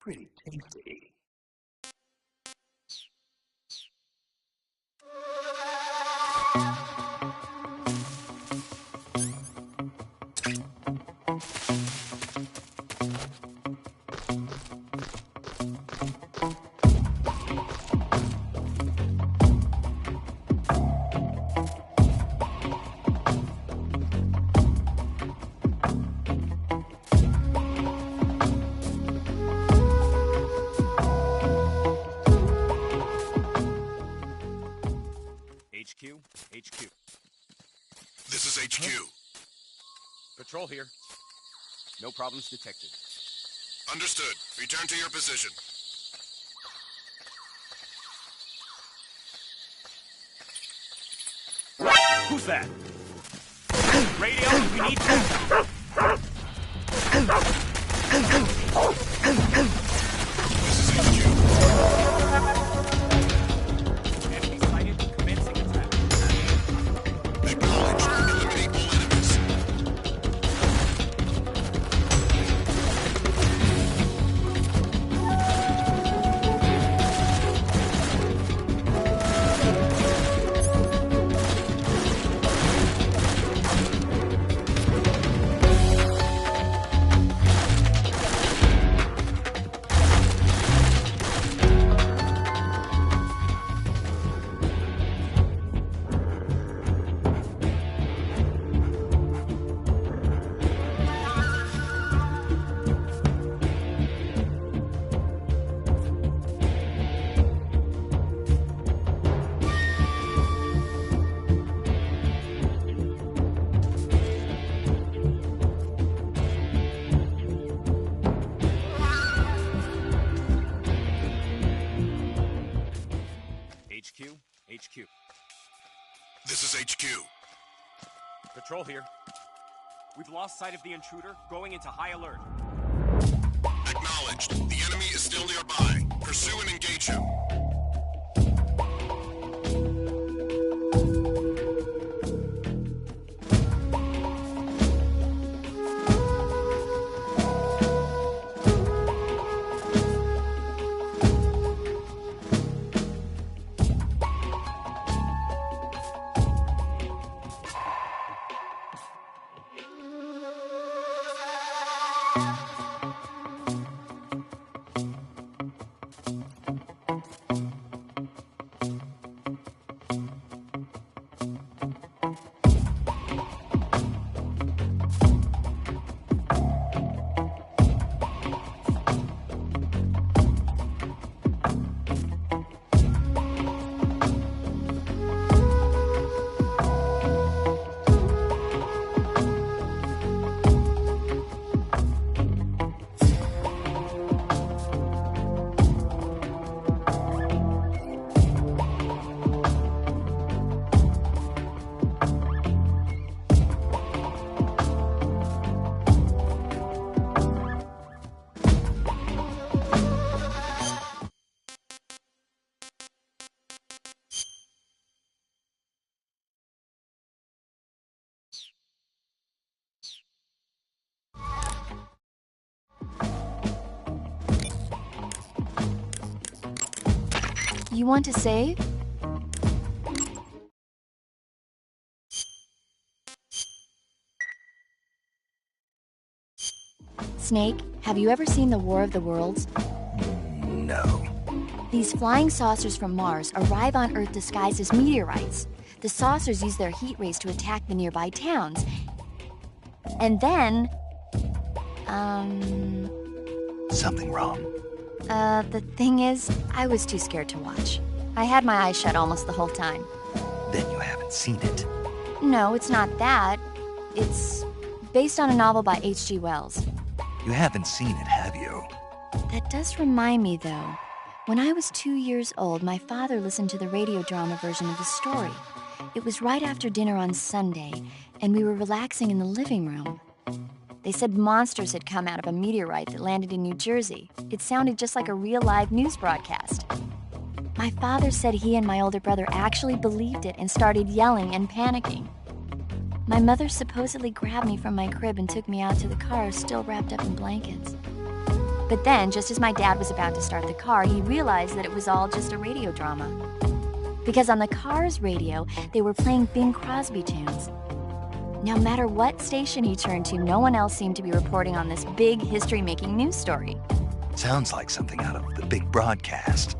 Speaker 13: Pretty tasty.
Speaker 15: HQ.
Speaker 20: This is HQ.
Speaker 15: Patrol here. No problems detected.
Speaker 20: Understood. Return to your position.
Speaker 15: Who's that? Radio, we need backup. Enemy sighted. Commencing attack.
Speaker 20: Acknowledged. Eliminate all enemies.
Speaker 15: HQ.
Speaker 20: This is HQ.
Speaker 15: Patrol here. We've lost sight of the intruder, going into high alert.
Speaker 20: Acknowledged. The enemy is still nearby. Pursue and engage him.
Speaker 7: You want to save? Snake, have you ever seen the War of the Worlds?
Speaker 4: No.
Speaker 7: These flying saucers from Mars arrive on Earth disguised as meteorites. The saucers use their heat rays to attack the nearby towns. And then...
Speaker 4: Something wrong.
Speaker 7: The thing is, I was too scared to watch. I had my eyes shut almost the whole time.
Speaker 4: Then you haven't seen it.
Speaker 7: No, it's not that. It's based on a novel by H.G. Wells.
Speaker 4: You haven't seen it, have you?
Speaker 7: That does remind me, though. When I was 2 years old, my father listened to the radio drama version of the story. It was right after dinner on Sunday, and we were relaxing in the living room. They said monsters had come out of a meteorite that landed in New Jersey. It sounded just like a real live news broadcast. My father said he and my older brother actually believed it and started yelling and panicking. My mother supposedly grabbed me from my crib and took me out to the car, still wrapped up in blankets. But then, just as my dad was about to start the car, he realized that it was all just a radio drama. Because on the car's radio, they were playing Bing Crosby tunes. No matter what station he turned to, no one else seemed to be reporting on this big history-making news story.
Speaker 4: Sounds like something out of the big broadcast.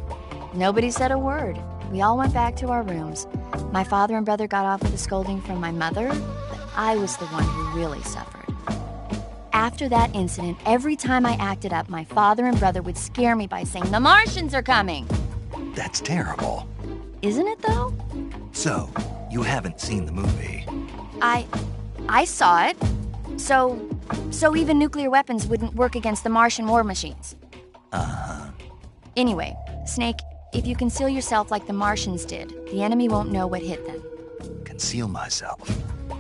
Speaker 7: Nobody said a word. We all went back to our rooms. My father and brother got off with a scolding from my mother, but I was the one who really suffered. After that incident, every time I acted up, my father and brother would scare me by saying, "The Martians are coming!"
Speaker 4: That's terrible.
Speaker 7: Isn't it, though?
Speaker 4: So, you haven't seen the movie?
Speaker 7: I saw it. So even nuclear weapons wouldn't work against the Martian war machines.
Speaker 4: Uh-huh.
Speaker 7: Anyway, Snake, if you conceal yourself like the Martians did, the enemy won't know what hit them.
Speaker 4: Conceal myself?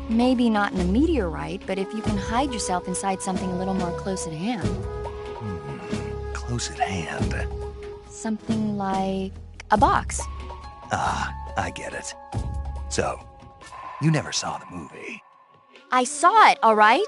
Speaker 7: Maybe not in a meteorite, but if you can hide yourself inside something a little more close at hand.
Speaker 4: Close at hand?
Speaker 7: Something like a box.
Speaker 4: Ah, I get it. So, you never saw the movie?
Speaker 7: I saw it, all right?